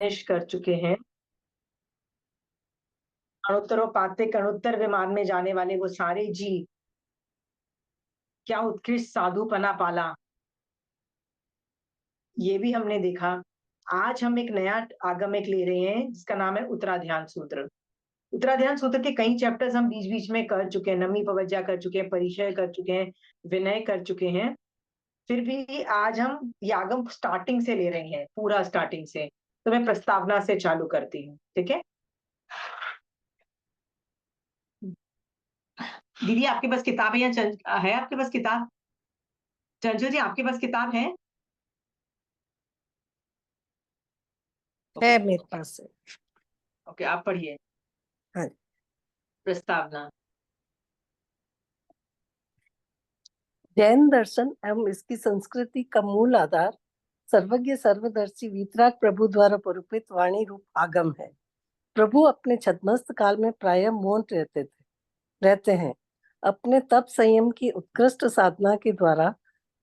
Finish कर चुके हैं। अणुत्तरोपात्य कणुत्तर विमान में जाने वाले वो सारे जीव, क्या उत्कृष्ट साधुपना पाला, ये भी हमने देखा। आज हम एक नया आगम एक ले रहे हैं जिसका नाम है उत्तराध्यान सूत्र। उत्तराध्यान सूत्र के कई चैप्टर्स हम बीच-बीच में कर चुके हैं, नमी पवज्जा कर चुके हैं, परिचय कर चुके हैं, विनय कर चुके हैं। फिर भी आज हम ये आगम स्टार्टिंग से ले रहे हैं, पूरा स्टार्टिंग से। तो मैं प्रस्तावना से चालू करती हूँ, ठीक है? दीदी आपके पास किताब है या है आपके पास किताब? चंचल जी आपके पास किताब है? है मेरे पास है। ओके, आप पढ़िए। हाँ। प्रस्तावना। जैन दर्शन एवं इसकी संस्कृति का मूल आधार सर्वज्ञ सर्वदर्शी वीतराग प्रभु द्वारा प्ररूपित वाणी रूप आगम है। प्रभु अपने छद्मस्त काल में प्रायः मौन रहते हैं। अपने तप संयम की उत्कृष्ट साधना के द्वारा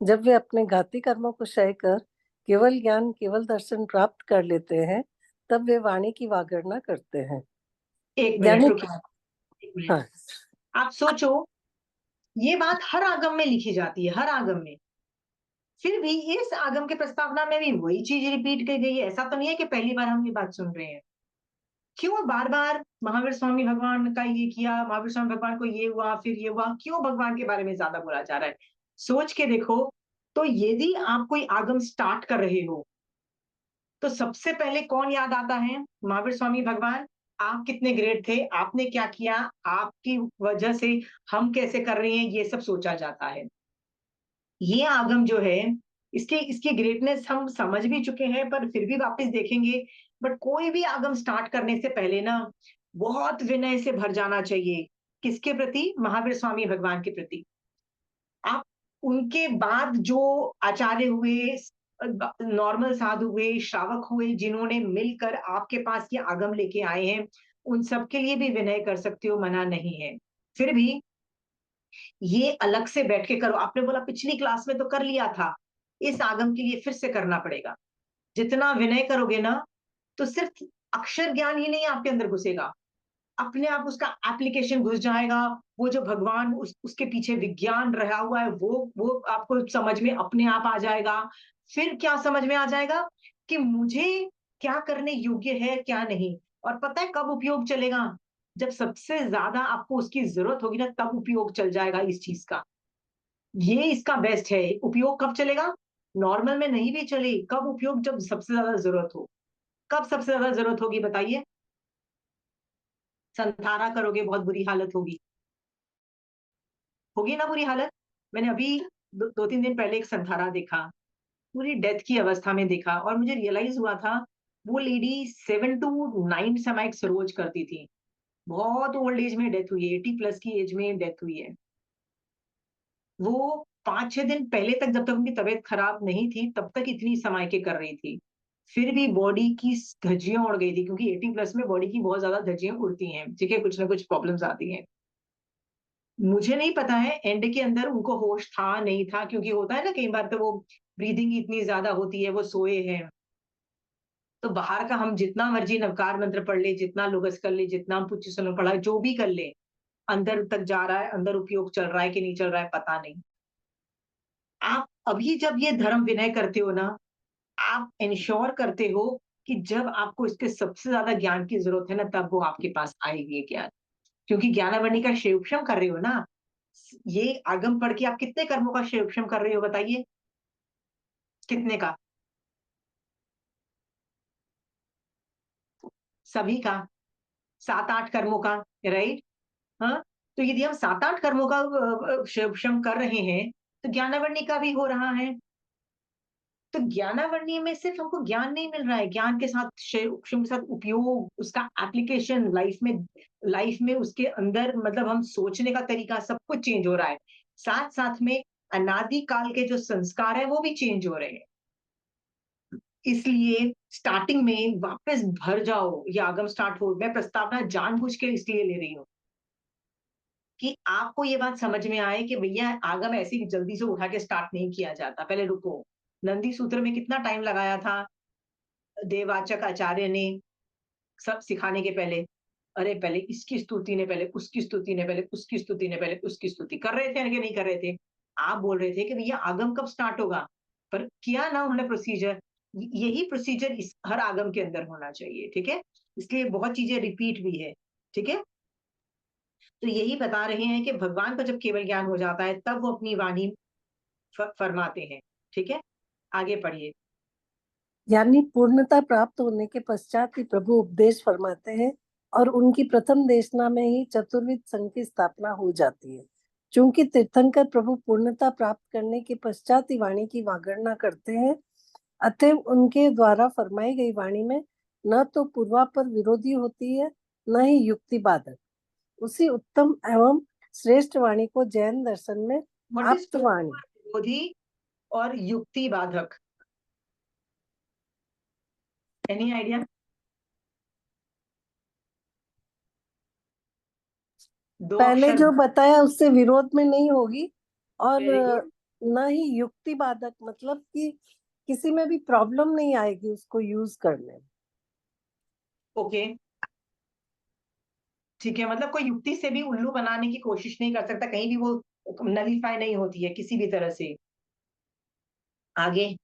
जब वे अपने घाती कर्मों को क्षय कर केवल ज्ञान केवल दर्शन प्राप्त कर लेते हैं, तब वे वाणी की वागणना करते हैं। एक मिनट यानी रुकिए, एक मिनट। हाँ, आप सोचो, ये बात हर आगम में लिखी जाती है, हर आगम में। फिर भी इस आगम के प्रस्तावना में भी वही चीज रिपीट की गई है। ऐसा तो नहीं है कि पहली बार हम ये बात सुन रहे हैं। क्यों बार बार महावीर स्वामी भगवान का ये किया, महावीर स्वामी भगवान को ये हुआ, फिर ये हुआ, क्यों भगवान के बारे में ज्यादा बोला जा रहा है? सोच के देखो। तो यदि आप कोई आगम स्टार्ट कर रहे हो, तो सबसे पहले कौन याद आता है? महावीर स्वामी भगवान। आप कितने ग्रेट थे, आपने क्या किया, आपकी वजह से हम कैसे कर रहे हैं, ये सब सोचा जाता है। ये आगम जो है, इसके इसकी ग्रेटनेस हम समझ भी चुके हैं, पर फिर भी वापस देखेंगे। बट कोई भी आगम स्टार्ट करने से पहले ना, बहुत विनय से भर जाना चाहिए। किसके प्रति? महावीर स्वामी भगवान के प्रति। आप उनके बाद जो आचार्य हुए, नॉर्मल साधु हुए, श्रावक हुए, जिन्होंने मिलकर आपके पास ये आगम लेके आए हैं, उन सबके लिए भी विनय कर सकते हो, मना नहीं है। फिर भी ये अलग से बैठ के करो। आपने बोला पिछली क्लास में तो कर लिया था, इस आगम के लिए फिर से करना पड़ेगा। जितना विनय करोगे ना, तो सिर्फ अक्षर ज्ञान ही नहीं आपके अंदर घुसेगा, अपने आप उसका एप्लीकेशन घुस जाएगा। वो जो भगवान उसके पीछे विज्ञान रहा हुआ है, वो आपको समझ में अपने आप आ जाएगा। फिर क्या समझ में आ जाएगा कि मुझे क्या करने योग्य है, क्या नहीं। और पता है कब उपयोग चलेगा? जब सबसे ज्यादा आपको उसकी जरूरत होगी ना, तब उपयोग चल जाएगा इस चीज का। ये इसका बेस्ट है। उपयोग कब चलेगा? नॉर्मल में नहीं भी चले, कब उपयोग? जब सबसे ज्यादा जरूरत हो। कब सबसे ज्यादा जरूरत होगी बताइए? संथारा करोगे, बहुत बुरी हालत होगी। होगी ना बुरी हालत? मैंने अभी 2-3 दिन पहले एक संथारा देखा, पूरी डेथ की अवस्था में देखा, और मुझे रियलाइज हुआ था, वो लेडी 7 टू 9 सेमाइक्स रोज करती थी। बहुत ओल्ड एज में डेथ हुई है, 80 प्लस की एज में डेथ हुई है। वो 5-6 दिन पहले तक, जब तक उनकी तबीयत खराब नहीं थी, तब तक इतनी समाइके कर रही थी। फिर भी बॉडी की धज्जियां उड़ गई थी, क्योंकि 80 प्लस में बॉडी की बहुत ज्यादा धज्जियां उड़ती हैं, ठीक है, कुछ ना कुछ प्रॉब्लम्स आती हैं। मुझे नहीं पता है एंड के अंदर उनको होश था नहीं था, क्योंकि होता है ना कई बार, तो वो ब्रीदिंग इतनी ज्यादा होती है, वो सोए हैं। तो बाहर का हम जितना मर्जी नवकार मंत्र पढ़ ले, जितना लुगस कर ले, जितना हम पुच्छ सुनो पढ़ा, जो भी कर ले, अंदर तक जा रहा है, अंदर उपयोग चल रहा है कि नहीं चल रहा है, पता नहीं। आप अभी जब ये धर्म विनय करते हो ना, आप इंश्योर करते हो कि जब आपको इसके सबसे ज्यादा ज्ञान की जरूरत है ना, तब वो आपके पास आएगी ये ज्ञान। क्योंकि ज्ञानावरणी का क्षेपशम कर रहे हो ना, ये आगम पढ़ के आप कितने कर्मों का क्षेपशम कर रहे हो बताइए? कितने का? सभी का। 7-8 कर्मों का, राइट? हाँ। तो यदि हम 7-8 कर्मों का क्षेपशम कर रहे हैं, तो ज्ञानावरणी का भी हो रहा है। तो ज्ञानावरणी में सिर्फ हमको ज्ञान नहीं मिल रहा है, ज्ञान के साथ के साथ उपयोग, उसका एप्लीकेशन लाइफ में उसके अंदर, मतलब हम सोचने का तरीका सब कुछ चेंज हो रहा है। साथ साथ में अनादि काल के जो संस्कार है वो भी चेंज हो रहे हैं। इसलिए स्टार्टिंग में वापस भर जाओ, ये आगम स्टार्ट हो। मैं प्रस्तावना जानबूझ के इसलिए ले रही हूँ कि आपको ये बात समझ में आए कि भैया आगम ऐसे ही जल्दी से उठा के स्टार्ट नहीं किया जाता, पहले रुको। नंदी सूत्र में कितना टाइम लगाया था? देववाचक आचार्य ने सब सिखाने के पहले, अरे पहले इसकी स्तुति ने, पहले उसकी स्तुति ने, पहले उसकी स्तुति ने, पहले उसकी स्तुति कर रहे थे कि नहीं कर रहे थे? आप बोल रहे थे कि भैया आगम कब स्टार्ट होगा, पर किया ना उन्होंने प्रोसीजर। यही प्रोसीजर इस हर आगम के अंदर होना चाहिए, ठीक है? इसलिए बहुत चीजें रिपीट भी है, ठीक है? तो यही बता रहे हैं कि भगवान को जब केवल ज्ञान हो जाता है तब वो अपनी वाणी फरमाते हैं, ठीक है? आगे पढ़िए। यानी पूर्णता प्राप्त होने के पश्चात ही प्रभु उपदेश फरमाते हैं और उनकी प्रथम देशना में ही चतुर्विध संघ की स्थापना हो जाती है। चूंकि तीर्थंकर प्रभु पूर्णता प्राप्त करने के पश्चात ही वाणी की वागणना करते हैं, अतः उनके द्वारा फरमाई गई वाणी में न तो पूर्वापर विरोधी होती है, न ही युक्ति बाधक। उसी उत्तम एवं श्रेष्ठ वाणी को जैन दर्शन में व्हाट इज आप्त वाणी, विरोधी और युक्ति बाधक? Any idea? दो पहले अक्षर। जो बताया उससे विरोध में नहीं होगी, और वेरी गुड। न ही युक्ति बाधक, मतलब कि किसी में भी प्रॉब्लम नहीं आएगी उसको यूज करने में। ओके, ठीक है, मतलब कोई युक्ति से भी उल्लू बनाने की कोशिश नहीं कर सकता, कहीं भी वो नलीफाई नहीं होती है किसी भी तरह से। आगे।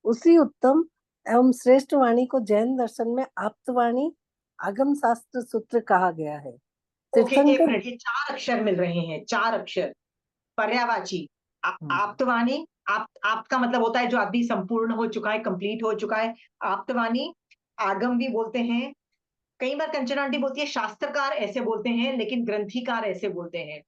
उसी उत्तम एवं श्रेष्ठ वाणी को जैन दर्शन में आप्तवाणी आगम शास्त्र सूत्र कहा गया है। ओके, एक तीर्थंकर मिनट, ये चार अक्षर मिल रहे हैं, चार अक्षर। पर्यायवाची, आप्तवाणी। आप का मतलब होता है जो आदमी संपूर्ण हो चुका है, कंप्लीट हो चुका है। आप्तवाणी, आगम भी बोलते हैं। कई बार कंचना आंटी बोलती है शास्त्रकार ऐसे बोलते हैं, लेकिन ग्रंथिकार ऐसे बोलते हैं।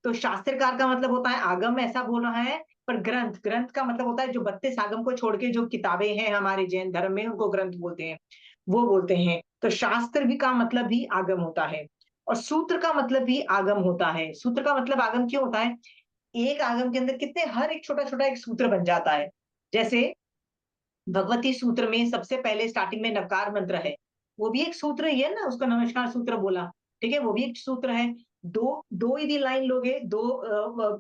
तो शास्त्रकार का मतलब होता है आगम ऐसा बोल रहा है, पर ग्रंथ, ग्रंथ का मतलब होता है जो 32 आगम को छोड़ के जो किताबें हैं हमारे जैन धर्म में, उनको ग्रंथ बोलते हैं, वो बोलते हैं। तो शास्त्र भी का मतलब भी आगम होता है, और सूत्र का मतलब भी आगम होता है। सूत्र का मतलब आगम क्यों होता है? एक आगम के अंदर कितने, हर एक छोटा छोटा एक सूत्र बन जाता है। जैसे भगवती सूत्र में सबसे पहले स्टार्टिंग में नवकार मंत्र है, वो भी एक सूत्र ही है ना, उसको नमस्कार सूत्र बोला, ठीक है, वो भी एक सूत्र है। दो दो यदि लाइन लोगे, दो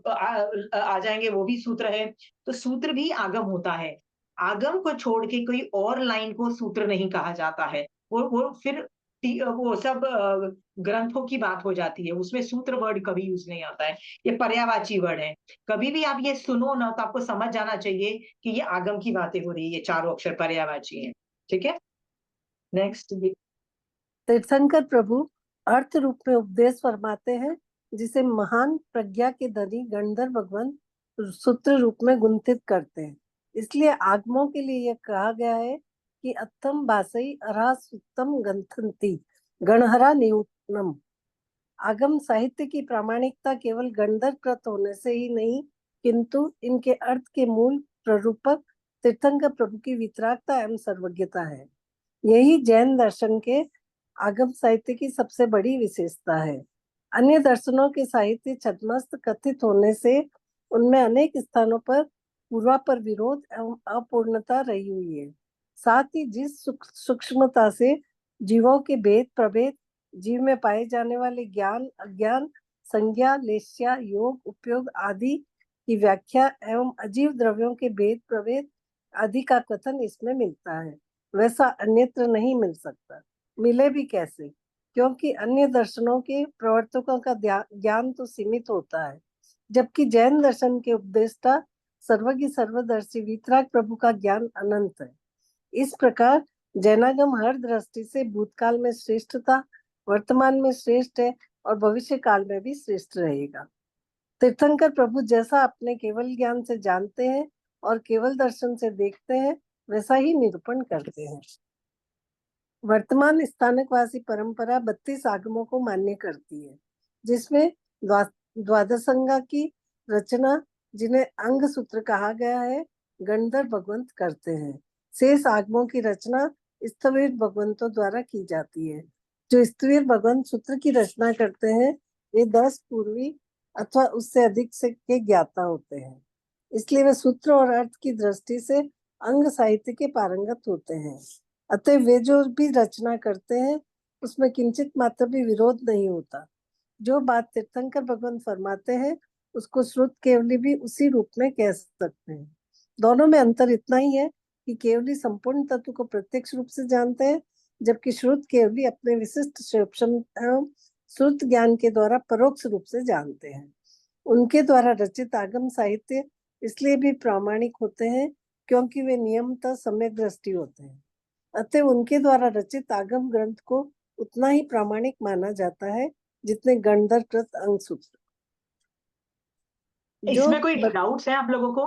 आ जाएंगे, वो भी सूत्र है। तो सूत्र भी आगम होता है। आगम को छोड़ के कोई और लाइन को सूत्र नहीं कहा जाता है। वो फिर वो सब ग्रंथों की बात हो जाती है, उसमें सूत्र वर्ड कभी यूज नहीं आता है। ये पर्यायवाची वर्ड है। कभी भी आप ये सुनो ना तो आपको समझ जाना चाहिए कि ये आगम की बातें हो रही है, ये चारों अक्षर पर्यायवाची हैं, ठीक है? नेक्स्ट। तीर्थंकर प्रभु अर्थ रूप में उपदेश फरमाते हैं, जिसे महान प्रज्ञा के धनी गणधर भगवान सूत्र रूप में गुंथित करते हैं। इसलिए आगमों के लिए यह कहा गया है कि अत्थम भासई अरहा सुत्तम गंथंती गणहरा नियुत्नम। आगम साहित्य की प्रामाणिकता केवल गणधर कृत होने से ही नहीं, किंतु इनके अर्थ के मूल प्ररूपक तीर्थंकर प्रभु की वितरागता एवं सर्वज्ञता है। यही जैन दर्शन के आगम साहित्य की सबसे बड़ी विशेषता है। अन्य दर्शनों के साहित्य छद्मस्त कथित होने से उनमें अनेक स्थानों पर पूर्वापर विरोध एवं अपूर्णता रही हुई है। साथ ही जिस सूक्ष्मता से जीवों के भेद प्रभेद, जीव में पाए जाने वाले ज्ञान अज्ञान, संज्ञा लेस्या योग उपयोग आदि की व्याख्या एवं अजीव द्रव्यों के भेद प्रभेद आदि का कथन इसमें मिलता है, वैसा अन्यत्र नहीं मिल सकता। मिले भी कैसे, क्योंकि अन्य दर्शनों के प्रवर्तकों का ज्ञान तो सीमित होता है, जबकि जैन दर्शन के उपदेष्टा सर्वज्ञ सर्वदर्शी वितराग प्रभु का ज्ञान अनंत है। इस प्रकार जैनागम हर दृष्टि से भूतकाल में श्रेष्ठ था, वर्तमान में श्रेष्ठ है और भविष्य काल में भी श्रेष्ठ रहेगा। तीर्थंकर प्रभु जैसा अपने केवल ज्ञान से जानते हैं और केवल दर्शन से देखते हैं, वैसा ही निरूपण करते हैं। वर्तमान स्थानकवासी परंपरा 32 आगमों को मान्य करती है, जिसमें द्वादशंगा की रचना, जिन्हें अंग सूत्र कहा गया है, गणधर भगवंत करते हैं। शेष आगमों की रचना स्थविर भगवंतों द्वारा की जाती है। जो स्थविर भगवंत सूत्र की रचना करते हैं, वे 10 पूर्वी अथवा उससे अधिक से के ज्ञाता होते हैं। इसलिए वे सूत्र और अर्थ की दृष्टि से अंग साहित्य के पारंगत होते हैं। अतः वे जो भी रचना करते हैं, उसमें किंचित मात्र भी विरोध नहीं होता। जो बात तीर्थंकर भगवान फरमाते हैं, उसको श्रुत केवली भी उसी रूप में कह सकते हैं। दोनों में अंतर इतना ही है कि केवली संपूर्ण तत्व को प्रत्यक्ष रूप से जानते हैं, जबकि श्रुत केवली अपने विशिष्ट श्रुत ज्ञान के द्वारा परोक्ष रूप से जानते हैं। उनके द्वारा रचित आगम साहित्य इसलिए भी प्रामाणिक होते हैं क्योंकि वे नियमतः सम्यक दृष्टि होते हैं। अतः उनके द्वारा रचित आगम ग्रंथ को उतना ही प्रामाणिक माना जाता है जितने गणधरकृत अंग सूत्र। इसमें कोई डाउट्स है आप लोगों को?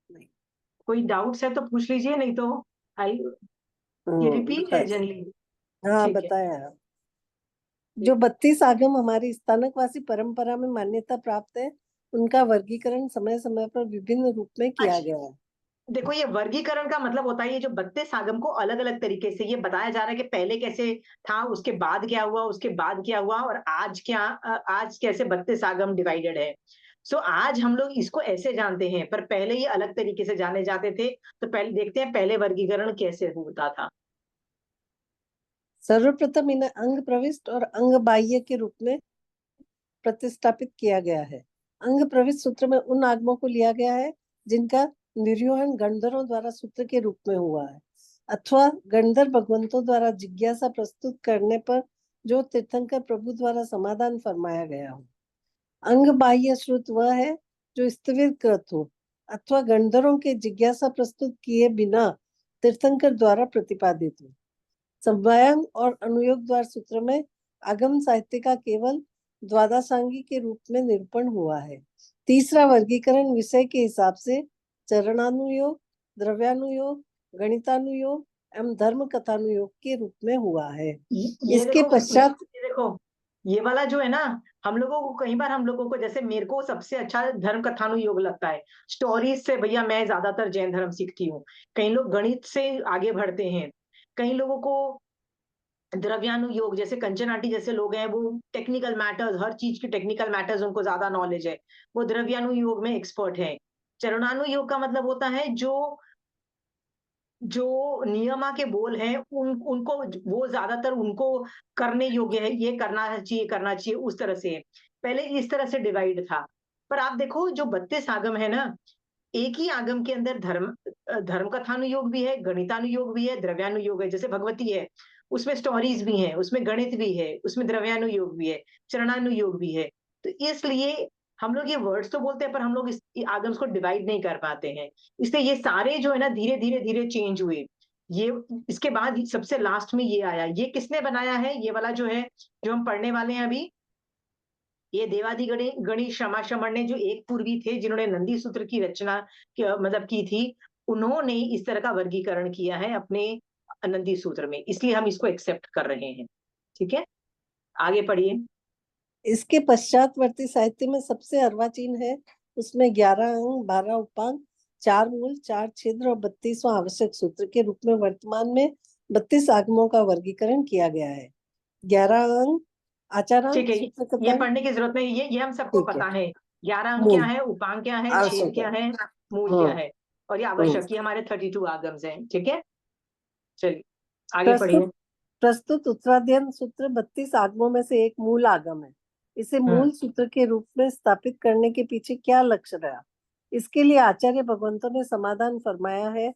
नहीं। कोई डाउट्स है तो पूछ लीजिए, नहीं तो आई ये रिपीट है जनरली। हाँ, ठीक है। बताया। जो 32 आगम हमारी स्थानकवासी परंपरा में मान्यता प्राप्त है, उनका वर्गीकरण समय समय पर विभिन्न रूप में किया गया है। देखो, ये वर्गीकरण का मतलब होता है ये जो 32 आगम को अलग अलग तरीके से ये बताया जा रहा है कि पहले कैसे था, उसके बाद क्या हुआ, उसके बाद क्या हुआ, और आज क्या आज कैसे 32 आगम डिवाइडेड है। सो आज हम लोग इसको ऐसे जानते हैं, पर पहले ये अलग तरीके से जाने जाते थे। तो पहले देखते हैं पहले वर्गीकरण कैसे होता था। सर्वप्रथम इन्हें अंग प्रविष्ट और अंग बाह्य के रूप में प्रतिस्थापित किया गया है। अंग प्रविष्ट सूत्र में उन आगमों को लिया गया है जिनका निर्योहन गणधरों द्वारा सूत्र के रूप में हुआ है, अथवा गणधर भगवंतों द्वारा जिज्ञासा प्रस्तुत करने पर जो तीर्थंकर प्रभु द्वारा समाधान फरमाया गया हो। अंग बाह्य श्रुत वह है जो स्थविरकृत हो अथवा गणधरों के जिज्ञासा प्रस्तुत किए बिना तीर्थंकर द्वारा प्रतिपादित हो। संवयन और अनुयोग द्वार सूत्र में आगम साहित्य का केवल द्वादशांगी के रूप में निरूपण हुआ है। तीसरा वर्गीकरण विषय के हिसाब से चरणानुयोग, द्रव्यानुयोग, गणितानुयोग एवं धर्म कथानुयोग के रूप में हुआ है। इसके पश्चात देखो, ये वाला जो है ना, हम लोगों को कई बार हम लोगों को, जैसे मेरे को सबसे अच्छा धर्म कथानुयोग लगता है। स्टोरीज से भैया मैं ज्यादातर जैन धर्म सीखती हूँ। कई लोग गणित से आगे बढ़ते हैं, कई लोगों को द्रव्यानुयोग, जैसे कंचन आंटी जैसे लोग हैं, वो टेक्निकल मैटर्स, हर चीज की टेक्निकल मैटर्स उनको ज्यादा नॉलेज है, वो द्रव्यानुयोग में एक्सपर्ट है। चरणानुयोग का मतलब होता है जो जो नियमा के बोल हैं उनको वो ज्यादातर उनको करने योग्य है, ये करना चाहिए उस तरह से। पहले इस तरह से डिवाइड था। पर आप देखो जो 32 आगम है ना, एक ही आगम के अंदर धर्म कथानुयोग भी है, गणितानुयोग भी है, द्रव्यानुयोग है। जैसे भगवती है, उसमें स्टोरीज भी हैं, उसमें गणित भी है, उसमें द्रव्यानुयोग भी है, चरणानुयोग भी है। तो इसलिए हम लोग ये वर्ड्स तो बोलते हैं, पर हम लोग इस आगम्स को डिवाइड नहीं कर पाते हैं। इसलिए ये सारे जो है ना धीरे धीरे धीरे चेंज हुए। ये इसके बाद सबसे लास्ट में ये आया। ये किसने बनाया है? ये वाला जो है, जो हम पढ़ने वाले हैं अभी, ये देवादि गणी शमाशमण ने, जो एक पूर्वी थे जिन्होंने नंदी सूत्र की रचना मतलब की थी, उन्होंने इस तरह का वर्गीकरण किया है अपने नंदी सूत्र में। इसलिए हम इसको एक्सेप्ट कर रहे हैं। ठीक है, आगे पढ़िए। इसके पश्चातवर्ती साहित्य में सबसे अर्वाचीन है। उसमें 11 अंग, 12 उपांग, 4 मूल, 4 छिद्र और 32वां आवश्यक सूत्र के रूप में वर्तमान में 32 आगमों का वर्गीकरण किया गया है। 11 अंग आचारांग ठीक है, सूत्र ये कथन, पढ़ने की जरूरत नहीं, ये हम सबको ठीक है। पता है। 11 अंग क्या मूल है, उपांग क्या है, छेद आवश्यक क्या है। है, मूल क्या है, और ये हम्म। आवश्यक, ये हमारे 32 आगम्स हैं। ठीक है, चलिए आगे प्रस्तुत पढ़िए। प्रस्तुत उत्तराध्ययन सूत्र 32 आगमों में से एक मूल आगम है। इसे मूल सूत्र के रूप में स्थापित करने के पीछे क्या लक्ष्य रहा? इसके लिए आचार्य भगवंतों ने समाधान फरमाया है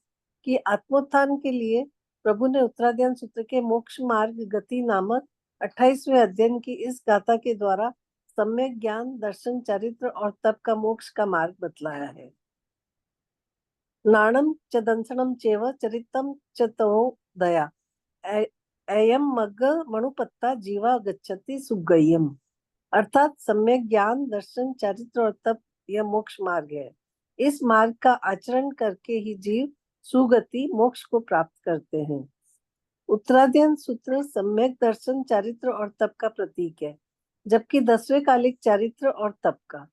कि आत्मोत्थान के लिए प्रभु ने उत्तराध्ययन सूत्र के मोक्ष मार्ग गति नामक 28वें अध्ययन की इस गाथा के द्वारा सम्यक ज्ञान, दर्शन, चरित्र और तप का मोक्ष का मार्ग बतलाया है। नाणम च दंसनम चेव चरितम च तवो दया अयम मग्ग मणुपत्ता जीवा गच्छति सुगय्यम। अर्थात सम्यक ज्ञान, दर्शन, चरित्र और तप यह मोक्ष मार्ग है। इस मार्ग का आचरण करके ही जीव सुगति मोक्ष को प्राप्त करते हैं। उत्तराध्ययन सूत्र सम्यक दर्शन, चरित्र और तप का प्रतीक है, जबकि 10वें कालिक चरित्र और तप का।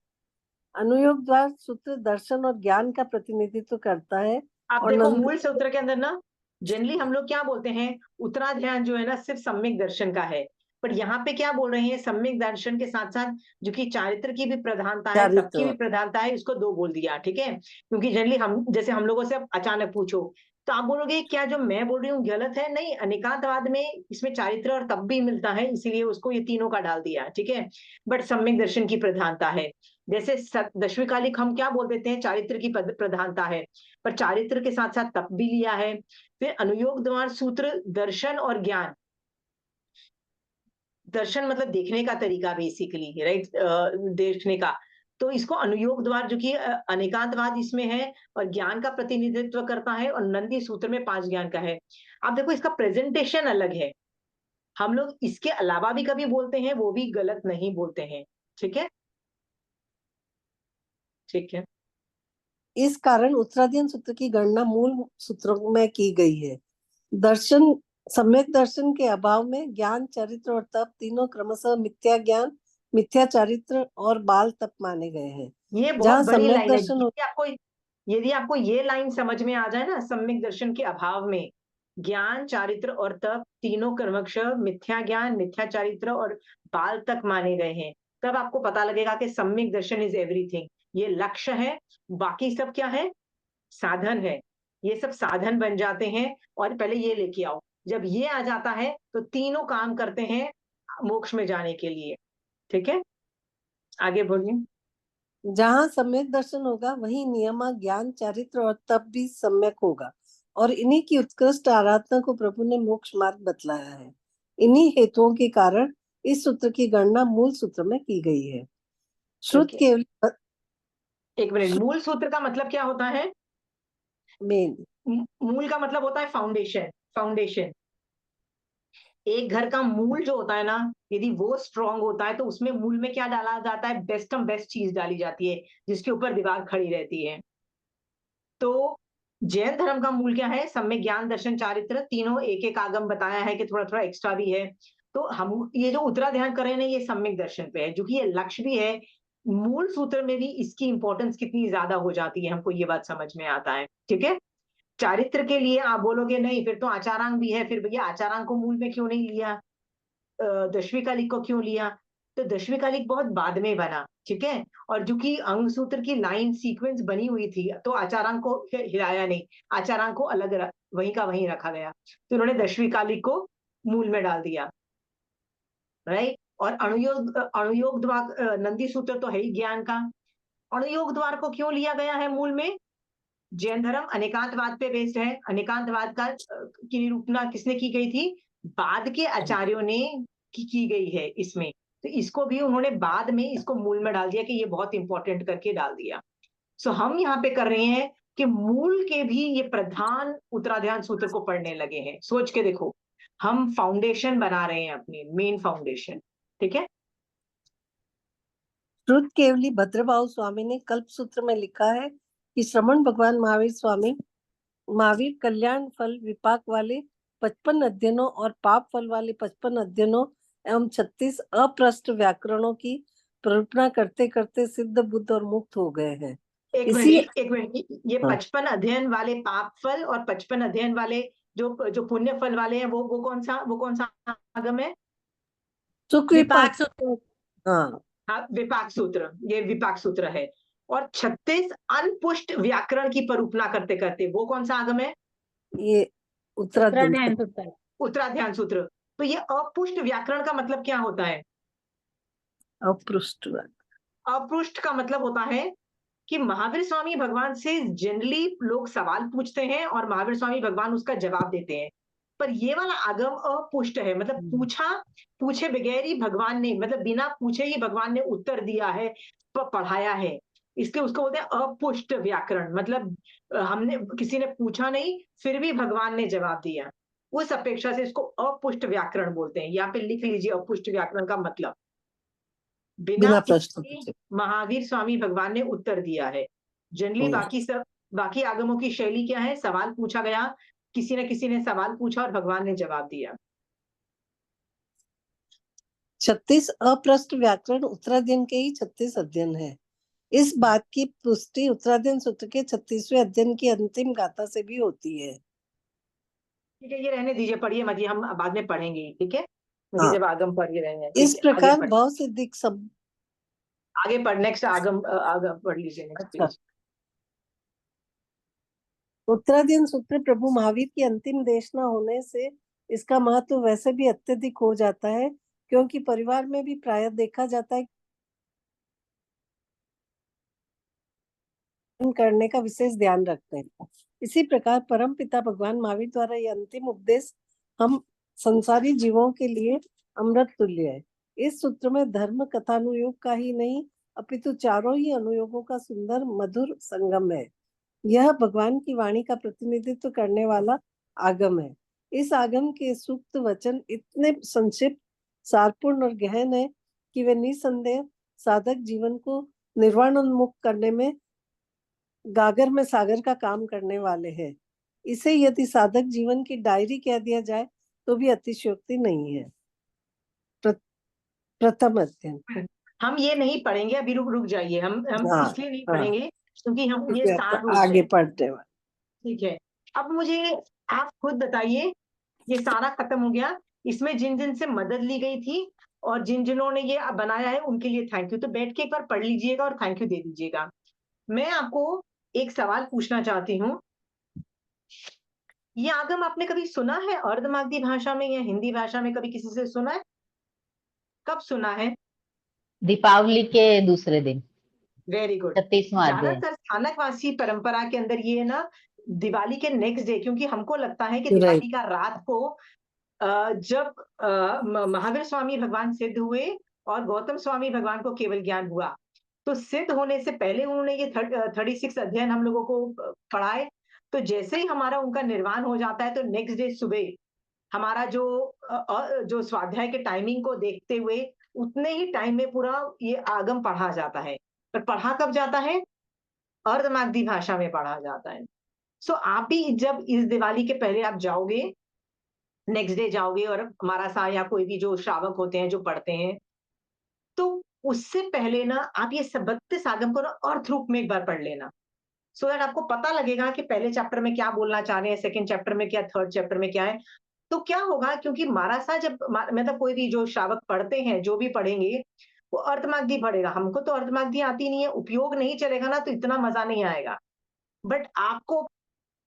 अनुयोग द्वार सूत्र दर्शन और ज्ञान का प्रतिनिधित्व करता है। आप और देखो मूल सूत्र के अंदर ना, जनरली हम लोग क्या बोलते हैं, उत्तराध्यान जो है ना सिर्फ सम्यक दर्शन का है। पर यहाँ पे क्या बोल रहे हैं, सम्यक दर्शन के साथ साथ जो कि चारित्र की भी प्रधानता है, तप की चरित्र भी प्रधानता है, इसको दो बोल दिया। ठीक है, क्योंकि जनरली हम, जैसे हम लोगों से अचानक पूछो तो आप बोलोगे क्या जो मैं बोल रही हूँ गलत है? नहीं, अनेकांतवाद में इसमें चारित्र और तप भी मिलता है, इसीलिए उसको ये तीनों का डाल दिया, ठीक है। बट सम्यक दर्शन की प्रधानता है। जैसे दशवी कालिक हम क्या बोल देते हैं, चारित्र की प्रधानता है, पर चारित्र के साथ साथ तप भी लिया है। फिर अनुयोग द्वार सूत्र दर्शन और ज्ञान, दर्शन मतलब देखने का तरीका बेसिकली, राइट, देखने का। तो इसको अनुयोग द्वार जो कि अनेकांतवाद इसमें है, और ज्ञान का प्रतिनिधित्व करता है, और नंदी सूत्र में 5 ज्ञान का है। आप देखो इसका प्रेजेंटेशन अलग है। हम लोग इसके अलावा भी कभी बोलते हैं, वो भी गलत नहीं बोलते हैं। ठीक है, ठीक है। इस कारण उत्तराधीन सूत्र की गणना मूल सूत्रों में की गई है। दर्शन, सम्यक दर्शन के अभाव में ज्ञान, चरित्र और तप तीनों क्रमशः मिथ्या ज्ञान, मिथ्या चरित्र और बाल तप माने गए हैं। ये बहुत जहाँ बड़ी सम्यक लाइन है। दर्शन यदि आपको ये लाइन समझ में आ जाए ना, सम्यक दर्शन के अभाव में ज्ञान, चारित्र और तप तीनों क्रमशः मिथ्या ज्ञान, मिथ्या चारित्र और बाल तक माने गए हैं, तब आपको पता लगेगा कि सम्यक दर्शन इज एवरीथिंग। ये लक्ष्य है, बाकी सब क्या है, साधन है। ये सब साधन बन जाते हैं, और पहले ये लेके आओ। जब ये आ जाता है तो तीनों काम करते हैं मोक्ष में जाने के लिए। ठीक है, आगे बोलिए। जहाँ सम्यक दर्शन होगा वहीं नियम, ज्ञान, चरित्र और तप भी सम्यक होगा, और इन्हीं की उत्कृष्ट आराधना को प्रभु ने मोक्ष मार्ग बतलाया है। इन्हीं हेतुओं के कारण इस सूत्र की गणना मूल सूत्र में की गई है। श्रुत Okay. केवल एक मिनट, मूल सूत्र का मतलब क्या होता है? मेन मूल का मतलब होता है फाउंडेशन। फाउंडेशन, एक घर का मूल जो होता है ना, यदि वो स्ट्रांग होता है तो उसमें मूल में क्या डाला जाता है, बेस्ट चीज डाली जाती है, जिसके ऊपर दीवार खड़ी रहती है। तो जैन धर्म का मूल क्या है, सम्यक ज्ञान, दर्शन, चारित्र, तीनों एक एक आगम बताया है कि थोड़ा थोड़ा एक्स्ट्रा भी है। तो हम ये जो उत्तराध्यान कर रहे हैं ना, ये सम्यक दर्शन पे है, जो कि ये लक्ष्य भी है। मूल सूत्र में भी इसकी इंपॉर्टेंस कितनी ज्यादा हो जाती है, हमको ये बात समझ में आता है। ठीक है, चारित्र के लिए आप बोलोगे नहीं, फिर तो आचारांग भी है, फिर भैया आचारांग को मूल में क्यों नहीं लिया, दशवी कालिक को क्यों लिया? तो दशवी कालिक बहुत बाद में बना, ठीक है। और जो कि अंग सूत्र की लाइन सीक्वेंस बनी हुई थी, तो आचारांग को हिलाया नहीं, आचारांग को अलग वहीं का वहीं रखा गया, तो उन्होंने दशवी कालिक को मूल में डाल दिया, राइट। और अणुयोग द्वार, नंदी सूत्र तो है ही ज्ञान का। अणुयोग द्वार को क्यों लिया गया है मूल में? जैन धर्म अनेकांतवाद पे बेस्ड है। अनेकांतवाद का की निरूपणा किसने की गई थी? बाद के आचार्यों ने की गई है इसमें। तो इसको भी उन्होंने बाद में इसको मूल में डाल दिया कि ये बहुत इंपॉर्टेंट करके डाल दिया। सो हम यहाँ पे कर रहे हैं कि मूल के भी ये प्रधान उत्तराध्यान सूत्र को पढ़ने लगे हैं। सोच के देखो, हम फाउंडेशन बना रहे हैं, अपनी मेन फाउंडेशन। ठीक है, श्रुत केवली भद्रभाव स्वामी ने कल्प सूत्र में लिखा है कि श्रमण भगवान महावीर कल्याण फल विपाक वाले 55 अध्ययनों और पाप फल वाले 55 अध्ययनों एवं 36 अप्रष्ट व्याकरणों की प्ररूपणा करते करते सिद्ध, बुद्ध और मुक्त हो गए हैं। इसी एक मिनट, ये 55 अध्ययन वाले पाप फल और 55 अध्ययन वाले जो जो पुण्य फल वाले हैं, वो कौन सा आगम है? सुख विपाक विपाक। सूत्र। हाँ, हाँ, विपाक सूत्र, ये विपाक सूत्र है। और 36 अनपुष्ट व्याकरण की परूपना करते करते, वो कौन सा आगम है? ये उत्तराधीन उत्तराध्यान सूत्र। उत्तराध्यान सूत्र। तो ये अपुष्ट व्याकरण का मतलब क्या होता है? अपृष्ट। अपृष्ट का मतलब होता है कि महावीर स्वामी भगवान से जनरली लोग सवाल पूछते हैं और महावीर स्वामी भगवान उसका जवाब देते हैं, पर ये वाला आगम अपुष्ट है, मतलब पूछे बगैर ही भगवान ने, मतलब बिना पूछे ही भगवान ने उत्तर दिया है, पढ़ाया है। इसलिए उसको बोलते हैं अपुष्ट व्याकरण। मतलब हमने, किसी ने पूछा नहीं, फिर भी भगवान ने जवाब दिया। उस अपेक्षा से इसको अपुष्ट व्याकरण बोलते हैं। यहाँ पे लिख लीजिए अपुष्ट व्याकरण का मतलब, बिना बिना प्रश्न पूछे पूछे। महावीर स्वामी भगवान ने उत्तर दिया है। जनरली बाकी आगमों की शैली क्या है, सवाल पूछा गया, किसी न किसी ने सवाल पूछा और भगवान ने जवाब दिया। 36 अप्रष्ट व्याकरण उत्तराधीन के ही 36 अध्ययन है। इस बात की पुष्टि उत्तराधीन सूत्र के 36वें अध्ययन की अंतिम गाथा से भी होती है। ठीक है, ये रहने दीजिए, पढ़िए मत, ये हम बाद में पढ़ेंगे। ठीक है, मुझे हाँ, जब आगम पढ़िए रहने, इस ठीक है, प्रकार भाव सिद्धिक सब। आगे पढ़, नेक्स्ट आगम पढ़ लीजिए, नेक्स्ट अच्छा, पेज। उत्तराधीन सूत्र प्रभु महावीर की अंतिम देशना होने से इसका महत्व वैसे भी अत्यधिक हो जाता है, क्योंकि परिवार में भी प्रायः देखा जाता है करने का विशेष ध्यान रखते हैं। इसी प्रकार परम पिता भगवान महावीर द्वारा यह अंतिम उपदेश हम संसारी जीवों के लिए अमृत तुल्य है। इस सूत्र में धर्म कथानुयोग का ही नहीं अपितु चारों ही अनुयोगों का सुंदर मधुर संगम है। यह भगवान की वाणी का प्रतिनिधित्व करने वाला आगम है। इस आगम के सूक्त वचन इतने संक्षिप्त, सारपूर्ण और गहन है कि वे निसंदेह साधक जीवन को निर्वाणोन्मुख करने में गागर में सागर का काम करने वाले हैं। इसे यदि साधक जीवन की डायरी कह दिया जाए तो भी अतिशयोक्ति नहीं है। प्रथम अध्ययन हम ये नहीं पढ़ेंगे, अभी रुक जाइए, हम हाँ, इसलिए नहीं हाँ, पढ़ेंगे क्योंकि हम ये सार रूप आगे है। पढ़ते हैं। ठीक है, अब मुझे आप खुद बताइए, ये सारा खत्म हो गया, इसमें जिन जिन से मदद ली गई थी और जिन जिन्होंने ये बनाया है उनके लिए थैंक यू। तो बैठ के एक बार पढ़ लीजिएगा और थैंक यू दे दीजिएगा। मैं आपको एक सवाल पूछना चाहती हूँ, ये आगम आपने कभी सुना है अर्धमागधी भाषा में या हिंदी भाषा में? कभी किसी से सुना है? कब सुना है? दीपावली के दूसरे दिन, वेरी गुड। 36वां अध्याय। ज्यादातर स्थानकवासी परंपरा के अंदर ये ना दिवाली के नेक्स्ट डे, क्योंकि हमको लगता है कि दिवाली का रात को जब महावीर स्वामी भगवान सिद्ध हुए और गौतम स्वामी भगवान को केवल ज्ञान हुआ, तो सिद्ध होने से पहले उन्होंने ये 36 अध्ययन हम लोगों को पढ़ाए। तो जैसे ही हमारा उनका निर्वाण हो जाता है तो नेक्स्ट डे सुबह हमारा जो स्वाध्याय के टाइमिंग को देखते हुए उतने ही टाइम में पूरा ये आगम पढ़ा जाता है। पर पढ़ा कब जाता है? अर्धमागधी भाषा में पढ़ा जाता है। सो आप भी जब इस दिवाली के पहले आप जाओगे, नेक्स्ट डे जाओगे और हमारा सा या कोई भी जो श्रावक होते हैं जो पढ़ते हैं, तो उससे पहले ना आप ये 32 आगम को ना अर्थ रूप में एक बार पढ़ लेना, सो दैट आपको पता लगेगा कि पहले चैप्टर में क्या बोलना चाह रहे हैं, सेकंड चैप्टर में क्या, थर्ड चैप्टर में क्या है। तो क्या होगा, क्योंकि मारासा जब मतलब कोई भी जो श्रावक पढ़ते हैं, जो भी पढ़ेंगे वो अर्धमागधी पढ़ेगा। हमको तो अर्धमागधी आती नहीं है, उपयोग नहीं चलेगा ना तो इतना मजा नहीं आएगा। बट आपको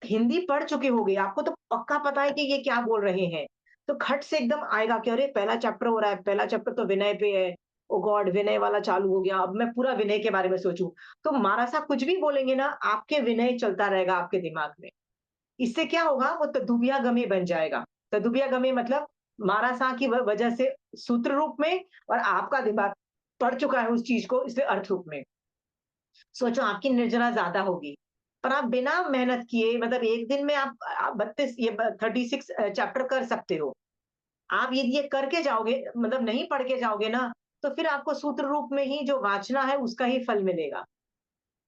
हिंदी पढ़ चुके होगे, आपको तो पक्का पता है कि ये क्या बोल रहे हैं, तो खट से एकदम आएगा कि अरे पहला चैप्टर हो रहा है, पहला चैप्टर तो विनय पे है, ओ गॉड विनय वाला चालू हो गया, अब मैं पूरा विनय के बारे में सोचूं। तो मारासा कुछ भी बोलेंगे ना, आपके विनय चलता रहेगा आपके दिमाग में। इससे क्या होगा, वो तदुबिया गमे बन जाएगा। तदुबिया गमे मतलब मारासा की वजह से सूत्र रूप में, और आपका दिमाग पढ़ चुका है उस चीज को, इसलिए अर्थ रूप में। सोचो आपकी निर्जरा ज्यादा होगी, पर आप बिना मेहनत किए, मतलब एक दिन में आप 32 ये 36 चैप्टर कर सकते हो। आप ये करके जाओगे, मतलब नहीं पढ़ के जाओगे ना, तो फिर आपको सूत्र रूप में ही जो वाचना है उसका ही फल मिलेगा।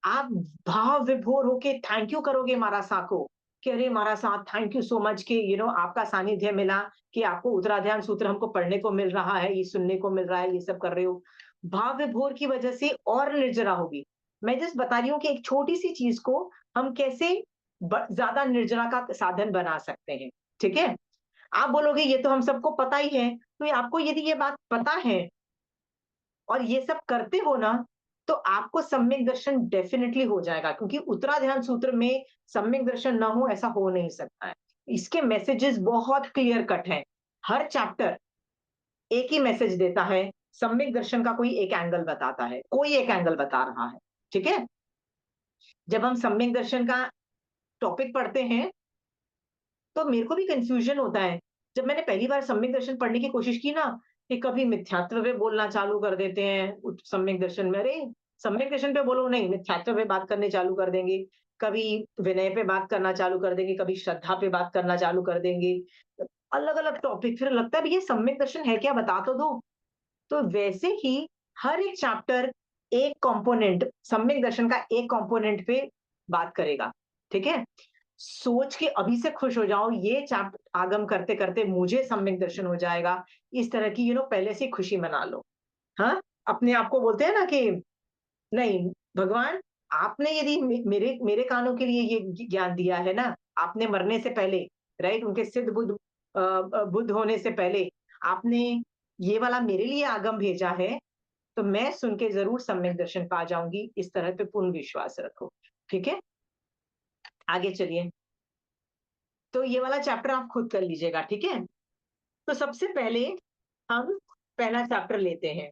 आप भाव विभोर होके थैंक यू करोगे मारासा को कि अरे मारासा थैंक यू सो मच कि आपका सानिध्य मिला, कि आपको उत्तराध्यान सूत्र हमको पढ़ने को मिल रहा है, ये सुनने को मिल रहा है, ये सब कर रहे हो। भाव विभोर की वजह से और निर्जरा होगी। मैं जस्ट बता रही हूँ कि एक छोटी सी चीज को हम कैसे ज्यादा निर्जरा का साधन बना सकते हैं। ठीक है, आप बोलोगे ये तो हम सबको पता ही है, तो आपको यदि ये बात पता है और ये सब करते हो ना, तो आपको सम्यक दर्शन डेफिनेटली हो जाएगा, क्योंकि उत्तराध्यान सूत्र में सम्यक दर्शन ना हो ऐसा हो नहीं सकता है। इसके मैसेजेस बहुत क्लियर कट हैं। हर चैप्टर एक ही मैसेज देता है, सम्यक दर्शन का कोई एक एंगल बताता है, कोई एक एंगल बता रहा है। ठीक है, जब हम सम्यक दर्शन का टॉपिक पढ़ते हैं तो मेरे को भी कंफ्यूजन होता है। जब मैंने पहली बार सम्यक दर्शन पढ़ने की कोशिश की ना, कि कभी मिथ्यात्व पे बोलना चालू कर देते हैं सम्यक दर्शन में, अरे सम्यक दर्शन पे बोलो नहीं, मिथ्यात्व पे बात करने चालू कर देंगे, कभी विनय पे बात करना चालू कर देंगे, कभी श्रद्धा पे बात करना चालू कर देंगे, अलग अलग टॉपिक। फिर लगता है ये सम्यक दर्शन है क्या, बता तो दो। तो वैसे ही हर एक चैप्टर एक कंपोनेंट, सम्यक दर्शन का एक कंपोनेंट पे बात करेगा। ठीक है, सोच के अभी से खुश हो जाओ, ये चैप्टर आगम करते करते मुझे सम्यक दर्शन हो जाएगा, इस तरह की पहले से खुशी मना लो। हाँ, अपने आप को बोलते हैं ना कि नहीं भगवान, आपने यदि मेरे मेरे कानों के लिए ये ज्ञान दिया है ना, आपने मरने से पहले, राइट, उनके सिद्ध बुद्ध होने से पहले आपने ये वाला मेरे लिए आगम भेजा है, तो मैं सुन के जरूर सम्यक दर्शन पा जाऊंगी। इस तरह पे पूर्ण विश्वास रखो। ठीक है, आगे चलिए। तो ये वाला चैप्टर आप खुद कर लीजिएगा, ठीक है? तो सबसे पहले हम पहला चैप्टर लेते हैं।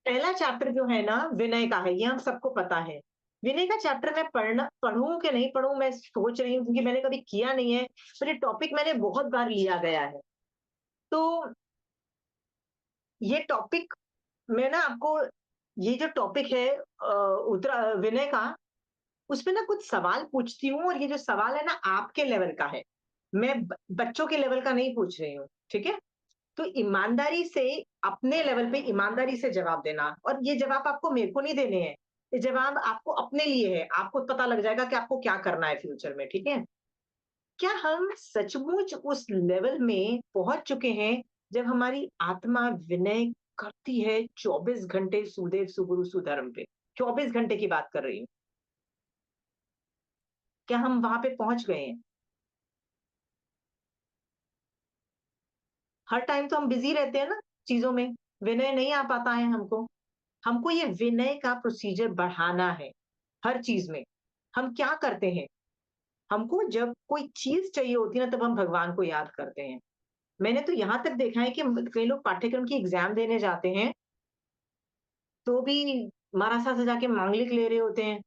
पहला चैप्टर जो है ना विनय का है, ये हम सबको पता है। विनय का चैप्टर मैं पढ़ूं कि नहीं पढ़ूं, मैं सोच रही हूँ, क्योंकि मैंने कभी किया नहीं है, पर ये टॉपिक मैंने बहुत बार लिया गया है। तो ये टॉपिक मैं ना आपको, ये जो टॉपिक है उत्तरा विनय का, उसमें ना कुछ सवाल पूछती हूँ, और ये जो सवाल है ना आपके लेवल का है। मैं बच्चों के लेवल का नहीं पूछ रही हूँ, ठीक है? तो ईमानदारी से, अपने लेवल पे ईमानदारी से जवाब देना, और ये जवाब आपको मेरे को नहीं देने हैं, ये जवाब आपको अपने लिए है। आपको पता लग जाएगा कि आपको क्या करना है फ्यूचर में, ठीक है? क्या हम सचमुच उस लेवल में पहुंच चुके हैं जब हमारी आत्मा विनय करती है 24 घंटे सुदेव सुगुरु सुधर्म पे? 24 घंटे की बात कर रही हूँ। क्या हम वहां पे पहुंच गए हैं? हर टाइम तो हम बिजी रहते हैं ना चीजों में, विनय नहीं आ पाता है हमको। हमको ये विनय का प्रोसीजर बढ़ाना है हर चीज में। हम क्या करते हैं, हमको जब कोई चीज चाहिए होती है ना, तब हम भगवान को याद करते हैं। मैंने तो यहां तक देखा है कि कई लोग पाठ्यक्रम की एग्जाम देने जाते हैं, तो भी महाराज से जाके मांगलिक ले रहे होते हैं।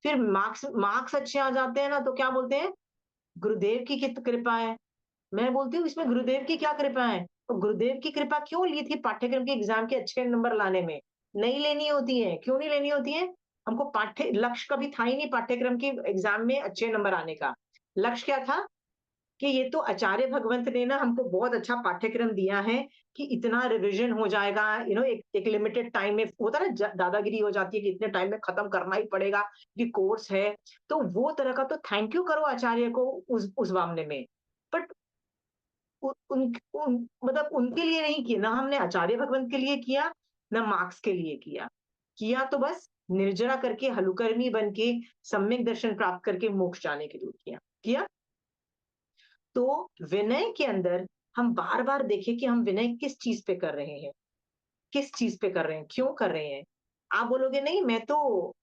फिर मार्क्स मार्क्स अच्छे आ जाते हैं ना, तो क्या बोलते हैं? गुरुदेव की कित कृपा है। मैं बोलती हूँ इसमें गुरुदेव की क्या कृपा है? तो गुरुदेव की कृपा क्यों ली थी पाठ्यक्रम के एग्जाम के अच्छे नंबर लाने में? नहीं लेनी होती है। क्यों नहीं लेनी होती है? हमको पाठ्य लक्ष्य कभी था ही नहीं पाठ्यक्रम के एग्जाम में अच्छे नंबर आने का। लक्ष्य क्या था? कि ये तो आचार्य भगवंत ने ना हमको बहुत अच्छा पाठ्यक्रम दिया है, कि इतना रिवीजन हो जाएगा, एक लिमिटेड टाइम में होता है ना, दादागिरी हो जाती है कि इतने टाइम में खत्म करना ही पड़ेगा, कि कोर्स है। तो वो तरह का तो थैंक यू करो आचार्य को उस मामले में। बट मतलब उनके लिए नहीं किया ना, हमने आचार्य भगवंत के लिए किया, ना मार्क्स के लिए किया। किया तो बस निर्जरा करके, हलुकर्मी बन के, सम्यक दर्शन प्राप्त करके मोक्ष जाने के लिए किया किया। तो विनय के अंदर हम बार बार देखें कि हम विनय किस चीज पे कर रहे हैं, किस चीज पे कर रहे हैं, क्यों कर रहे हैं। आप बोलोगे नहीं, मैं तो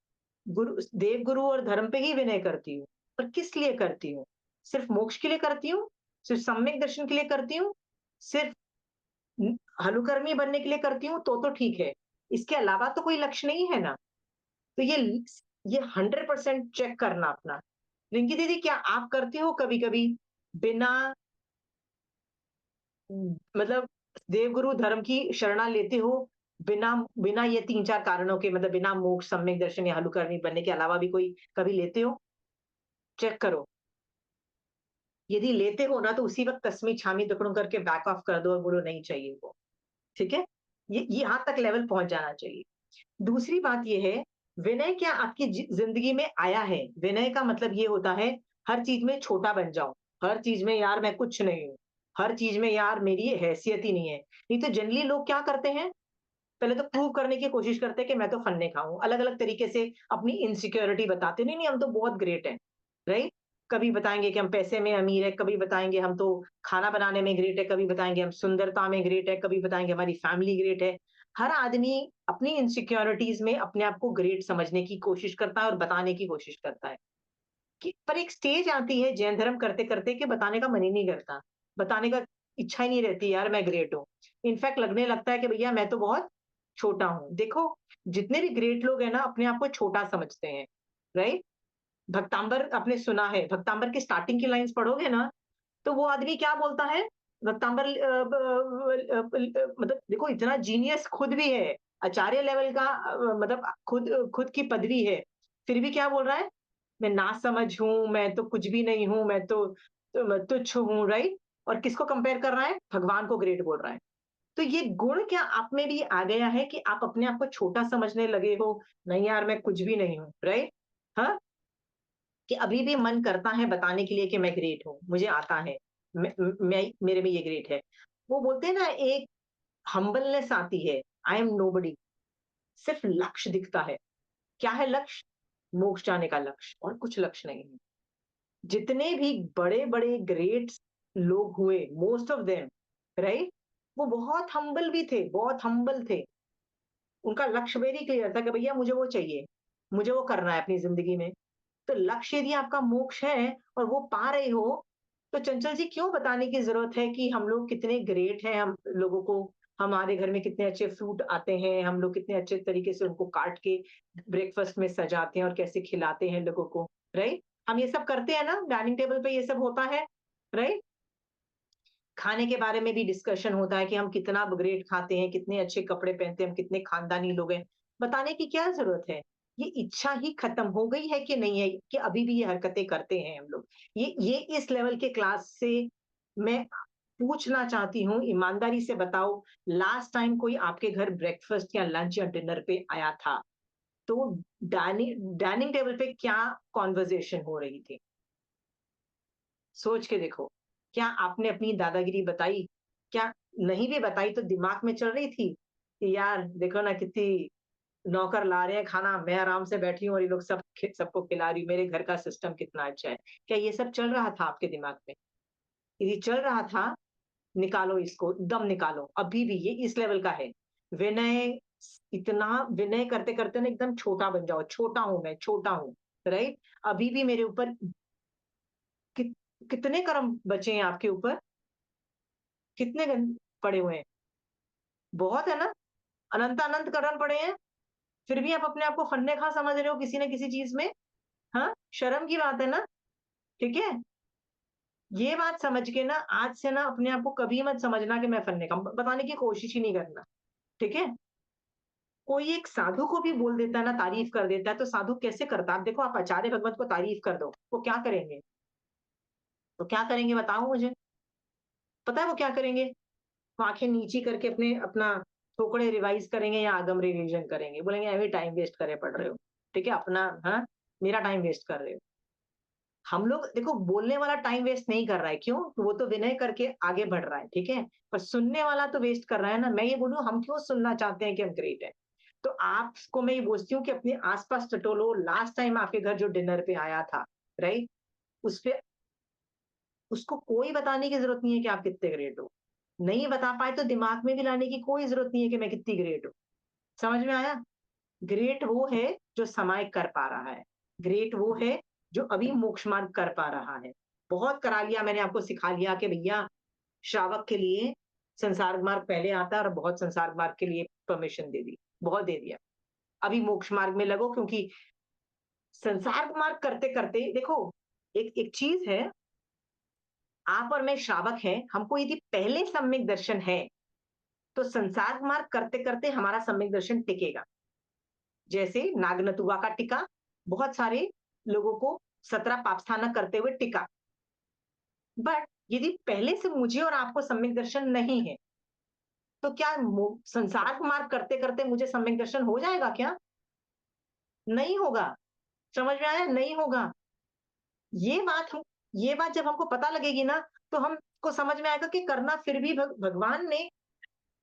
देव गुरु और धर्म पे ही विनय करती हूँ। पर किस लिए करती हूँ? सिर्फ मोक्ष के लिए करती हूँ? सिर्फ सम्यक दर्शन के लिए करती हूँ? सिर्फ हलुकर्मी बनने के लिए करती हूँ? तो ठीक है। इसके अलावा तो कोई लक्ष्य नहीं है ना। तो ये 100% चेक करना अपना। रिंकी दीदी, क्या आप करती हो कभी कभी बिना मतलब देवगुरु धर्म की शरणा लेते हो, बिना बिना ये 3-4 कारणों के, मतलब बिना मोक्ष, सम्यक दर्शन या हलुकर्मी बनने के अलावा भी कोई कभी लेते हो? चेक करो। यदि लेते हो ना, तो उसी वक्त तस्मी छामी दुकड़ों करके बैक ऑफ कर दो और बोलो नहीं चाहिए वो, ठीक है? ये यहाँ तक लेवल पहुंच जाना चाहिए। दूसरी बात ये है, विनय क्या आपकी जिंदगी में आया है? विनय का मतलब ये होता है, हर चीज में छोटा बन जाओ, हर चीज में यार मैं कुछ नहीं हूँ, हर चीज में यार मेरी हैसियत ही नहीं है। नहीं तो जनरली लोग क्या करते हैं, पहले तो प्रूव करने की कोशिश करते हैं कि मैं तो फन्ने खाऊं, अलग अलग तरीके से अपनी इनसिक्योरिटी बताते, नहीं नहीं हम तो बहुत ग्रेट हैं, राइट? कभी बताएंगे कि हम पैसे में अमीर है, कभी बताएंगे हम तो खाना बनाने में ग्रेट है, कभी बताएंगे हम सुंदरता में ग्रेट है, कभी बताएंगे हमारी फैमिली ग्रेट है। हर आदमी अपनी इनसिक्योरिटीज में अपने आप को ग्रेट समझने की कोशिश करता है और बताने की कोशिश करता है। कि पर एक स्टेज आती है जैन धर्म करते करते कि बताने का मन ही नहीं करता, बताने का इच्छा ही नहीं रहती, यार मैं ग्रेट हूँ। इनफैक्ट लगने लगता है कि भैया मैं तो बहुत छोटा हूँ। देखो, जितने भी ग्रेट लोग हैं ना, अपने आप को छोटा समझते हैं, राइट? भक्तांबर आपने सुना है, भक्तांबर की स्टार्टिंग की लाइंस पढ़ोगे ना, तो वो आदमी क्या बोलता है? भक्तांबर मतलब देखो, इतना जीनियस खुद भी है, आचार्य लेवल का, मतलब खुद खुद की पदवी है, फिर भी क्या बोल रहा है? मैं नासमझ हूँ, मैं तो कुछ भी नहीं हूँ, मैं तो तुच्छ हूँ, राइट? और किसको कंपेयर कर रहा है? भगवान को ग्रेट बोल रहा है। तो ये गुण क्या आप में भी आ गया है कि आप अपने आप को छोटा समझने लगे हो? नहीं यार मैं कुछ भी नहीं हूँ, राइट? हाँ, कि अभी भी मन करता है बताने के लिए कि मैं ग्रेट हूँ, मुझे आता है, मैं मेरे में ये ग्रेट है। वो बोलते हैं ना, एक हम्बलनेस आती है, आई एम नोबडी। सिर्फ लक्ष्य दिखता है। क्या है लक्ष्य? मोक्ष जाने का लक्ष्य, और कुछ लक्ष्य नहीं है। जितने भी बड़े बड़े ग्रेट लोग हुए, मोस्ट ऑफ देम, राइट, वो बहुत हम्बल भी थे, बहुत हम्बल थे। उनका लक्ष्य वेरी क्लियर था कि भैया मुझे वो चाहिए, मुझे वो करना है अपनी जिंदगी में। तो लक्ष्य यदि आपका मोक्ष है और वो पा रहे हो, तो चंचल जी क्यों बताने की जरूरत है कि हम लोग कितने ग्रेट हैं, हम लोगों को हमारे घर में कितने अच्छे फ्रूट आते हैं, हम लोग कितने अच्छे तरीके से उनको काट के ब्रेकफास्ट में सजाते हैं और कैसे खिलाते हैं लोगों को, राइट? हम ये सब करते हैं ना, डाइनिंग टेबल पे ये सब होता है, राइट? खाने के बारे में भी डिस्कशन होता है कि हम कितना ग्रेट खाते हैं, कितने अच्छे कपड़े पहनते हैं, हम कितने खानदानी लोग हैं। बताने की क्या जरूरत है? ये इच्छा ही खत्म हो गई है कि नहीं है कि अभी भी ये हरकतें करते हैं हम लोग? ये इस लेवल के क्लास से मैं पूछना चाहती हूँ, ईमानदारी से बताओ, लास्ट टाइम कोई आपके घर ब्रेकफास्ट या लंच या डिनर पे आया था, तो डाइनिंग डाइनिंग टेबल पे क्या कॉन्वर्सेशन हो रही थी? सोच के देखो। क्या आपने अपनी दादागिरी बताई? क्या नहीं भी बताई तो दिमाग में चल रही थी कि यार देखो ना कितनी नौकर ला रहे हैं खाना, मैं आराम से बैठी हूँ और ये लोग सबको खिला रही हूँ, मेरे घर का सिस्टम कितना अच्छा है। क्या ये सब चल रहा था आपके दिमाग में? यदि चल रहा था, निकालो इसको, दम निकालो। अभी भी ये इस लेवल का है। विनय, इतना विनय करते-करते ना एकदम छोटा बन जाओ, छोटा हूँ मैं, छोटा हूँ, राइट? अभी भी मेरे ऊपर कित कितने कर्म बचे हैं आपके ऊपर? कितने गन पड़े हुए हैं? बहुत है ना? अनंत-अनंत कर्म पड़े हैं, फिर भी आप अपने आप को फन्ने-खा समझ रहे हो किसी न किसी चीज़ में? हाँ? शर्म की बात है ना? ठीक है? ये बात समझ के ना आज से ना अपने आप को कभी मत समझना कि मैं फन्ने-खा, बताने की कोशिश ही नहीं करना, ठीक है? कोई एक साधु को भी बोल देता है ना, तारीफ कर देता है, तो साधु कैसे करता है? आप देखो, आप आचार्य भगवत को तारीफ कर दो, वो क्या करेंगे? तो क्या करेंगे बताओ मुझे? पता है वो क्या करेंगे? वो आँखें नीची करके अपना थोपड़े रिवाइज़ करेंगे या आगम रिवीजन करेंगे। बोलेंगे अभी टाइम वेस्ट करे पढ़ रहे हो। ठीक है? अपना हाँ, मेरा टाइम वेस्ट कर रहे हो। हम लोग देखो बोलने वाला टाइम वेस्ट नहीं कर रहा है, क्यों? वो तो विनय करके आगे बढ़ रहा है, ठीक है? पर सुनने वाला तो वेस्ट कर रहा है ना। मैं ये बोलूँ, हम क्यों सुनना चाहते हैं कि हम ग्रेट हैं? तो आपको मैं ये पूछती हूँ कि अपने आस-पास टटोलो, लास्ट टाइम आपके घर जो डिनर पे आया था, राइट? उसपे उसको कोई बताने की ज़रूरत नहीं है कि आप कितने ग्रेट हो। नहीं बता पाए तो दिमाग में भी लाने की कोई ज़रूरत नहीं है कि मैं कितनी ग्रेट हूँ। समझ में आया? ग्रेट वो है जो समाय कर पा रहा है। ग्रेट वो है जो अभी मोक्ष मार्ग कर पा रहा है। बहुत करा लिया मैंने, आपको सिखा लिया कि भैया श्रावक के लिए संसार मार्ग पहले आता है और बहुत संसार मार्ग के लिए परमिशन दे दी, बहुत दे दिया। अभी मोक्ष मार्ग में लगो, क्योंकि संसार मार्ग करते-करते देखो, एक एक चीज़ है, आप और मैं श्रावक हैं, हमको यदि पहले सम्यक दर्शन है, तो संसार मार्ग करते-करते हमारा सम्यक दर्शन टिकेगा। जैसे नागनतुवा का टिका, बहुत सारे लोगों को 17 पापस्थानक करते हुए टिका। बट यदि पहले से मुझे और आपको सम्यक दर्शन नहीं है, तो क्या संसार मार्ग करते-करते मुझे सम्यक दर्शन हो जाएगा क्या? नहीं होगा। समझ में आया? नहीं होगा। ये बात हम ये बात जब हमको पता लगेगी ना, तो हमको समझ में आएगा कि करना फिर भी भगवान ने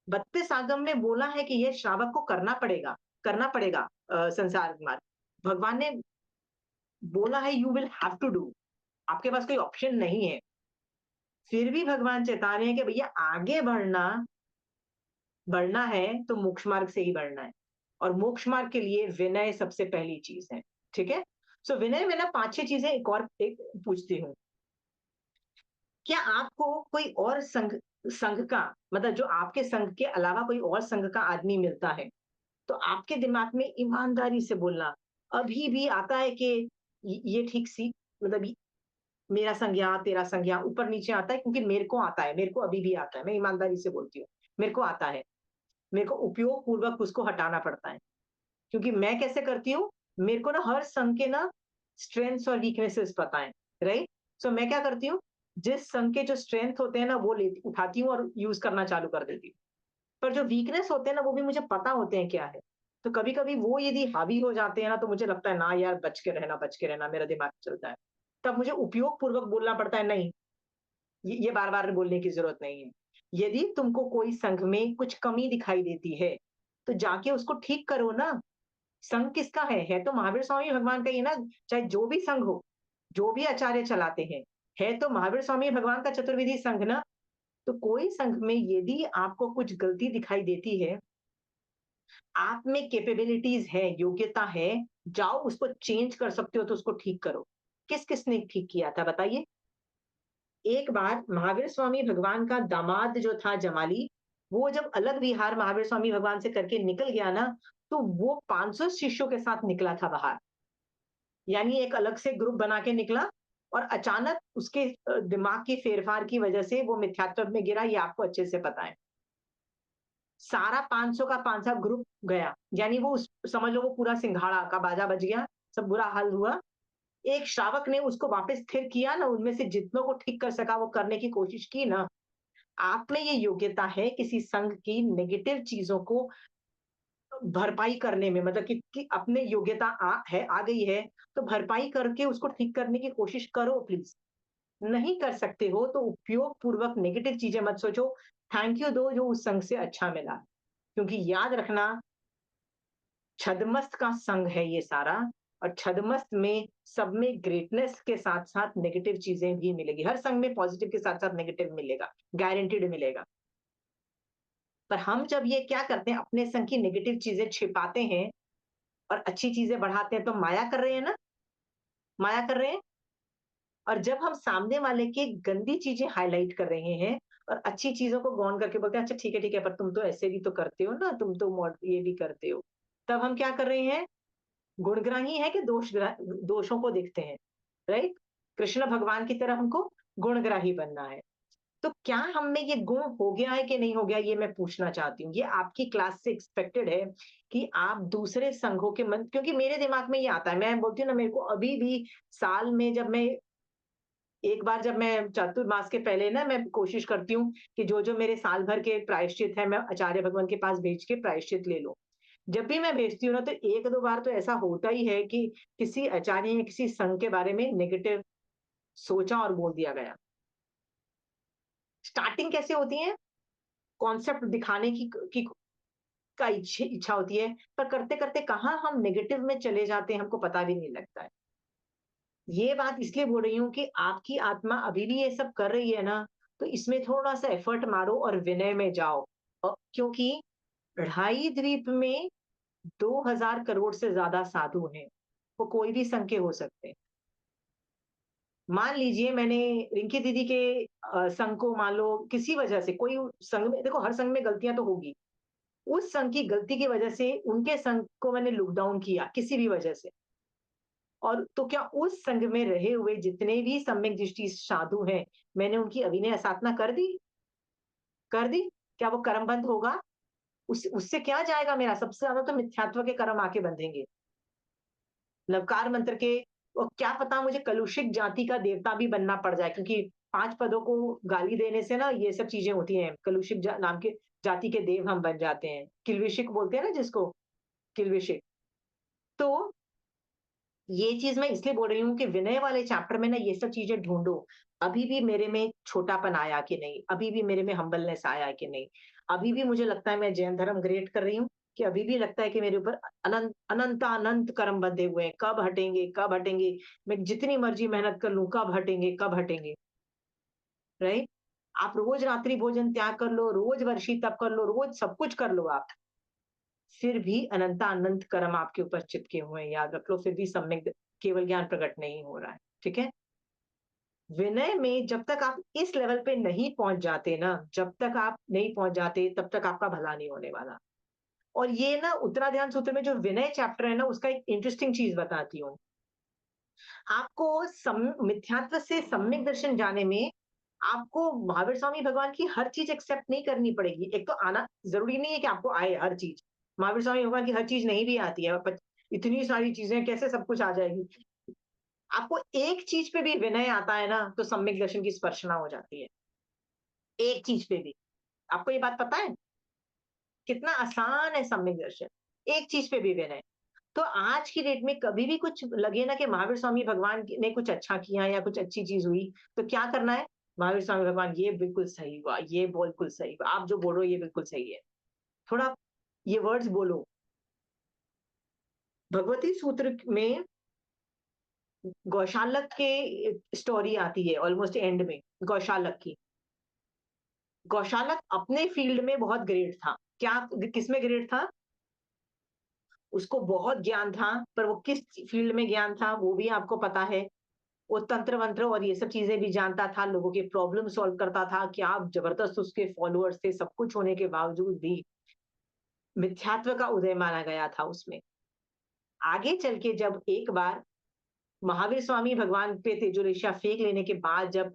32 आगम में बोला है कि ये श्रावक को करना पड़ेगा संसार मार्ग। भगवान ने बोला है you will have to do, आपके पास कोई ऑप्शन नहीं है। फिर भी भगवान चेता रहे हैं कि भैया आगे बढ़ना है तो मोक्ष मार्ग से ही बढ़ना है, और मोक्ष मार्ग के लिए विनय सबसे पहली चीज है। ठीक है? सो विनय में ना 5-6 चीजें एक पूछती हूँ। क्या आपको कोई और संघ संघ का, मतलब जो आपके संघ के अलावा कोई और संघ का आदमी मिलता है, तो आपके दिमाग में ईमानदारी से बोलना अभी भी आता है कि ये ठीक सी, मतलब मेरा संज्ञा तेरा संज्ञा ऊपर नीचे आता है, क्योंकि मेरे को आता है, मेरे को अभी भी आता है, मैं ईमानदारी से बोलती हूँ, मेरे को आता है। मेरे को उपयोग पूर्वक उसको हटाना पड़ता है, क्योंकि मैं कैसे करती हूँ, मेरे को ना हर संघ के ना स्ट्रेंथ्स और वीकनेसेस पता है, राइट? सो मैं क्या करती हूँ, जिस संघ के जो स्ट्रेंथ होते हैं ना वो ले उठाती हूँ और यूज करना चालू कर देती हूँ। पर जो वीकनेस होते हैं ना वो भी मुझे पता होते हैं क्या है। तो कभी-कभी वो यदि हावी हो जाते हैं ना, तो मुझे लगता है ना यार बच के रहना, मेरा दिमाग चलता है। तब मुझे उपयोग पूर्वक बोलना पड़ता है, नहीं, ये बार-बार बोलने की ज़रूरत नहीं है। यदि तुमको कोई संघ में कुछ कमी दिखाई देती है, तो जाके उसको ठीक करो ना। संघ किसका है तो महावीर स्वामी भगवान का ही ना, चाहे जो भी संघ हो, जो भी आचार्य चलाते हैं, है तो महावीर स्वामी भगवान का चतुर्विधि संघ ना। तो कोई संघ में यदि आपको कुछ गलती दिखाई देती है, आप में कैपेबिलिटीज है, योग्यता है, जाओ उसको चेंज कर सकते हो तो उसको ठीक करो। किस-किसने ठीक किया था बताइए? एक बार महावीर स्वामी भगवान का दामाद जो था जमाली, वो जब अलग विहार महावीर स्वामी भगवान से करके निकल गया ना, तो वो 500 शिष्यों के साथ निकला था बाहर। यानी एक अलग से ग्रुप बना के निकला और अचानक उसके दिमाग की फेरफार की वजह से वो मिथ्यात्व में गिरा, ये आपको अच्छे से पता है। सारा 500 का 500 ग्रुप गया, यानी वो समझ लो वो पूरा सिंघाड़ा का बाजा बज गया, सब बुरा हाल हुआ। एक श्रावक ने उसको वापस स्थिर किया ना, उनमें से जितनों को ठीक कर सका वो करने की कोशिश की ना। आप में ये योग्यता है किसी संघ की नेगेटिव चीजों को भरपाई करने में, मतलब कि अपने योग्यता आ गई है, तो भरपाई करके उसको ठीक करने की कोशिश करो प्लीज। नहीं कर सकते हो तो उपयोग पूर्वक नेगेटिव चीजें मत सोचो, थैंक यू दो जो उस संघ से अच्छा मिला। क्योंकि याद रखना, छद्मस्त का संघ है ये सारा, और छद्मस्त में सब में ग्रेटनेस के साथ साथ नेगेटिव चीजें भी मिलेगी। हर संघ में पॉजिटिव के साथ साथ नेगेटिव मिलेगा, गारंटीड मिलेगा। पर हम जब ये क्या करते हैं, अपने संघ की नेगेटिव चीजें छिपाते हैं और अच्छी चीजें बढ़ाते हैं, तो माया कर रहे हैं ना, माया कर रहे हैं। और जब हम सामने वाले की गंदी चीजें हाईलाइट कर रहे हैं और अच्छी चीजों को गौन करके बोलते हैं, अच्छा ठीक है, पर तुम तो ऐसे भी तो करते हो ना, तुम तो ये भी करते हो, तब हम क्या कर रहे हैं, गुणग्राही है कि दोषों को देखते हैं, राइट। कृष्ण भगवान की तरह हमको गुणग्राही बनना है। तो क्या हम में ये गुण हो गया है कि नहीं हो गया, ये मैं पूछना चाहती हूँ। ये आपकी क्लास से एक्सपेक्टेड है कि आप दूसरे संघों के मन, क्योंकि मेरे दिमाग में ये आता है, मैं बोलती हूँ ना, मेरे को अभी भी साल में जब मैं एक बार, जब मैं चातुर्मास के पहले ना, मैं कोशिश करती हूँ कि जो जो मेरे साल भर के प्रायश्चित है, मैं आचार्य भगवान के पास भेज के प्रायश्चित ले लूं। जब भी मैं भेजती हूँ ना, तो एक दो बार तो ऐसा होता ही है कि किसी आचार्य या किसी संघ के बारे में नेगेटिव सोचा और बोल दिया गया। स्टार्टिंग कैसे होती है, कॉन्सेप्ट दिखाने की का इच्छा होती है, पर करते करते कहाँ हम नेगेटिव में चले जाते हैं, हमको पता भी नहीं लगता है। ये बात इसलिए बोल रही हूँ कि आपकी आत्मा अभी भी ये सब कर रही है ना, तो इसमें थोड़ा सा एफर्ट मारो और विनय में जाओ। क्योंकि ढाई द्वीप में 2000 करोड़ से ज्यादा साधु हैं, वो कोई भी संघ के हो सकते हैं। मान लीजिए मैंने रिंकी दीदी के संघ को, मान लो किसी वजह से कोई संघ में, देखो हर संघ में गलतियां तो होगी, उस संघ की गलती की वजह से उनके संघ को मैंने लुक डाउन किया किसी भी वजह से, और तो क्या उस संघ में रहे हुए जितने भी सम्यक दृष्टि साधु हैं, मैंने उनकी अभिनय असाधना कर दी, कर दी, क्या वो कर्म बंद होगा? उससे क्या जाएगा मेरा? सबसे ज्यादा तो मिथ्यात्व के कर्म आके बंधेंगे, लवकार मंत्र के। और क्या पता मुझे कलुषित जाति का देवता भी बनना पड़ जाए, क्योंकि 5 पदों को गाली देने से ना ये सब चीजें होती हैं। कलुषित नाम के जाति के देव हम बन जाते हैं, किल्विशिक बोलते हैं ना जिसको, किल्विशिक। तो ये चीज मैं इसलिए बोल रही हूँ कि विनय वाले चैप्टर में ना ये सब चीजें ढूंढो। अभी भी मेरे में छोटापन आया कि नहीं, अभी भी मेरे में हम्बलनेस आया कि नहीं, अभी भी मुझे लगता है मैं जैन धर्म ग्रेट कर रही हूँ, कि अभी भी लगता है कि मेरे ऊपर अनंत कर्म बंधे हुए हैं, कब हटेंगे कब हटेंगे, मैं जितनी मर्जी मेहनत कर लूं, कब हटेंगे कब हटेंगे, राइट। आप रोज रात्रि भोजन त्याग कर लो, रोज वर्षी तप कर लो, रोज सब कुछ कर लो आप, फिर भी अनंत कर्म आपके ऊपर चिपके हुए हैं, याद रख लो, फिर भी सम्यक केवल ज्ञान प्रकट नहीं हो रहा है, ठीक है। विनय में जब तक आप इस लेवल पे नहीं पहुंच जाते ना, जब तक आप नहीं पहुंच जाते, तब तक आपका भला नहीं होने वाला। और ये ना उत्तरा ध्यान सूत्र में जो विनय चैप्टर है ना, उसका एक इंटरेस्टिंग चीज बताती हूँ आपको। मिथ्यात्व से सम्यक दर्शन जाने में आपको महावीर स्वामी भगवान की हर चीज एक्सेप्ट नहीं करनी पड़ेगी। एक तो आना जरूरी नहीं है कि आपको आए हर चीज, महावीर स्वामी भगवान की हर चीज नहीं भी आती है, इतनी सारी चीजें कैसे सब कुछ आ जाएगी। आपको एक चीज पे भी विनय आता है ना, तो सम्यक दर्शन की स्पर्शना हो जाती है, एक चीज पे भी। आपको ये बात पता है कितना आसान है सम्यक दर्शन, एक चीज पे भी विनय। तो आज की डेट में कभी भी कुछ लगे ना कि महावीर स्वामी भगवान ने कुछ अच्छा किया या कुछ अच्छी चीज हुई, तो क्या करना है, महावीर स्वामी भगवान ये बिल्कुल सही हुआ, ये बिल्कुल सही हुआ, आप जो बोल रहे हो ये बिल्कुल सही है। थोड़ा ये वर्ड्स बोलो। भगवती सूत्र में गौशालक के स्टोरी आती है ऑलमोस्ट एंड में, गौशालक की। गौशालक अपने फील्ड में बहुत ग्रेट था, क्या किसमें ग्रेट था, उसको बहुत ज्ञान था, पर वो किस फील्ड में ज्ञान था वो भी आपको पता है। वो तंत्र वंत्र और ये सब चीजें भी जानता था, लोगों के प्रॉब्लम सॉल्व करता था, क्या जबरदस्त उसके फॉलोअर्स थे, सब कुछ होने के बावजूद भी मिथ्यात्व का उदय माना गया था उसमें। आगे चल के जब एक बार महावीर स्वामी भगवान पे तेजोरेशिया फेंक लेने के बाद जब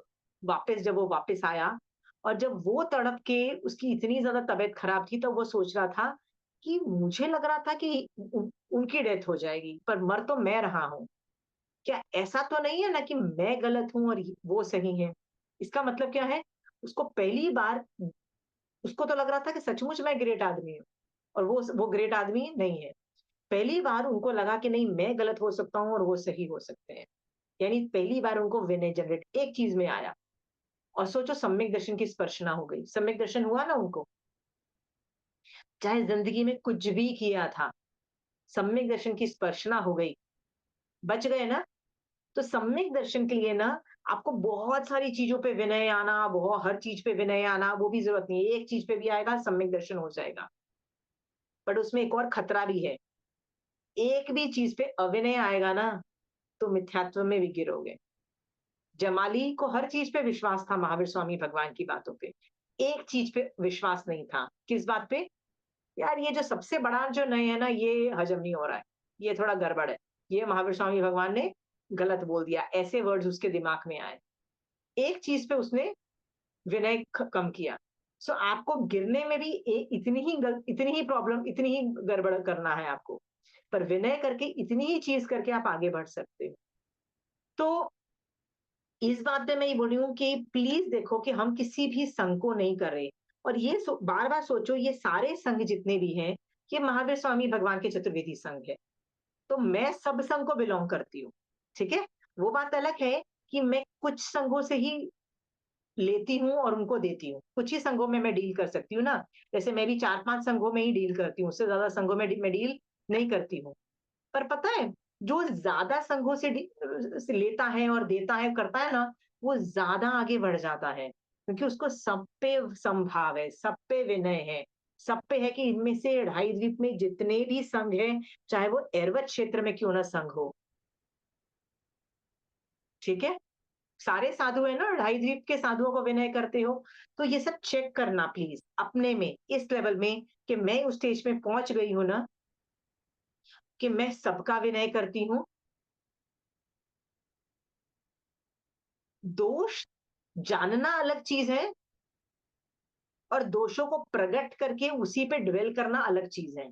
वो वापस आया और जब वो तड़प के उसकी इतनी ज्यादा तबीयत खराब थी, तो वो सोच रहा था कि मुझे लग रहा था कि उनकी डेथ हो जाएगी, पर मर तो मैं रहा हूँ। क्या ऐसा तो नहीं है ना कि मैं गलत हूँ और वो सही है? इसका मतलब क्या है? उसको पहली बार उसको तो लग रहा था कि सचमुच मैं ग्रेट आदमी हूँ और वो ग्रेट आदमी नहीं है। पहली बार उनको लगा कि नहीं, मैं गलत हो सकता हूँ और वो सही हो सकते हैं। यानी पहली बार उनको विनय जनरेट एक चीज में आया। और सोचो, सम्यक दर्शन की स्पर्शना हो गई, सम्यक दर्शन हुआ ना उनको, चाहे जिंदगी में कुछ भी किया था, सम्यक दर्शन की स्पर्शना हो गई, बच गए ना। तो सम्यक दर्शन के लिए ना आपको बहुत सारी चीजों पे विनय आना, बहुत हर चीज पे विनय आना वो भी जरूरत नहीं है, एक चीज पे भी आएगा सम्यक दर्शन हो जाएगा। बट उसमें एक और खतरा भी है, एक भी चीज पे अविनय आएगा ना तो मिथ्यात्व में भी गिरोगे। जमाली को हर चीज पे विश्वास था, महावीर स्वामी भगवान की बातों पे, एक चीज पे विश्वास नहीं था। किस बात पे? यार ये जो सबसे बड़ा जो नए है ना, ये हजम नहीं हो रहा है, ये थोड़ा गड़बड़ है, ये महावीर स्वामी भगवान ने गलत बोल दिया, ऐसे वर्ड्स उसके दिमाग में आए। एक चीज पे उसने विनय कम किया। सो आपको गिरने में भी इतनी ही प्रॉब्लम, इतनी ही गड़बड़ करना है आपको, पर विनय करके इतनी ही चीज करके आप आगे बढ़ सकते हो। तो इस बात पे मैं ये बोल रही हूँ कि प्लीज देखो कि हम किसी भी संघ को नहीं कर रहे। और ये बार बार सोचो, ये सारे संघ जितने भी हैं, ये महावीर स्वामी भगवान के चतुर्वेदी संघ है। तो मैं सब संघ को बिलोंग करती हूँ, ठीक है। वो बात अलग है कि मैं कुछ संघों से ही लेती हूँ और उनको देती हूँ, कुछ ही संघों में मैं डील कर सकती हूँ ना। जैसे मैं भी 4-5 संघों में ही डील करती हूँ, उससे ज्यादा संघों में मैं डील नहीं करती हूँ। पर पता है, जो ज्यादा संघों से लेता है और देता है, करता है ना, वो ज्यादा आगे बढ़ जाता है, क्योंकि उसको सब पे संभाव है, सब पे विनय है, सब पे है कि इनमें से ढाई द्वीप में जितने भी संघ हैं, चाहे वो एरवत क्षेत्र में क्यों ना संघ हो, ठीक है, सारे साधु है ना, ढाई द्वीप के साधुओं को विनय करते हो। तो ये सब चेक करना प्लीज अपने में, इस लेवल में कि मैं उस स्टेज में पहुंच गई हूं ना, कि मैं सबका विनय करती हूँ। दोष जानना अलग चीज है और दोषों को प्रकट करके उसी पे ड्वेल करना अलग चीज है।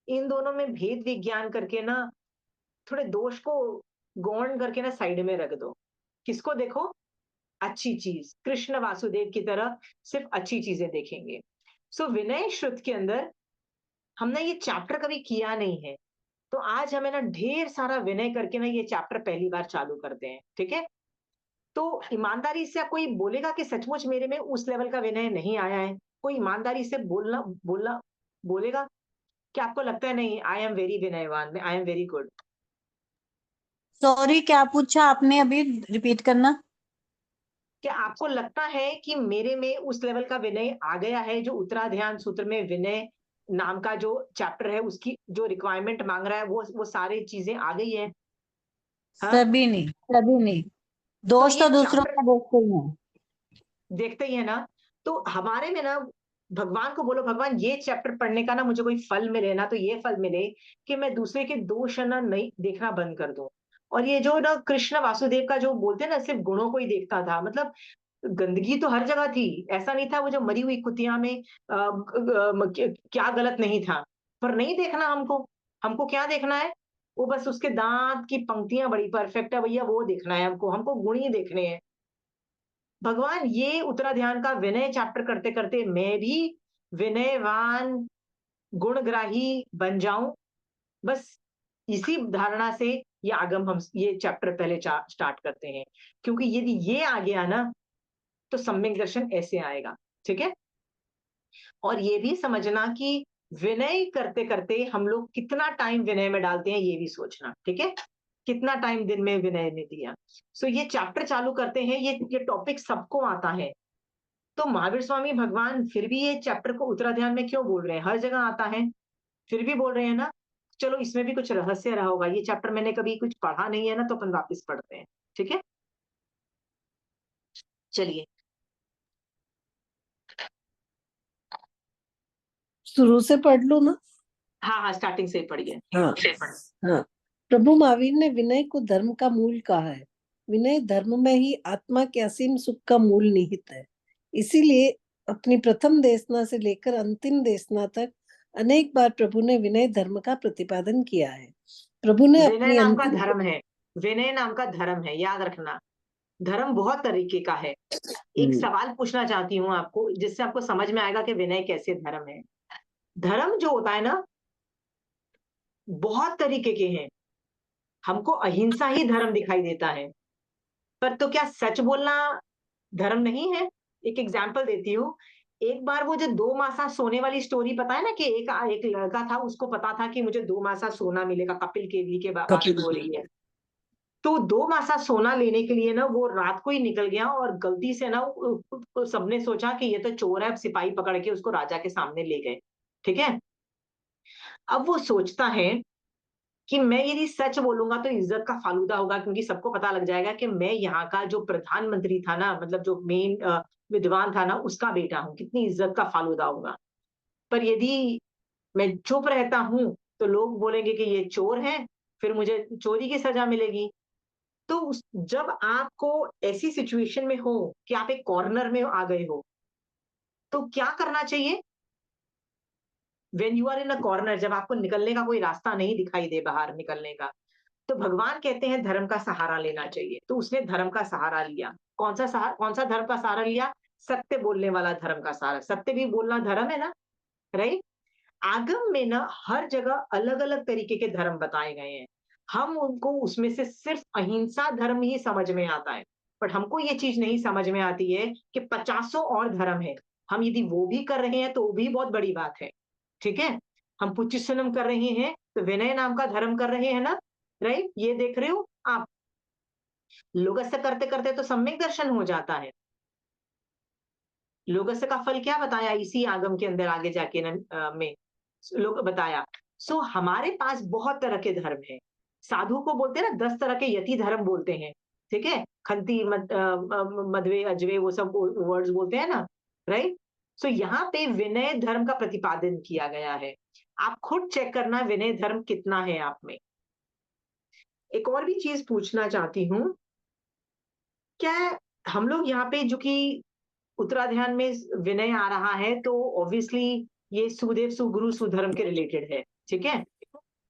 इन दोनों में भेद विज्ञान करके ना, थोड़े दोष को गौण करके ना साइड में रख दो। किसको देखो? अच्छी चीज, कृष्ण वासुदेव की तरह सिर्फ अच्छी चीजें देखेंगे। सो विनय श्रुत के अंदर हमने ये चैप्टर कभी किया नहीं है, तो आज हमें ना ढेर सारा विनय करके ना ये चैप्टर पहली बार चालू करते हैं, ठीक है। तो ईमानदारी से आप कोई बोलेगा कि सचमुच मेरे में उस लेवल का विनय नहीं आया है, कोई ईमानदारी से बोलना बोलना बोलेगा कि आपको लगता है नहीं, आई एम वेरी विनयवान, I am very good? Sorry, क्या पूछा आपने? अभी रिपीट करना। क्या आपको लगता है कि मेरे में उस लेवल का विनय आ गया है, जो उत्तराध्यान सूत्र में विनय नाम का जो चैप्टर है, उसकी जो रिक्वायरमेंट मांग रहा है, वो सारी चीजें आ गई है? हाँ, सभी नहीं, सभी नहीं। तो दोस्त ये तो दूसरों चैप्टर का देखते ही हैं। देखते ही है ना। तो हमारे में ना, भगवान को बोलो, भगवान ये चैप्टर पढ़ने का ना मुझे कोई फल मिले ना, तो ये फल मिले कि मैं दूसरे के दोष ना नहीं देखना बंद कर दूं। और ये जो ना कृष्ण वासुदेव का जो बोलते हैं ना, सिर्फ गुणों को ही देखता था, मतलब गंदगी तो हर जगह थी, ऐसा नहीं था वो जो मरी हुई कुतिया में क्या गलत नहीं था, पर नहीं देखना हमको। हमको क्या देखना है? वो बस उसके दांत की पंक्तियां बड़ी परफेक्ट है भैया, वो देखना है हमको, हमको गुण ही देखने हैं। भगवान ये उत्तराध्यान का विनय चैप्टर करते करते मैं भी विनयवान गुणग्राही बन जाऊं, बस इसी धारणा से ये चैप्टर पहले स्टार्ट करते हैं। क्योंकि यदि ये आ गया ना, तो सम्यक दर्शन ऐसे आएगा, ठीक है। और ये भी समझना कि विनय करते करते हम लोग कितना टाइम विनय में डालते हैं, ये भी सोचना, ठीक है, कितना टाइम दिन में विनय ने दिया। सो ये चैप्टर चालू करते हैं, ये टॉपिक सबको आता है। तो महावीर स्वामी भगवान फिर भी ये चैप्टर को उत्तराध्यान में क्यों बोल रहे हैं? हर जगह आता है, फिर भी बोल रहे हैं ना। चलो इसमें भी कुछ रहस्य रहा होगा, ये चैप्टर मैंने कभी कुछ पढ़ा नहीं है ना, तो अपन वापस पढ़ते हैं, ठीक है। चलिए, शुरू से पढ़ लो ना। हाँ हाँ, स्टार्टिंग से ही पढ़िए। हाँ हाँ। प्रभु महावीर ने विनय को धर्म का मूल कहा है। विनय धर्म में ही आत्मा के असीम सुख का मूल निहित है। इसीलिए अपनी प्रथम देशना से लेकर अंतिम देशना तक अनेक बार प्रभु ने विनय धर्म का प्रतिपादन किया है। प्रभु ने विनय अपनी नाम का अंतिम धर्म है, विनय नाम का धर्म है, याद रखना। धर्म बहुत तरीके का है। एक सवाल पूछना चाहती हूँ आपको, जिससे आपको समझ में आएगा कि विनय कैसे धर्म है। धर्म जो होता है ना, बहुत तरीके के हैं। हमको अहिंसा ही धर्म दिखाई देता है, पर तो क्या सच बोलना धर्म नहीं है? एक एग्जाम्पल देती हूँ। एक बार वो जो 2 मासा सोने वाली स्टोरी पता है ना, कि एक एक लड़का था, उसको पता था कि मुझे 2 मासा सोना मिलेगा, कपिल केवली के बात कपिल हो रही है। तो 2 मासा सोना लेने के लिए ना वो रात को ही निकल गया, और गलती से ना सबने सोचा कि ये तो चोर है, अब सिपाही पकड़ के उसको राजा के सामने ले गए, ठीक है। अब वो सोचता है कि मैं यदि सच बोलूंगा तो इज्जत का फालूदा होगा, क्योंकि सबको पता लग जाएगा कि मैं यहाँ का जो प्रधानमंत्री था ना, मतलब जो मेन विद्वान था ना, उसका बेटा हूँ। कितनी इज्जत का फालूदा होगा। पर यदि मैं चुप रहता हूं तो लोग बोलेंगे कि ये चोर है, फिर मुझे चोरी की सजा मिलेगी। तो जब आपको ऐसी सिचुएशन में हो कि आप एक कॉर्नर में आ गए हो, तो क्या करना चाहिए? When you are in a corner, जब आपको निकलने का कोई रास्ता नहीं दिखाई दे बाहर निकलने का, तो भगवान कहते हैं धर्म का सहारा लेना चाहिए। तो उसने धर्म का सहारा लिया। कौन सा धर्म का सहारा लिया? सत्य बोलने वाला धर्म का सहारा। सत्य भी बोलना धर्म है ना, राइट। आगम में ना हर जगह अलग अलग तरीके के धर्म बताए गए हैं। हम उनको उसमें से सिर्फ अहिंसा धर्म ही समझ में आता है, बट हमको ये चीज नहीं समझ में आती है कि 50 और धर्म है। हम यदि वो भी कर रहे हैं तो वो भी बहुत बड़ी बात है, ठीक है। हम पुच्चीस्वनम कर रहे हैं तो विनय नाम का धर्म कर रहे हैं ना, राइट। ये देख रहे हो आप, लोगस्य करते करते तो सम्यक दर्शन हो जाता है। लोगस्य का फल क्या बताया इसी आगम के अंदर आगे जाके में लोग बताया। सो हमारे पास बहुत तरह के धर्म है। साधु को बोलते हैं ना 10 तरह के यति धर्म बोलते हैं, ठीक है। खंती मध्वे अजवे वो सब वर्ड्स बोलते हैं ना, राइट। सो यहाँ पे विनय धर्म का प्रतिपादन किया गया है। आप खुद चेक करना विनय धर्म कितना है आप में। एक और भी चीज पूछना चाहती हूँ, क्या हम लोग यहाँ पे जो कि उत्तराध्यान में विनय आ रहा है, तो ऑब्वियसली ये सुदेव सुगुरु सुधर्म के रिलेटेड है, ठीक है।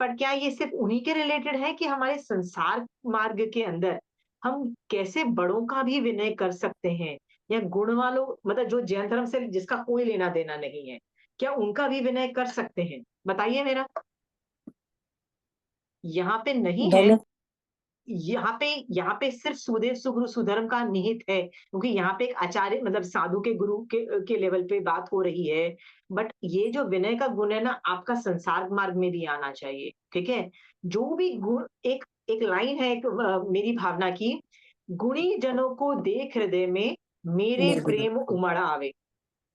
पर क्या ये सिर्फ उन्हीं के रिलेटेड है, कि हमारे संसार मार्ग के अंदर हम कैसे बड़ों का भी विनय कर सकते हैं, या गुण वालों, मतलब जो जैन धर्म से जिसका कोई लेना देना नहीं है, क्या उनका भी विनय कर सकते हैं? बताइए मेरा। यहाँ पे नहीं है। दोनों। यहाँ पे सिर्फ सुदेव सुगुरु सुधर्म का निहित है, क्योंकि यहाँ पे एक आचार्य मतलब साधु के गुरु के लेवल पे बात हो रही है। बट ये जो विनय का गुण है ना, आपका संसार मार्ग में भी आना चाहिए, ठीक है। जो भी गुण, एक एक लाइन है एक मेरी भावना की, गुणी जनों को देख हृदय में मेरे प्रेम उमड़ आवे।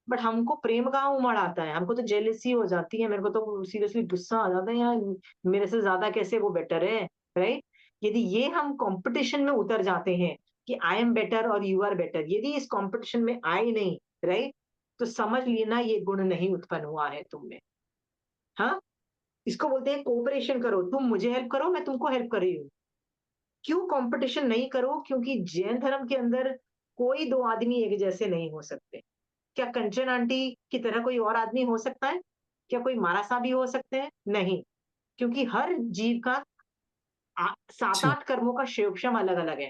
बट हमको प्रेम कहाँ उमड़ आता है, हमको तो जेलसी हो जाती है, मेरे को तो सीरियसली गुस्सा आ जाता है यार, मेरे से ज्यादा कैसे वो बेटर है, राइट। यदि ये हम कंपटीशन में उतर जाते हैं कि आई एम बेटर और यू आर बेटर, यदि इस कंपटीशन में आए नहीं, राइट, तो समझ लेना ये गुण नहीं उत्पन्न हुआ है तुम में। हाँ, इसको बोलते हैं कोऑपरेशन करो, तुम मुझे हेल्प करो, मैं तुमको हेल्प कर रही हूँ। क्यों कंपटीशन नहीं करो? क्योंकि जैन धर्म के अंदर कोई 2 आदमी एक जैसे नहीं हो सकते। क्या कंचन आंटी की तरह कोई और आदमी हो सकता है? क्या कोई मारा सा भी हो सकते हैं? नहीं। क्योंकि हर जीव का 7-8 कर्मों का शेयक्षम अलग अलग है,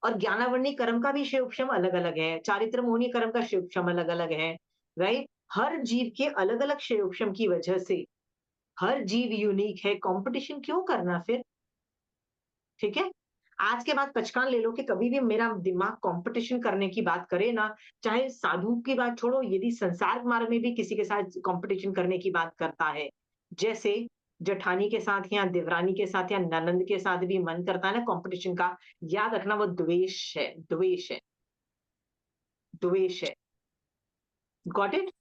और ज्ञानावर्णी कर्म का भी शेयक्षम अलग अलग है, चारित्र मोहनी कर्म का शेयक्षम अलग अलग है, राइट। हर जीव के अलग अलग शेयक्षम की वजह से हर जीव यूनिक है। कंपटीशन क्यों करना फिर? ठीक है। आज के बाद पचकान ले लो कि कभी भी मेरा दिमाग कंपटीशन करने की बात करे ना, चाहे साधु की बात छोड़ो, यदि संसार मार्ग में भी किसी के साथ कंपटीशन करने की बात करता है, जैसे जेठानी के साथ या देवरानी के साथ या ननंद के साथ भी मन करता है ना कंपटीशन का, याद रखना वो द्वेष है, द्वेष है, द्वेष है। Got it?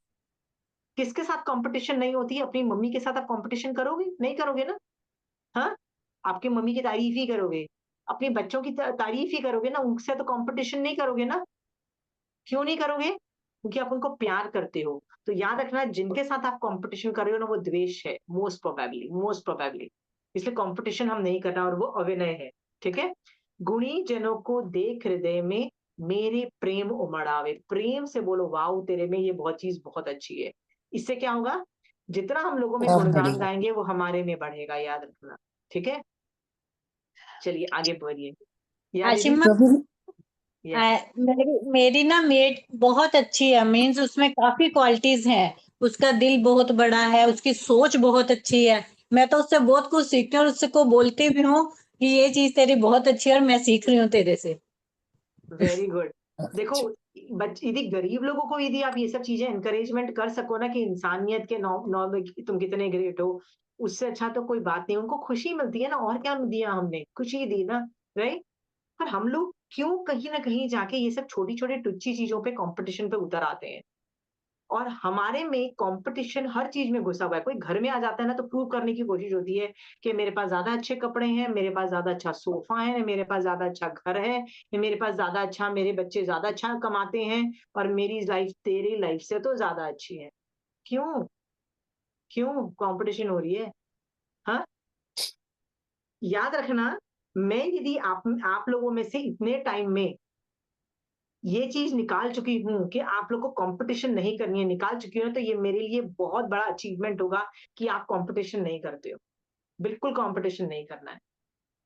किसके साथ कंपटीशन नहीं होती है? अपनी मम्मी के साथ आप कंपटीशन करोगे? नहीं करोगे ना? हाँ? आपकी मम्मी की तारीफ ही करोगे। अपने बच्चों की तारीफ ही करोगे ना, उनसे तो कंपटीशन नहीं करोगे ना। क्यों नहीं करोगे? क्योंकि आप उनको प्यार करते हो। तो याद रखना, जिनके साथ आप कंपटीशन कर रहे हो ना, वो द्वेष है, मोस्ट प्रोबेबली। इसलिए कंपटीशन हम नहीं करना, और वो अविनय है। ठीक है? गुणी जनों को देख हृदय में मेरे प्रेम उमड़ आवे। प्रेम से बोलो, वाओ तेरे में ये बहुत चीज बहुत अच्छी है। इससे क्या होगा? जितना हम लोगों में और गुणगान बढ़िया। गाएंगे, वो हमारे में बढ़ेगा, याद रखना। ठीक है? चलिए आगे बढ़िए। या दीदी? आशिमा, प्रभु यस। मेरी मेरी ना मेड बहुत अच्छी है, मीन्स उसमें काफी क्वालिटीज हैं। उसका दिल बहुत बड़ा है, उसकी सोच बहुत अच्छी है। मैं तो उससे बहुत कुछ सीखती हूँ और उससे को बोलती भी हूँ कि ये चीज तेरी बहुत अच्छी है और मैं सीख रही हूँ तेरे से। Very good. देखो, अच्छा, यदि गरीब लोगों को यदि आप ये सब चीजें एनकरेजमेंट कर सको ना, कि इंसानियत के नौ में कि तुम कितने ग्रेट हो, उससे अच्छा तो कोई बात नहीं। उनको खुशी मिलती है ना, और क्या दिया हमने? खुशी दी ना, राइट? पर हम लोग क्यों कहीं ना कहीं जाके ये सब छोटी छोटी टुच्ची चीजों पे कंपटीशन पे उतर आते हैं? और हमारे में कंपटीशन हर चीज में घुसा हुआ है। कोई घर में आ जाता है ना, तो प्रूव करने की कोशिश होती है कि मेरे पास ज्यादा अच्छे कपड़े हैं, मेरे पास ज्यादा अच्छा सोफा है, मेरे पास ज्यादा अच्छा घर है, या मेरे पास ज्यादा अच्छा, मेरे बच्चे ज्यादा अच्छा कमाते हैं, और मेरी लाइफ तेरी लाइफ से तो ज्यादा अच्छी है। क्यों? क्यों कंपटीशन हो रही है? हाँ? याद रखना, मैं यदि आप लोगों में से इतने टाइम में ये चीज निकाल चुकी हूँ कि आप लोग को कंपटीशन नहीं करनी है, निकाल चुकी हूँ, तो ये मेरे लिए बहुत बड़ा अचीवमेंट होगा कि आप कंपटीशन नहीं करते हो। बिल्कुल कंपटीशन नहीं करना है।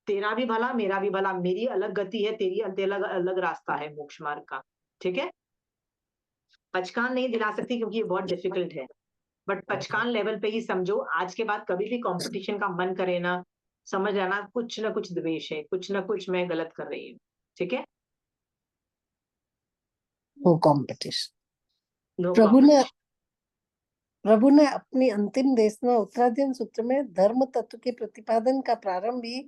तेरा भी भला, मेरा भी भला, मेरी अलग गति है, तेरी अलग अलग रास्ता है मोक्ष मार्ग का। ठीक है? पचकान नहीं दिला सकती क्योंकि ये बहुत डिफिकल्ट है, बट पचकान लेवल पे ही समझो। आज के बाद कभी भी कंपटीशन का मन करे ना, समझ आना कुछ ना कुछ द्वेष है, कुछ ना कुछ मैं गलत कर रही हूँ। ठीक है? No competition. नो प्रभु ने कॉम्पिटिशन। प्रभु ने अपनी अंतिम देशना उत्तराध्ययन सूत्र में धर्म तत्व के प्रतिपादन का प्रारंभ भी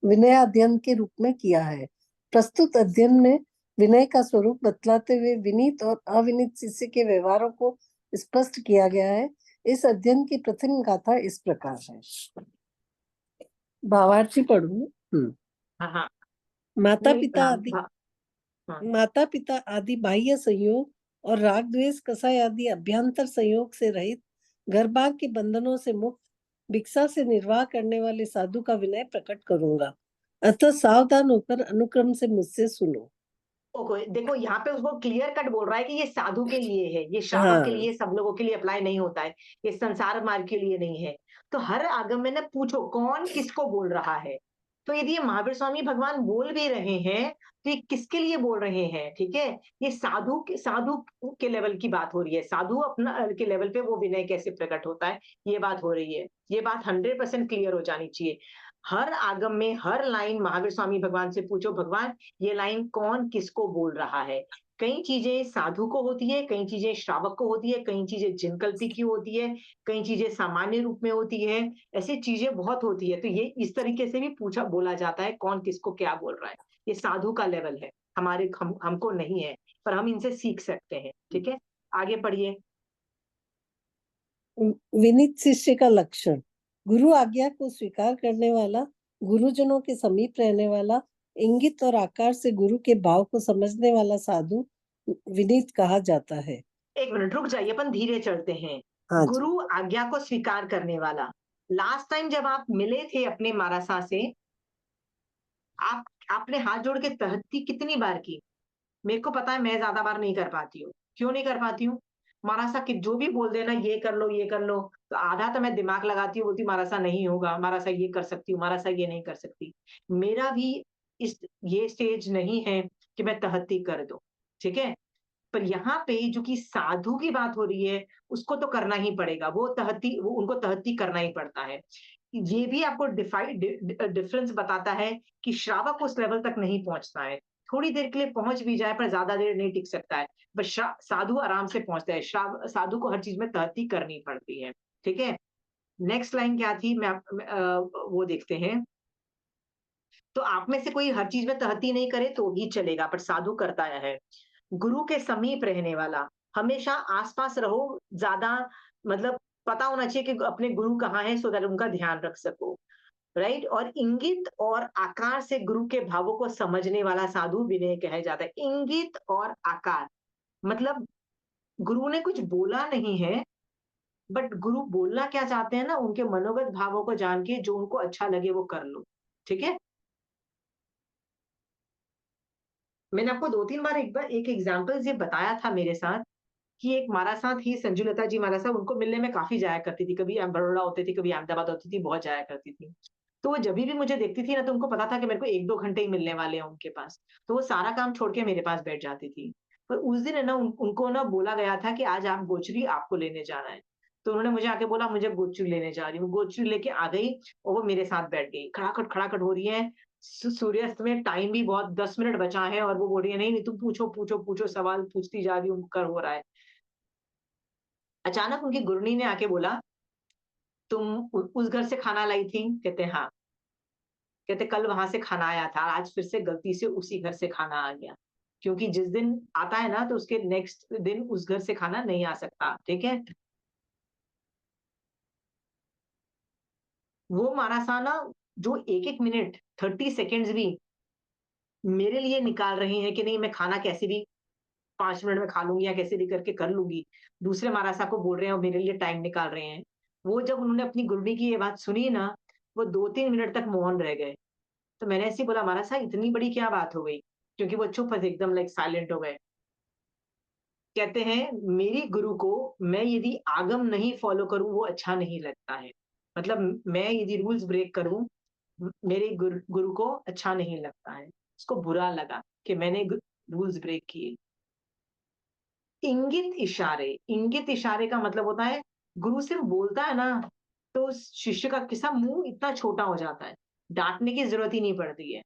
विनय अध्ययन के रूप में किया है। प्रस्तुत अध्ययन में विनय का स्वरूप बतलाते हुए विनीत और अविनीत शिष्य के व्यवहारों को स्पष्ट किया गया है। इस अध्ययन की प्रथम गाथा इस प्रकार है। भावार्थी पढ़ू। हाँ हाँ। माता नहीं, पिता आदि हाँ। माता पिता आदि बाह्य संयोग और राग द्वेष कसाय आदि अभ्यंतर संयोग से रहित घर बार के बंधनों से मुक्त भिक्षा से निर्वाह करने वाले साधु का विनय प्रकट करूंगा, अतः सावधान होकर अनुक्रम से मुझसे सुनो। देखो, यहाँ पे उसको क्लियर कट बोल रहा है कि ये साधु के लिए है, ये श्रावक के हाँ लिए, सब लोगों के लिए अप्लाई नहीं होता है। ये संसार मार्ग के लिए नहीं है। तो हर आगम में ना पूछो कौन किसको बोल रहा है। तो यदि ये महावीर स्वामी भगवान बोल भी रहे हैं, तो ये किसके लिए बोल रहे हैं? ठीक है? ये साधु के लेवल की बात हो रही है। साधु अपना के लेवल पे वो विनय कैसे प्रकट होता है, ये बात हो रही है। ये बात 100% क्लियर हो जानी चाहिए। हर आगम में हर लाइन महावीर स्वामी भगवान से पूछो, भगवान ये लाइन कौन किसको बोल रहा है? कई चीजें साधु को होती है, कई चीजें श्रावक को होती है, कई चीजें जिनकल्पी की होती है, कई चीजें सामान्य रूप में होती है। ऐसी चीजें बहुत होती है। तो ये इस तरीके से भी पूछा बोला जाता है कौन किसको क्या बोल रहा है। ये साधु का लेवल है, हमको नहीं है, पर हम इनसे सीख सकते हैं। ठीक है? आगे पढ़िए। विनीत शिष्य का लक्षण। गुरु आज्ञा को स्वीकार करने वाला, गुरुजनों के समीप रहने वाला, इंगित और आकार से गुरु के भाव को समझने वाला साधु विनीत कहा जाता है। एक मिनट रुक जाइए, अपन धीरे चलते हैं। हाँ जी। गुरु आज्ञा को स्वीकार करने वाला। लास्ट टाइम जब आप मिले थे अपने मारासा से, आपने हाथ जोड़ के तहत्ती कितनी बार की? मेरे को पता है, मैं ज्यादा बार नहीं कर पाती हूँ। क्यों नहीं कर पाती हूँ? मारासा कि जो भी बोल देना, ये कर लो ये कर लो, तो आधा तो मैं दिमाग लगाती हूँ, बोलती मारासा नहीं होगा, मारासा ये कर सकती हूँ, मारासा ये नहीं कर सकती। मेरा भी इस ये स्टेज नहीं है कि मैं तहत्ती कर दूं। ठीक है? पर यहाँ पे जो कि साधु की बात हो रही है, उसको तो करना ही पड़ेगा। वो उनको तहत्ती करना ही पड़ता है। ये भी आपको डिफरेंस बताता है कि श्रावक उस लेवल तक नहीं पहुंचता है। थोड़ी देर के लिए पहुंच भी जाए, पर ज्यादा देर नहीं टिक सकता है। बस साधु आराम से पहुंचता है। साधु को हर चीज में तहत्ती करनी पड़ती है। ठीक है? नेक्स्ट लाइन क्या थी? वो देखते हैं। तो आप में से कोई हर चीज में तहत्ती नहीं करे तो भी चलेगा, पर साधु करता है। गुरु के समीप रहने वाला, हमेशा आसपास रहो, ज्यादा मतलब पता होना चाहिए कि अपने गुरु कहाँ है, सो दैट उनका ध्यान रख सको, राइट। और इंगित और आकार से गुरु के भावों को समझने वाला साधु विनय कहा जाता है। इंगित और आकार मतलब गुरु ने कुछ बोला नहीं है, बट गुरु बोलना क्या चाहते हैं ना, उनके मनोगत भावों को जान के जो उनको अच्छा लगे वो कर लो, ठीक है। मैंने आपको 2-3 बार एक एग्जांपल ये बताया था मेरे साथ कि एक हमारा साथ ही संजुलता जी हमारा साहब, उनको मिलने में काफ़ी जाया करती थी, कभी बड़ौदा होते थे, कभी अहमदाबाद होती थी, बहुत जाया करती थी। तो वो जभी भी मुझे देखती थी ना, तो उनको पता था कि मेरे को 1-2 घंटे ही मिलने वाले हैं उनके पास, तो वो सारा काम छोड़ के मेरे पास बैठ जाती थी। पर उस दिन है ना उनको ना बोला गया था कि आज आप गोचरी आपको लेने जाना है। तो उन्होंने मुझे आके बोला मुझे गोचरी लेने जा रही हूँ, गोचरी लेके आ गई और वो मेरे साथ बैठ गई। खड़ाखट हो रही है, सूर्यास्त में टाइम भी बहुत 10 मिनट बचा है और वो बोल रही है, नहीं, नहीं तुम पूछो सवाल पूछती जा रही हूँ, कर हो रहा है। अचानक उनकी गुरनी ने आके बोला, "तुम उस घर से खाना लाई थी?" कहते हाँ। कहते कल वहाँ से खाना आया था, आज फिर से गलती से उसी घर से खाना आ गया। क्योंकि जिस दिन आता है ना तो उसके नेक्स्ट दिन उस घर से खाना नहीं आ सकता, ठीक है? वो मारासा ना जो 1-1 मिनट 30 सेकंड्स भी मेरे लिए निकाल रही हैं कि नहीं मैं खाना कैसे भी 5 मिनट में खा लूँगी या कैसे भी करके कर लूँगी। दूसरे महाराज को बोल रहे हैं और मेरे लिए टाइम निकाल रहे हैं। वो जब उन्होंने अपनी गुरनी की ये बात सुनी ना, वो 2-3 मिनट तक मौन रह गए। तो मैंने ऐसे ही बोला, महाराज साहब इतनी बड़ी क्या बात हो गई? क्योंकि वो चुप थे एकदम लाइक साइलेंट हो गए। कहते हैं मेरी गुरु को मैं यदि आगम नहीं फॉलो करूँ वो अच्छा नहीं लगता है। मतलब मैं यदि रूल्स ब्रेक करूँ मेरे गुरु को अच्छा नहीं लगता है। उसको बुरा लगा कि मैंने रूल्स ब्रेक किए। इंगित इशारे का मतलब होता है गुरु सिर्फ बोलता है ना तो उस शिष्य का किस्सा मुंह इतना छोटा हो जाता है, डांटने की जरूरत ही नहीं पड़ती है,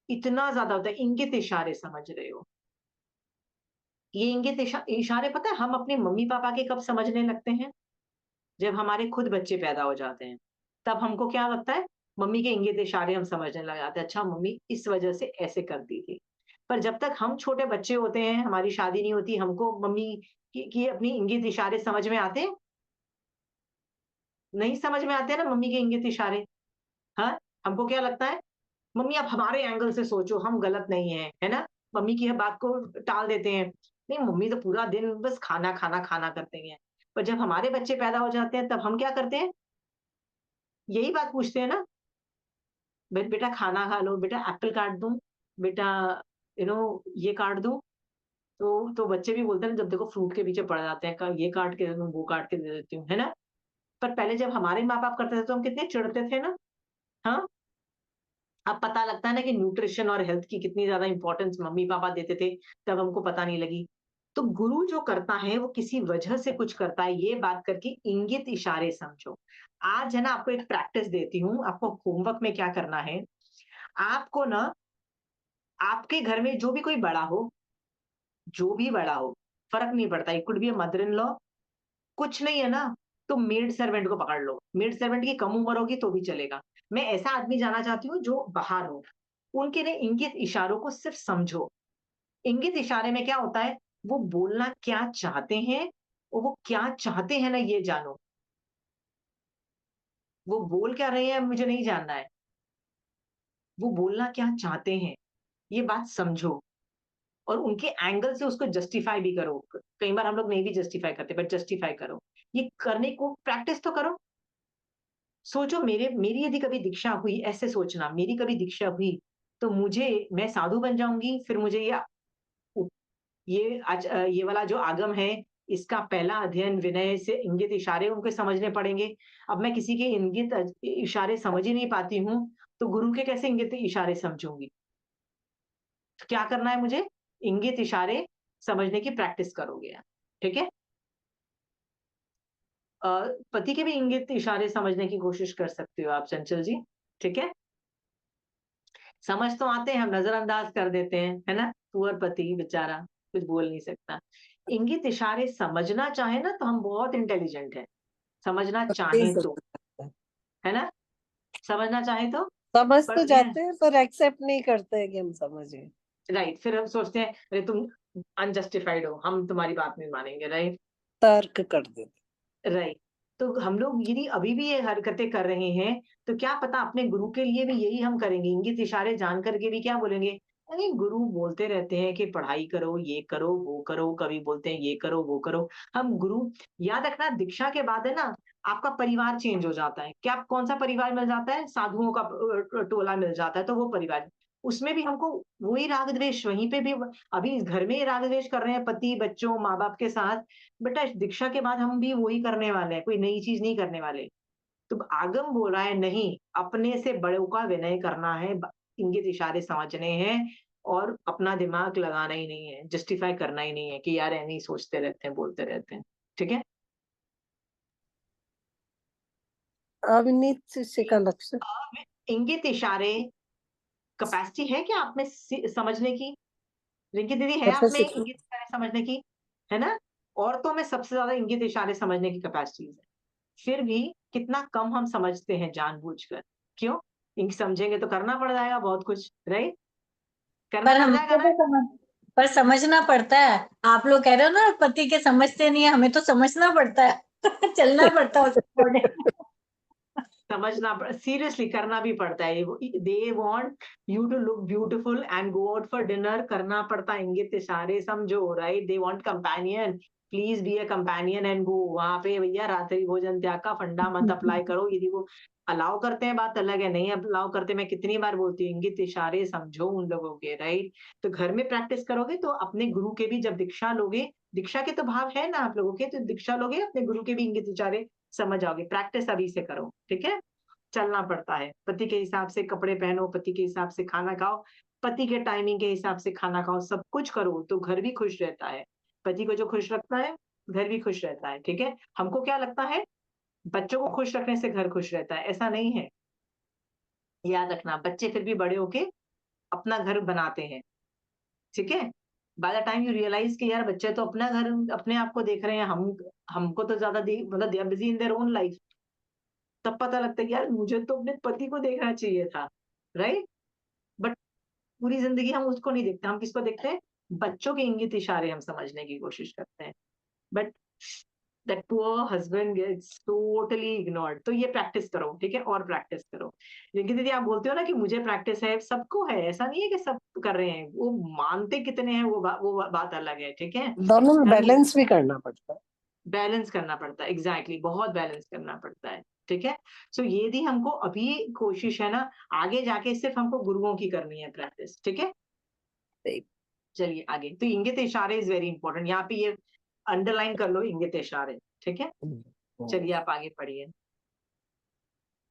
इतना ज्यादा होता है। इंगित इशारे समझ रहे हो? ये इंगित इशारे पता है हम अपने मम्मी पापा के कब समझने लगते हैं? जब हमारे खुद बच्चे पैदा हो जाते हैं, तब हमको क्या लगता है, मम्मी के इंगित इशारे हम समझने लग जाते हैं, अच्छा मम्मी इस वजह से ऐसे करती थी। पर जब तक हम छोटे बच्चे होते हैं, हमारी शादी नहीं होती, हमको मम्मी की अपनी इंगित इशारे समझ में आते हैं? नहीं समझ में आते हैं ना मम्मी के इंगित इशारे, हाँ? हमको क्या लगता है, मम्मी आप हमारे एंगल से सोचो, हम गलत नहीं हैं, है ना? मम्मी की हर बात को टाल देते हैं। नहीं, मम्मी तो पूरा दिन बस खाना, खाना, खाना करते हैं। पर जब हमारे बच्चे पैदा हो जाते हैं, तब हम क्या करते हैं? यही बात पूछते हैं ना, बेटा खाना खा लो, बेटा एप्पल काट दूँ? बेटा ये काट दूँ? तो बच्चे भी बोलते हैं ना जब देखो फ्रूट के पीछे पड़ जाते हैं, ये काट के दे दूँ, वो काट के दे देती हूँ, है ना? पर पहले जब हमारे माँ-बाप करते थे, तो हम कितने चिढ़ते थे ना, हाँ? अब पता लगता है ना कि न्यूट्रिशन और हेल्थ की कितनी ज़्यादा इम्पोर्टेंस मम्मी-पापा देते थे, तब हमको पता नहीं लगी। तो गुरु जो करता है, वो किसी वजह से कुछ करता है, ये बात करके इंगित इशारे समझो। आज है ना आपको एक प्रैक्टिस देती हूँ, आपको होमवर्क में क्या करना है, आपको ना आपके घर में जो भी बड़ा हो, फ़र्क नहीं पड़ता, it could be a mother in law, कुछ नहीं है ना, तो मेड सर्वेंट को पकड़ लो। मेड सर्वेंट की कम उम्र होगी तो भी चलेगा। मैं ऐसा आदमी जानना चाहती हूँ जो बाहर हो। उनके लिए इंगित इशारों को सिर्फ समझो। इंगित इशारे में क्या होता है, वो बोलना क्या चाहते हैं और वो क्या चाहते हैं ना ये जानो। वो बोल क्या रहे हैं मुझे नहीं जानना है। वो बोलना क्या चाहते हैं, ये बात समझो और उनके एंगल से उसको जस्टिफाई भी करो। कई बार हम लोग नहीं भी जस्टिफाई करते बट जस्टिफाई करो। ये करने को प्रैक्टिस तो करो। सोचो मेरी यदि कभी दीक्षा हुई, ऐसे सोचना मेरी कभी दीक्षा हुई, तो मैं साधु बन जाऊँगी, फिर मुझे उ ये वाला जो आगम है, इसका पहला अध्ययन विनय से इंगित इशारे उनको समझने पड़ेंगे। अब मैं किसी के इंगित इशारे समझ ही नहीं पाती हूँ, तो गुरु के कैसे इंगित इशारे समझूँगी? तो क्या करना है मुझे? इंगित इशारे समझने की प्रैक्टिस करोगे आप, ठीक है? अ, पति के भी इंगित इशारे समझने की कोशिश कर सकते हो आप चंचल जी, ठीक है? समझ तो आते हैं, हम नज़रअंदाज कर देते हैं, है ना? पुअर पति बेचारा, कुछ बोल नहीं सकता। इंगित इशारे समझना चाहे ना तो हम बहुत इंटेलिजेंट हैं, समझना नहीं चाहें समझ तो, सकता। है ना? समझना चाहें तो, समझ तो पर मैं जाते हैं पर एक्सेप्ट नहीं करते हैं कि हम समझे। राइट, फिर हम सोचते हैं, अरे तुम अनजस्टिफाइड हो, हम तुम्हारी बात नहीं मानेंगे, राइट? तर्क कर देते। राइट। तो हम लोग यदि अभी भी ये हरकतें कर रहे हैं, तो क्या पता अपने गुरु के लिए भी यही हम करेंगे, इंगित इशारे जान करके भी क्या बोलेंगे, अरे गुरु बोलते रहते हैं कि पढ़ाई करो, ये करो, वो करो, कभी बोलते हैं ये करो, वो करो। हम गुरु याद रखना दीक्षा के बाद है ना, आपका परिवार चेंज हो जाता है। क्या कौन-सा परिवार मिल जाता है? साधुओं का टोला मिल जाता है, तो वो परिवार। उसमें भी हमको वही राग द्वेष वहीं पे भी अभी इस घर में ही राग द्वेष कर रहे हैं पति, बच्चों, माँ-बाप के साथ, बेटा दीक्षा के बाद हम भी वही करने वाले हैं, कोई नई चीज़ नहीं करने वाले। तो आगम बोल रहा है नहीं, अपने से बड़ों का विनय करना है, इंगित इशारे समझने हैं और अपना दिमाग लगाना ही नहीं है, जस्टिफाई करना ही नहीं है कि यार ऐਵੇਂ ही सोचते रहते हैं, बोलते रहते हैं। ठीक है? अविनीत शिष्य का लक्षण। इंगित इशारे कैपेसिटी है क्या आप में समझने की? रिंकी दीदी है आप में कैपेसिटी। इंगित इशारे समझने की? है ना? औरतों में सबसे ज़्यादा इंगित इशारे समझने की कैपेसिटीज़ है। फिर भी कितना कम हम समझते हैं जानबूझकर। क्यों? इंक समझेंगे तो करना पड़ जाएगा बहुत कुछ, राइट? करना पर पड़ हमको जाएगा ना? तो पर समझना पड़ता है। आप लोग कह रहे हो ना पति के समझते नहीं है, हमें तो समझना पड़ता है चलना पड़ता है उसके अकॉर्डिंग। समझना सीरियसली करना भी पड़ता है। They want you to look beautiful and go out for dinner, करना पड़ता है, इंगित इशारे समझो, right? They want companion, please be a companion and go. वहां पे भैया रात्रि भोजन त्याग का फंडा मत अप्लाई करो। यदि वो अलाउ करते हैं बात अलग है, नहीं अलाउ करते, मैं कितनी बार बोलती हूँ इंगित इशारे समझो उन लोगों के, राइट? तो घर में प्रैक्टिस करोगे तो अपने गुरु के भी जब दीक्षा लोगे, दीक्षा के तो भाव है ना आप लोगों के, तो दीक्षा लोगे अपने गुरु के भी इंगित इशारे समझ आओगे। प्रैक्टिस अभी से करो, ठीक है? चलना पड़ता है। पति के हिसाब से कपड़े पहनो, पति के हिसाब से खाना खाओ, पति के टाइमिंग के हिसाब से खाना खाओ, सब कुछ करो तो घर भी खुश रहता है। पति को जो खुश रखता है, घर भी खुश रहता है, ठीक है? हमको क्या लगता है, बच्चों को खुश रखने से घर खुश रहता है, ऐसा नहीं है। याद रखना, बच्चे फिर भी बड़े होके अपना घर बनाते हैं, ठीक है? By the time you realize कि यार बच्चे तो अपना घर अपने आप को देख रहे हैं, हम हमको तो ज़्यादा मतलब they are busy in their own life. तब पता लगता है कि यार मुझे तो अपने पति को देखना चाहिए था, राइट? बट पूरी ज़िंदगी हम उसको नहीं देखते, हम किसको देखते हैं? बच्चों के इंगित इशारे हम समझने की कोशिश करते हैं। But that poor husband gets totally ignored. तो ये प्रैक्टिस करो, ठीक है? और प्रैक्टिस करो। लेकिन दीदी आप बोलते हो ना कि मुझे प्रैक्टिस है, सबको है, ऐसा नहीं है कि सब कर रहे हैं। वो मानते कितने हैं वो बात अलग है, ठीक है? दोनों में हम बैलेंस भी करना पड़ता है। बैलेंस करना पड़ता है, एग्जैक्टली बहुत बैलेंस करना पड़ता है, ठीक है? सो ये भी हमको अभी कोशिश है ना, आगे जाके सिर्फ हमको गुरुओं की करनी है प्रैक्टिस, ठीक है? सही। चलिए आगे। तो इंगित इशारे इज वेरी इंपॉर्टेंट, यहाँ पे ये अंडरलाइन कर लो, इंगित इशारे, ठीक है? चलिए आप आगे पढ़िए।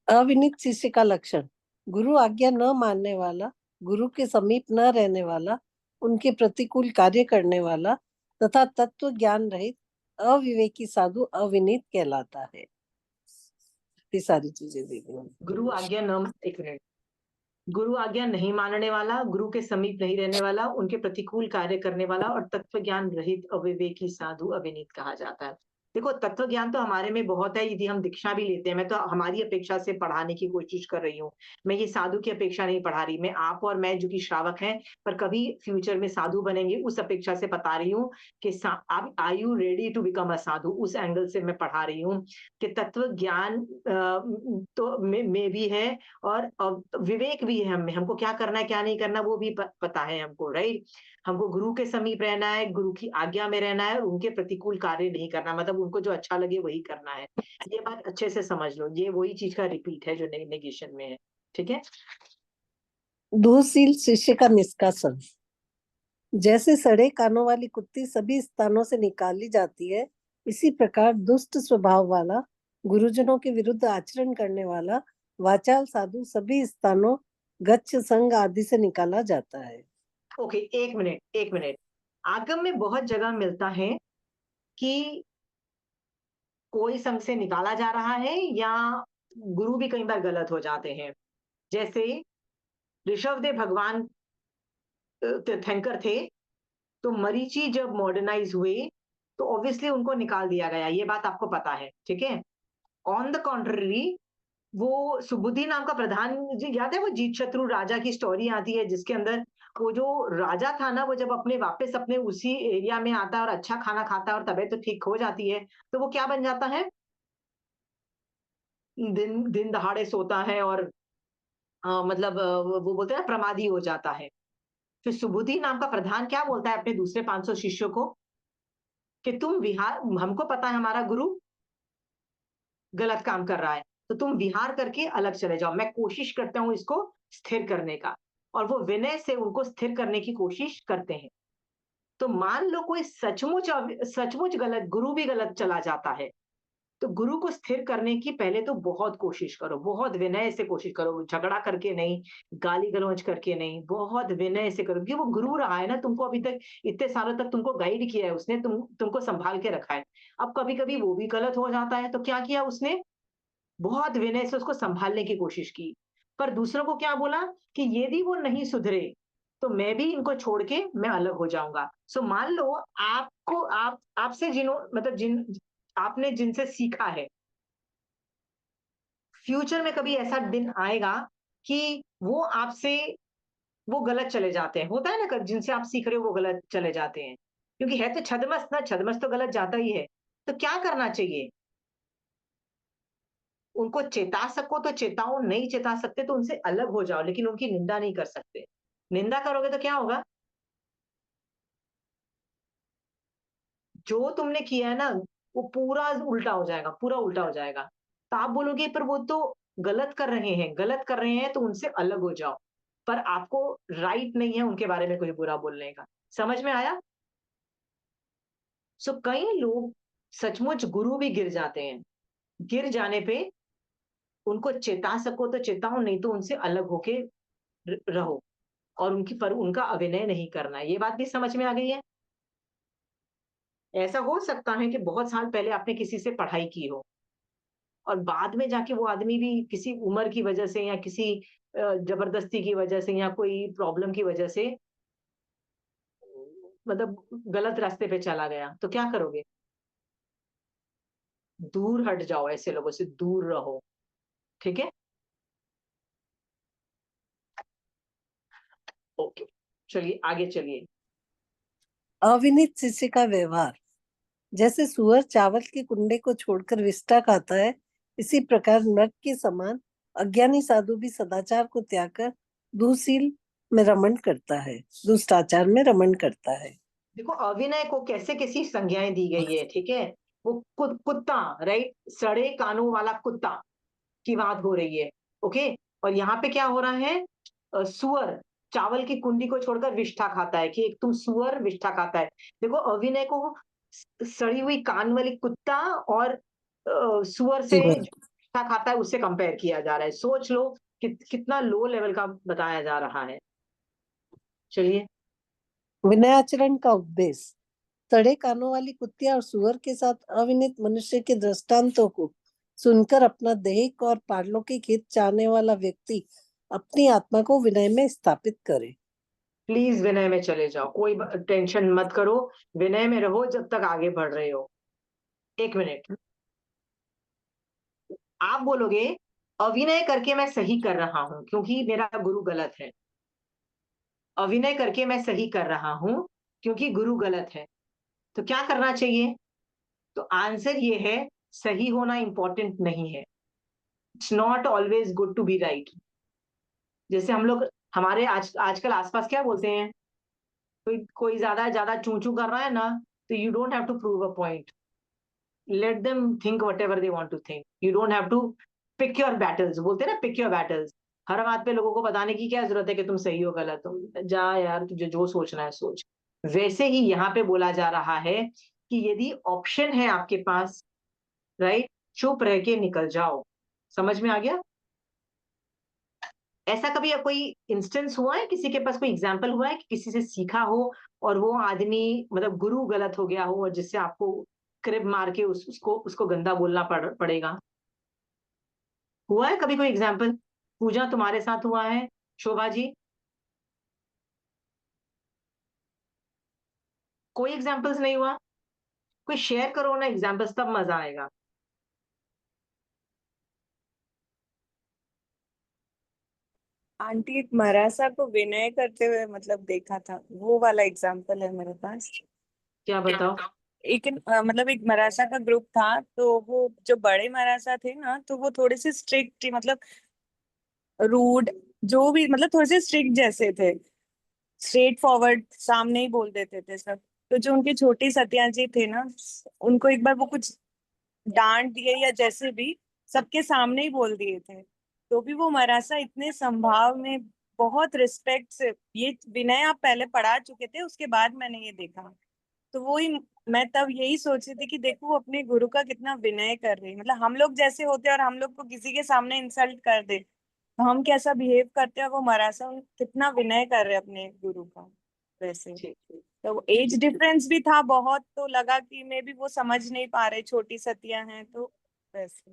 अविनीत शिष्य का लक्षण। गुरु आज्ञा न मानने वाला, गुरु के समीप न रहने वाला, उनके प्रतिकूल कार्य करने वाला तथा तत्व ज्ञान रहित अविवेकी साधु अविनीत कहलाता है। ये सारी चीजें दी गई हैं। गुरु आज्ञा न एक मिनट। गुरु आज्ञा नहीं मानने वाला, गुरु के समीप नहीं रहने वाला, उनके प्रतिकूल कार्य करने वाला और तत्व ज्ञान रहित अविवेकी साधु अविनीत कहा जाता है। देखो तत्व ज्ञान तो हमारे में बहुत है, यदि हम दीक्षा भी लेते हैं, मैं तो हमारी अपेक्षा से पढ़ाने की कोशिश कर रही हूँ। मैं ये साधु की अपेक्षा नहीं पढ़ा रही, मैं आप और मैं जो कि श्रावक हैं, पर कभी फ्यूचर में साधु बनेंगे उस अपेक्षा से बता रही हूँ कि आप are you ready to become a sadhu, उस एंगल से मैं पढ़ा रही हूँ कि तत्व ज्ञान तो में भी है और विवेक भी है हमें, हमको क्या करना है क्या नहीं करना वो भी पता है हमको, राइट? हमको गुरु के समीप रहना है, गुरु की आज्ञा में रहना है और उनके प्रतिकूल कार्य नहीं करना, मतलब उनको जो अच्छा लगे वही करना है। ये बात अच्छे से समझ लो, ये वही चीज का रिपीट है जो नेगेशन में है, ठीक है? दोशील शिष्य का निष्कासन। जैसे सड़े कानों वाली कुत्ती सभी स्थानों से निकाली जाती है, इसी प्रकार दुष्ट स्वभाव वाला, गुरुजनों के विरुद्ध आचरण करने वाला वाचाल साधु सभी स्थानों गच्छ संघ आदि से निकाला जाता है। ओके, एक मिनट। आगम में बहुत जगह मिलता है कि कोई संघ से निकाला जा रहा है या गुरु भी कई बार गलत हो जाते हैं। जैसे ऋषभदेव भगवान तीर्थंकर थे, तो मरीचि जब मॉडर्नाइज हुए तो ऑब्वियसली उनको निकाल दिया गया, ये बात आपको पता है, ठीक है? ऑन द कॉन्ट्ररी वो सुबुद्धि नाम का प्रधान, जी याद है वो जीत शत्रु राजा की स्टोरी आती है जिसके अंदर वो जो राजा था ना, वो जब अपने वापस अपने उसी एरिया में आता है और अच्छा खाना खाता है और तबीयत तो ठीक हो जाती है, तो वो क्या बन जाता है? दिन दिन दहाड़े सोता है और मतलब वो बोलते हैं ना प्रमादी हो जाता है। फिर सुबुद्धि नाम का प्रधान क्या बोलता है अपने दूसरे 500 शिष्यों को कि तुम विहार, हमको पता है हमारा गुरु गलत काम कर रहा है, तो तुम विहार करके अलग चले जाओ, मैं कोशिश करता हूं इसको स्थिर करने का। और वो विनय से उनको स्थिर करने की कोशिश करते हैं। तो मान लो कोई सचमुच गलत गुरु भी गलत चला जाता है, तो गुरु को स्थिर करने की पहले तो बहुत कोशिश करो, बहुत विनय से कोशिश करो, झगड़ा करके नहीं, गाली गलौज करके नहीं, बहुत विनय से करो, क्योंकि वो गुरु रहा है ना तुमको अभी तक, इतने सालों तक तुमको गाइड किया है उसने, तुमको संभाल के रखा है। अब कभी कभी वो भी गलत हो जाता है, तो क्या किया उसने, बहुत विनय से उसको संभालने की कोशिश की। पर दूसरों को क्या बोला कि यदि वो नहीं सुधरे तो मैं भी इनको छोड़ के मैं अलग हो जाऊंगा। सो मान लो आपको आपसे जिन आपने जिनसे सीखा है, फ्यूचर में कभी ऐसा दिन आएगा कि वो आपसे वो गलत चले जाते हैं, होता है ना, जिनसे आप सीख रहे हो वो गलत चले जाते हैं, क्योंकि है तो छदमस्त ना, छदमस्त तो गलत जाता ही है। तो क्या करना चाहिए, उनको चेता सको तो चेताओ, नहीं चेता सकते तो उनसे अलग हो जाओ, लेकिन उनकी निंदा नहीं कर सकते। निंदा करोगे तो क्या होगा, जो तुमने किया है ना वो पूरा उल्टा हो जाएगा, पूरा उल्टा हो जाएगा। तो आप बोलोगे पर वो तो गलत कर रहे हैं, गलत कर रहे हैं तो उनसे अलग हो जाओ, पर आपको राइट नहीं है उनके बारे में कुछ बुरा बोलने का। समझ में आया। सो कई लोग सचमुच गुरु भी गिर जाते हैं, गिर जाने पे उनको चेता सको तो चेताओ, नहीं तो उनसे अलग होके रहो, और उनकी पर उनका अभिनय नहीं करना है। ये बात भी समझ में आ गई है। ऐसा हो सकता है कि बहुत साल पहले आपने किसी से पढ़ाई की हो और बाद में जाके वो आदमी भी किसी उम्र की वजह से या किसी जबरदस्ती की वजह से या कोई प्रॉब्लम की वजह से मतलब गलत रास्ते पे चला गया, तो क्या करोगे, दूर हट जाओ, ऐसे लोगों से दूर रहो। ठीक है, ओके, चलिए आगे चलिए। अविनीत शिष्य का व्यवहार। जैसे सुअर चावल के कुंडे को छोड़कर विष्ठा खाता है, इसी प्रकार नर के समान अज्ञानी साधु भी सदाचार को त्याग कर दुशील में रमण करता है, दुष्टाचार में रमण करता है। देखो अविनय को कैसे कैसी संज्ञाएं दी गई है, ठीक है। वो कुत्ता, राइट, सड़े कानों वाला कुत्ता की बात हो रही है, ओके। और यहाँ पे क्या हो रहा है, सुअर चावल की कुंडी को छोड़कर विष्ठा खाता है, कि एक तुम सुअर विष्ठा खाता है। देखो अविनय को सड़ी हुई कान वाली कुत्ता और सुअर से सुअर। विष्ठा खाता है उससे कंपेयर किया जा रहा है। सोच लो कितना लो लेवल का बताया जा रहा है। चलिए, विनयाचरण का उपदेश। सड़े कानों वाली कुतिया और सुअर के साथ अविनीत मनुष्य के दृष्टांतों को सुनकर अपना दैहिक और पारलौकिक हित चाहने वाला व्यक्ति अपनी आत्मा को विनय में स्थापित करे। प्लीज विनय में चले जाओ, कोई टेंशन मत करो, विनय में रहो जब तक आगे बढ़ रहे हो। एक मिनट, आप बोलोगे अभिनय करके मैं सही कर रहा हूं क्योंकि मेरा गुरु गलत है, अभिनय करके मैं सही कर रहा हूं क्योंकि गुरु गलत है, तो क्या करना चाहिए। तो आंसर ये है, सही होना इंपॉर्टेंट नहीं है, it's not always good to be right. जैसे हम लोग हमारे आजकल आसपास क्या बोलते हैं, कोई कोई ज्यादा ज्यादा चू चू कर रहा है ना, तो you don't have to prove a point, let them think whatever they want to think, you don't have to pick your battles, बोलते हैं ना पिक योर बैटल्स। हर बात पे लोगों को बताने की क्या जरूरत है कि तुम सही हो गलत हो, जा यार तुझे जो सोचना है सोच। वैसे ही यहाँ पे बोला जा रहा है कि यदि ऑप्शन है आपके पास, राइट, चुप रह के निकल जाओ। समझ में आ गया। ऐसा कभी कोई इंस्टेंस हुआ है, किसी के पास कोई एग्जाम्पल हुआ है कि किसी से सीखा हो और वो आदमी मतलब गुरु गलत हो गया हो और जिससे आपको क्रिब मार के उसको गंदा बोलना पड़ेगा। हुआ है कभी कोई एग्जाम्पल, पूजा तुम्हारे साथ हुआ है, शोभा जी, कोई एग्जाम्पल्स नहीं हुआ, कोई शेयर करो ना एग्जाम्पल्स, तब मजा आएगा। आंटी मरासा को विनय करते हुए मतलब देखा था, वो वाला एग्जाम्पल है मेरे पास। क्या बताओ। मतलब एक मराठा का ग्रुप था, तो वो जो बड़े मराठा थे ना, तो वो थोड़े से स्ट्रिक्ट, मतलब रूड, जो भी, मतलब थोड़े से स्ट्रिक्ट जैसे थे, स्ट्रेट फॉरवर्ड, सामने ही बोल देते थे सब। तो जो उनके छोटी सत्या जी थे ना, उनको एक बार वो कुछ डांट दिए या जैसे भी, सबके सामने ही बोल दिए थे। तो भी वो मराठा इतने संभाव में, बहुत रिस्पेक्ट से, ये विनय आप पहले पढ़ा चुके थे, उसके बाद मैंने ये देखा। तो वो ही, मैं तब यही सोच रही थी कि देखो वो अपने गुरु का कितना विनय कर रही है। मतलब हम लोग जैसे होते हैं और हम लोग को किसी के सामने इंसल्ट कर दे तो हम कैसा बिहेव करते हैं, वो मराठा कितना विनय कर रहे हैं अपने गुरु का। वैसे ठीक। तो एज डिफरेंस भी था बहुत, तो लगा कि मे भी वो समझ नहीं पा रहे, छोटी सतिया हैं तो वैसे।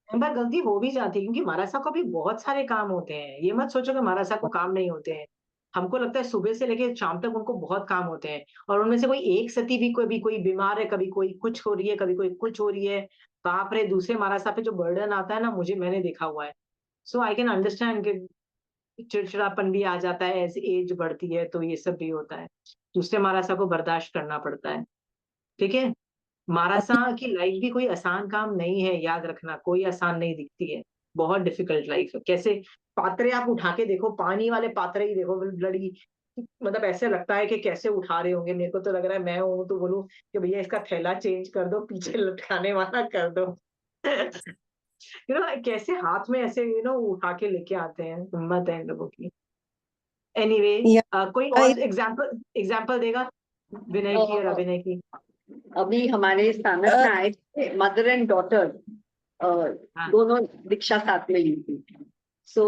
कई बार गलती हो भी जाती है, क्योंकि महाराजा को भी बहुत सारे काम होते हैं। ये मत सोचो कि महाराजा को काम नहीं होते हैं। हमको लगता है सुबह से लेके शाम तक उनको बहुत काम होते हैं, और उनमें से कोई एक सती भी कोई बीमार है, कभी कोई कुछ हो रही है, कभी कोई कुछ हो रही है। बाप रे, दूसरे महाराजा पे जो बर्डन आता है ना, मैंने देखा हुआ है। सो आई कैन अंडरस्टैंड कि चिड़चिड़ापन भी आ जाता है, ऐसे एज बढ़ती है तो ये सब भी होता है। दूसरे महाराजा को बर्दाश्त करना पड़ता है। ठीक है। महाराजा की लाइफ भी कोई आसान काम नहीं है, याद रखना, कोई आसान नहीं दिखती है। बहुत डिफिकल्ट लाइफ है। कैसे पात्रे आप उठा के देखो, पानी वाले पात्रे ही देखो, ब्लडी, मतलब ऐसे लगता है कि कैसे उठा रहे होंगे। मेरे को तो लग रहा है मैं हूं तो बोलूं कि भैया इसका थैला चेंज कर दो, पीछे लटकाने वाला कर दो। कैसे हाथ में ऐसे उठा के लेके आते हैं, हिम्मत है इन लोगों की। एनीवे, या कोई और एग्जाम्पल एग्जाम्पल देगा विनय की और अभिनय की? अभी हमारे स्थानक में आए थे मदर एंड डॉटर, हाँ। दोनों दीक्षा साथ में ली थी। सो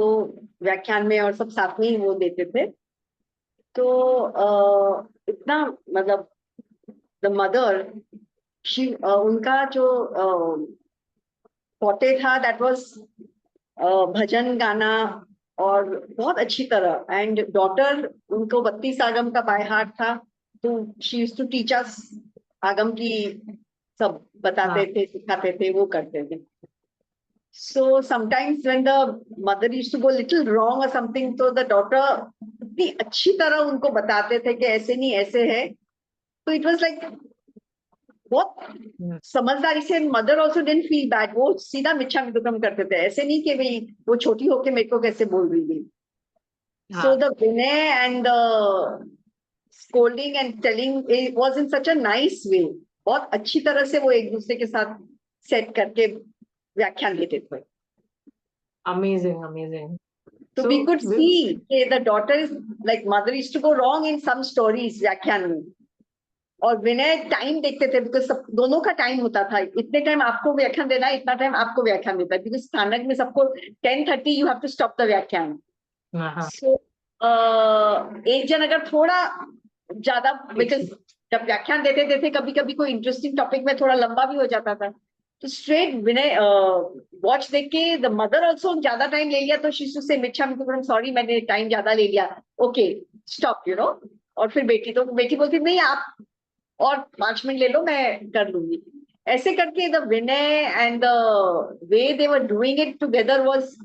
व्याख्यान में और सब साथ में ही वो देते थे। तो इतना, मतलब द मदर, उनका जो फॉटे था, दैट वाज भजन गाना, और बहुत अच्छी तरह। एंड डॉटर, उनको 32 आगम का बाय हार्ट था, तो she used to teach us Agam की, सब बताते हाँ। थे, सिखाते थे, वो करते थे। So sometimes when the mother used to go little wrong or something, तो the daughter इतनी अच्छी तरह उनको बताते थे कि ऐसे नहीं ऐसे है। तो it was like बहुत समझदारी से। Mother also didn't feel bad, वो सीधा मिच्छा मिदुकम करते थे, ऐसे नहीं कि भाई वो छोटी होके मेरे को कैसे बोल रही थी। So the Vinay and the scolding and telling it was in such a nice way. बहुत अच्छी तरह से वो एक दूसरे के साथ सेट करके व्याख्यान देते थे। Amazing amazing. So we could see the daughter is like mother used to go wrong in some stories व्याख्यान में, और विनय टाइम देखते थे, बिकॉज सब दोनों का टाइम होता था, इतने टाइम आपको व्याख्यान देना है, इतना टाइम आपको व्याख्यान देता है, बिकॉज स्थानक में सबको 10:30 you have to stop the व्याख्यान। सो एक जन अगर थोड़ा ज्यादा, बिकॉज जब व्याख्यान देते देते कभी कभी कोई इंटरेस्टिंग टॉपिक में थोड़ा लंबा भी हो जाता था, तो स्ट्रेट विनय वॉच देख के द मदर ऑल्सो ज्यादा टाइम ले लिया तो शी से मिच्छा सॉरी मैंने टाइम ज्यादा ले लिया, ओके स्टॉप, और फिर बेटी बोलती नहीं आप और 5 मिनट ले लो, मैं कर लूंगी। ऐसे करके the Vinay and the way they were doing it together was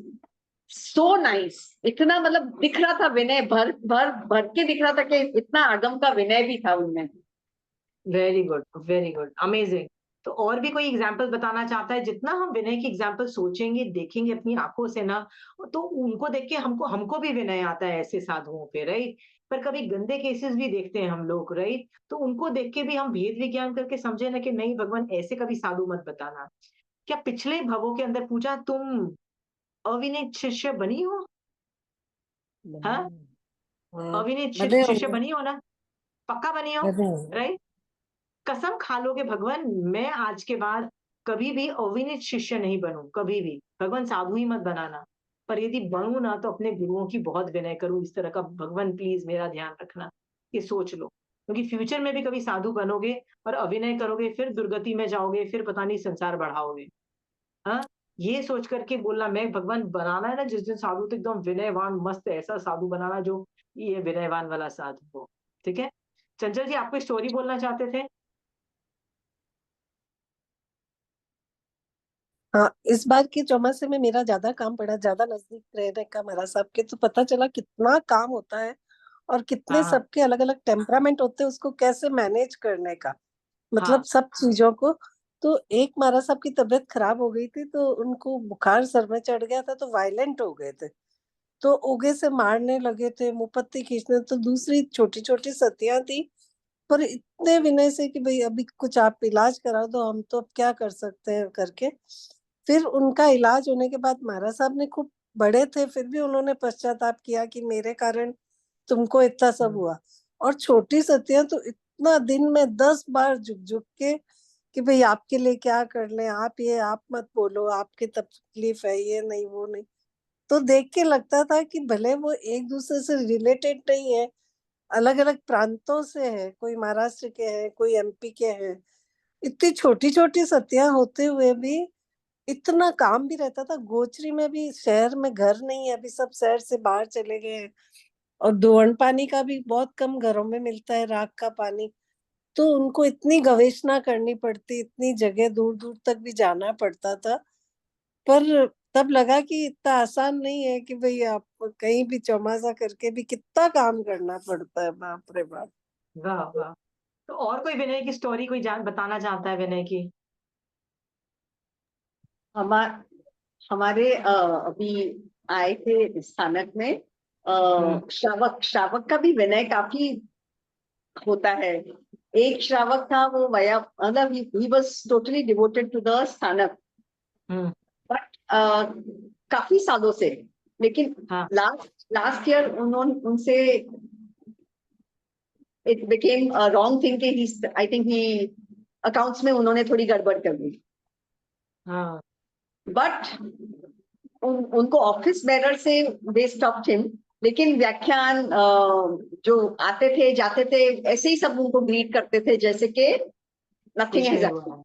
so nice. इतना मतलब दिख रहा था विनय, भर भर भर के दिख रहा था कि इतना आगम का विनय भी था उनमें। Very good amazing. तो और भी कोई एग्जाम्पल बताना चाहता है? जितना हम विनय की एग्जाम्पल सोचेंगे, देखेंगे अपनी आंखों से ना, तो उनको देख के हमको हमको भी विनय आता है ऐसे साधुओं पे, राइट? पर कभी गंदे केसेस भी देखते हैं हम लोग, राइट? तो उनको देख के भी हम भेद विज्ञान करके समझे ना कि नहीं भगवान, ऐसे कभी साधु मत बताना। क्या पिछले भवों के अंदर पूछा तुम अविनीत शिष्य बनी हो? हाँ, अविनीत बने शिष्य होंगे, बनी हो ना? पक्का बनी हो, बने होंगे। राइट? कसम खा लोगे भगवान, मैं आज के बाद कभी भी अविनीत शिष्य नहीं बनूं, कभी भी। भगवान साधु ही मत बनाना, पर यदि बनूं ना तो अपने गुरुओं की बहुत विनय करूं इस तरह का। भगवान प्लीज मेरा ध्यान रखना, ये सोच लो, क्योंकि फ्यूचर में भी कभी साधु बनोगे और अभिनय करोगे, फिर दुर्गति में जाओगे, फिर पता नहीं संसार बढ़ाओगे। हाँ, ये सोच करके बोलना, मैं भगवान बनाना है ना जिस दिन साधु, तो एकदम विनयवान मस्त ऐसा साधु बनाना जो ये विनयवान वाला साधु हो। ठीक है। चंचल जी, आप कोई स्टोरी बोलना चाहते थे? हाँ, इस बार की चौमासे में मेरा ज्यादा काम पड़ा, ज्यादा नजदीक रहने का महाराज साहब के, तो पता चला कितना काम होता है। और कितने हाँ सबके अलग अलग टेम्परामेंट होते हैं उसको कैसे मैनेज करने का, मतलब हाँ सब चीजों को। तो एक महाराज साहब की तबीयत खराब हो गई थी, तो उनको बुखार सर में चढ़ गया था, तो वायलेंट हो गए थे, तो ओगे से मारने लगे थे, मुपत्ती खींचने। तो दूसरी छोटी छोटी सतियां थी, पर इतने विनय से कि भाई अभी कुछ आप इलाज करा दो, हम तो अब क्या कर सकते हैं करके। फिर उनका इलाज होने के बाद महाराज साहब ने खूब, बड़े थे फिर भी उन्होंने पश्चाताप किया कि मेरे कारण तुमको इतना सब हुआ। और छोटी सतियां तो इतना दिन में 10 बार झुक झुक के कि भाई आपके लिए क्या कर लें, आप ये आप मत बोलो, आपकी तकलीफ है, ये नहीं वो नहीं। तो देख के लगता था कि भले वो एक दूसरे से रिलेटेड नहीं है, अलग अलग प्रांतों से है, कोई महाराष्ट्र के हैं, कोई एमपी के हैं, इतनी छोटी छोटी सतियां होते हुए भी इतना काम भी रहता था। गोचरी में भी शहर में घर नहीं है, अभी सब शहर से बाहर चले गए हैं, और दोहन पानी का भी बहुत कम घरों में मिलता है, राख का पानी। तो उनको इतनी गवेषणा करनी पड़ती, इतनी जगह दूर दूर तक भी जाना पड़ता था। पर तब लगा कि इतना आसान नहीं है कि भाई आप कहीं भी चौमासा करके भी कितना काम करना पड़ता है, बाप रे बाप। वाह वाह। तो और कोई विनय की स्टोरी कोई जान बताना चाहता है विनय की? हमार हमारे अभी आए थे स्थानक में श्रावक श्रावक का भी विनय काफी होता है। एक श्रावक था, वो वया मतलब he was totally devoted to the स्थानक, हम्म। बट काफी सालों से। लेकिन हाँ लास्ट लास्ट ईयर उन्होंने उनसे इट बिकेम रॉन्ग थिंग कि ही, आई थिंक ही अकाउंट्स में उन्होंने थोड़ी गड़बड़ कर दी। हाँ बट उनको ऑफिस बेरर से दे स्टॉप्ड हिम। लेकिन व्याख्यान जो आते थे जाते थे ऐसे ही सब उनको ग्रीट करते थे जैसे कि नथिंग कुछ हैज नहीं हैपेंड। हुआ।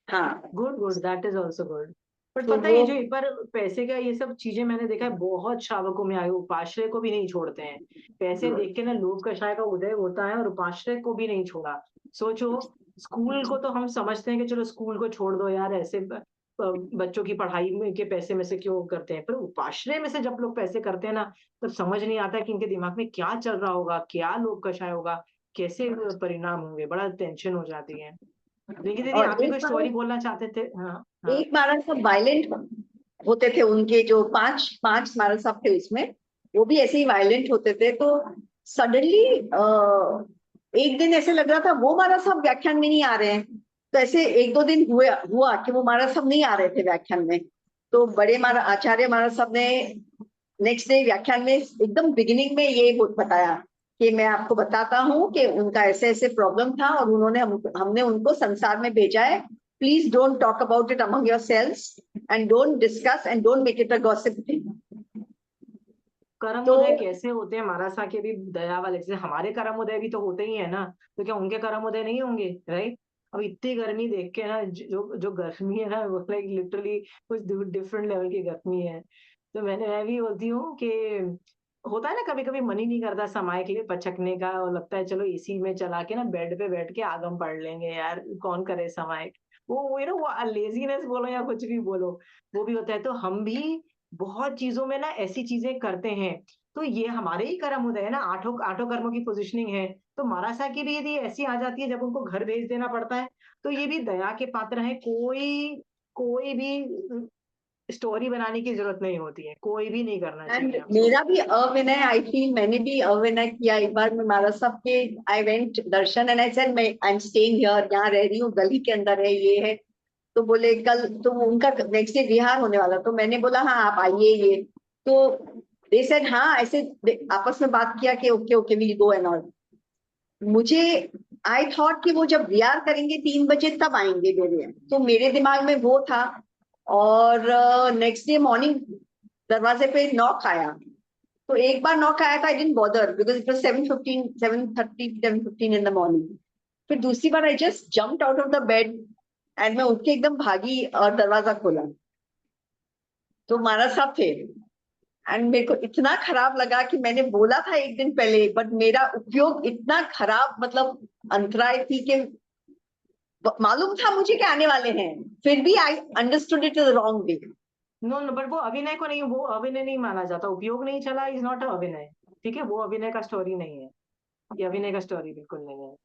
हाँ, good good, that is also good. But तो पता है वो ये जो पर पैसे का ये सब चीजें मैंने देखा है बहुत श्रावकों में आए, उपाश्रय को भी नहीं छोड़ते हैं। पैसे देख के ना लोभ कषाय का उदय होता है, और उपाश्रय को भी नहीं छोड़ा। सोचो, स्कूल को तो हम समझते हैं कि चलो स्कूल को छोड़ दो यार, ऐसे बच्चों की पढ़ाई में के पैसे में से क्यों करते हैं, पर उपाश्रय में से जब लोग पैसे करते हैं ना, तो समझ नहीं आता कि इनके दिमाग में क्या चल रहा होगा, क्या लोभ कषाय होगा, कैसे परिणाम होंगे, बड़ा टेंशन हो जाती है। लेकिन दीदी और आप भी कोई स्टोरी बोलना चाहते थे? हाँ हाँ। एक महाराज साहब वायलेंट होते थे। उनके जो पांच पांच महाराज साहब थे उसमें, वो भी ऐसे ही वायलेंट होते थे। तो सडनली एक दिन ऐसे लग रहा था वो महाराज साहब व्याख्यान में नहीं आ रहे हैं। तो ऐसे एक दो दिन हुआ कि वो महाराज साहब नहीं आ रहे थे व्याख्यान में। तो बड़े महाराज आचार्य महाराज साहब ने नेक्स्ट डे व्याख्यान में एकदम बिगिनिंग में ये बताया कि मैं आपको बताता हूँ कि उनका ऐसे ऐसे प्रॉब्लम था, और उन्होंने हमने उनको संसार में भेजा है। Please don't talk about it among yourselves and don't discuss and don't make it a gossip thing. कर्म तो उदय कैसे होते हैं महाराज साहब के भी दया वाले, जैसे हमारे कर्म उदय भी तो होते ही है ना, तो क्या उनके कर्म उदय नहीं होंगे? राइट। अब इतनी गर्मी देख के ना, जो जो गर्मी है ना, वो लाइक लिटरली कुछ डिफरेंट लेवल की गर्मी है। तो मैं भी बोलती हूँ कि होता है ना, कभी कभी मन ही नहीं करता समय के लिए पचकने का, और लगता है चलो एसी में चला के ना बेड पे बैठ के आगम पढ़ लेंगे यार, कौन करे समय। वो यू नो वो लेजीनेस बोलो या कुछ भी बोलो, वो भी होता है। तो हम भी बहुत चीजों में ना ऐसी चीजें करते हैं। तो ये हमारे ही कर्म उदय है ना, आठों आठों कर्मों की पोजीशनिंग है। तो महाराजा की भी यदि ऐसी आ जाती है जब उनको घर भेज देना पड़ता है, तो ये भी दया के पात्र है। कोई कोई भी स्टोरी बनाने की जरूरत नहीं होती है, कोई भी नहीं करना एंड चाहिए आपको। मेरा भी अविनय, आई फील मैंने भी अविनय किया। एक बार मैं महाराज साहब के I went Darshan and I said मैं आई एम स्टेइंग हियर, यहाँ रह रही हूँ, गली के अंदर है, ये है। तो बोले कल तो उनका नेक्स्ट डे विहार होने वाला, तो मैंने बोला हाँ आप आइए ये। तो दे सेड हाँ, ऐसे आपस में बात किया कि okay okay will go and all. मुझे आई थॉट कि वो जब विहार करेंगे 3 बजे तब आएंगे मेरे यहाँ। तो मेरे दिमाग में वो था। और नेक्स्ट डे मॉर्निंग दरवाजे पे नॉक आया। तो एक बार नॉक आया था, I didn't bother because it was 7:15 7:30 7:15 in the morning. फिर दूसरी बार I just jumped out of the bed and मैं उठ के एकदम भागी और दरवाजा खोला। तो महाराज साहब थे। एंड मेरे को इतना खराब लगा कि मैंने बोला था एक दिन पहले, बट मेरा उपयोग इतना खराब, मतलब अंतराय थी कि मालूम था मुझे कि आने वाले हैं, फिर भी I understood it in the wrong way. No no, but वो अभिनय को नहीं, वो अभिनय नहीं माना जाता, उपयोग नहीं चला इज नॉट अ अभिनय। ठीक है, वो अभिनय का स्टोरी नहीं है, ये अभिनय का स्टोरी बिल्कुल नहीं है।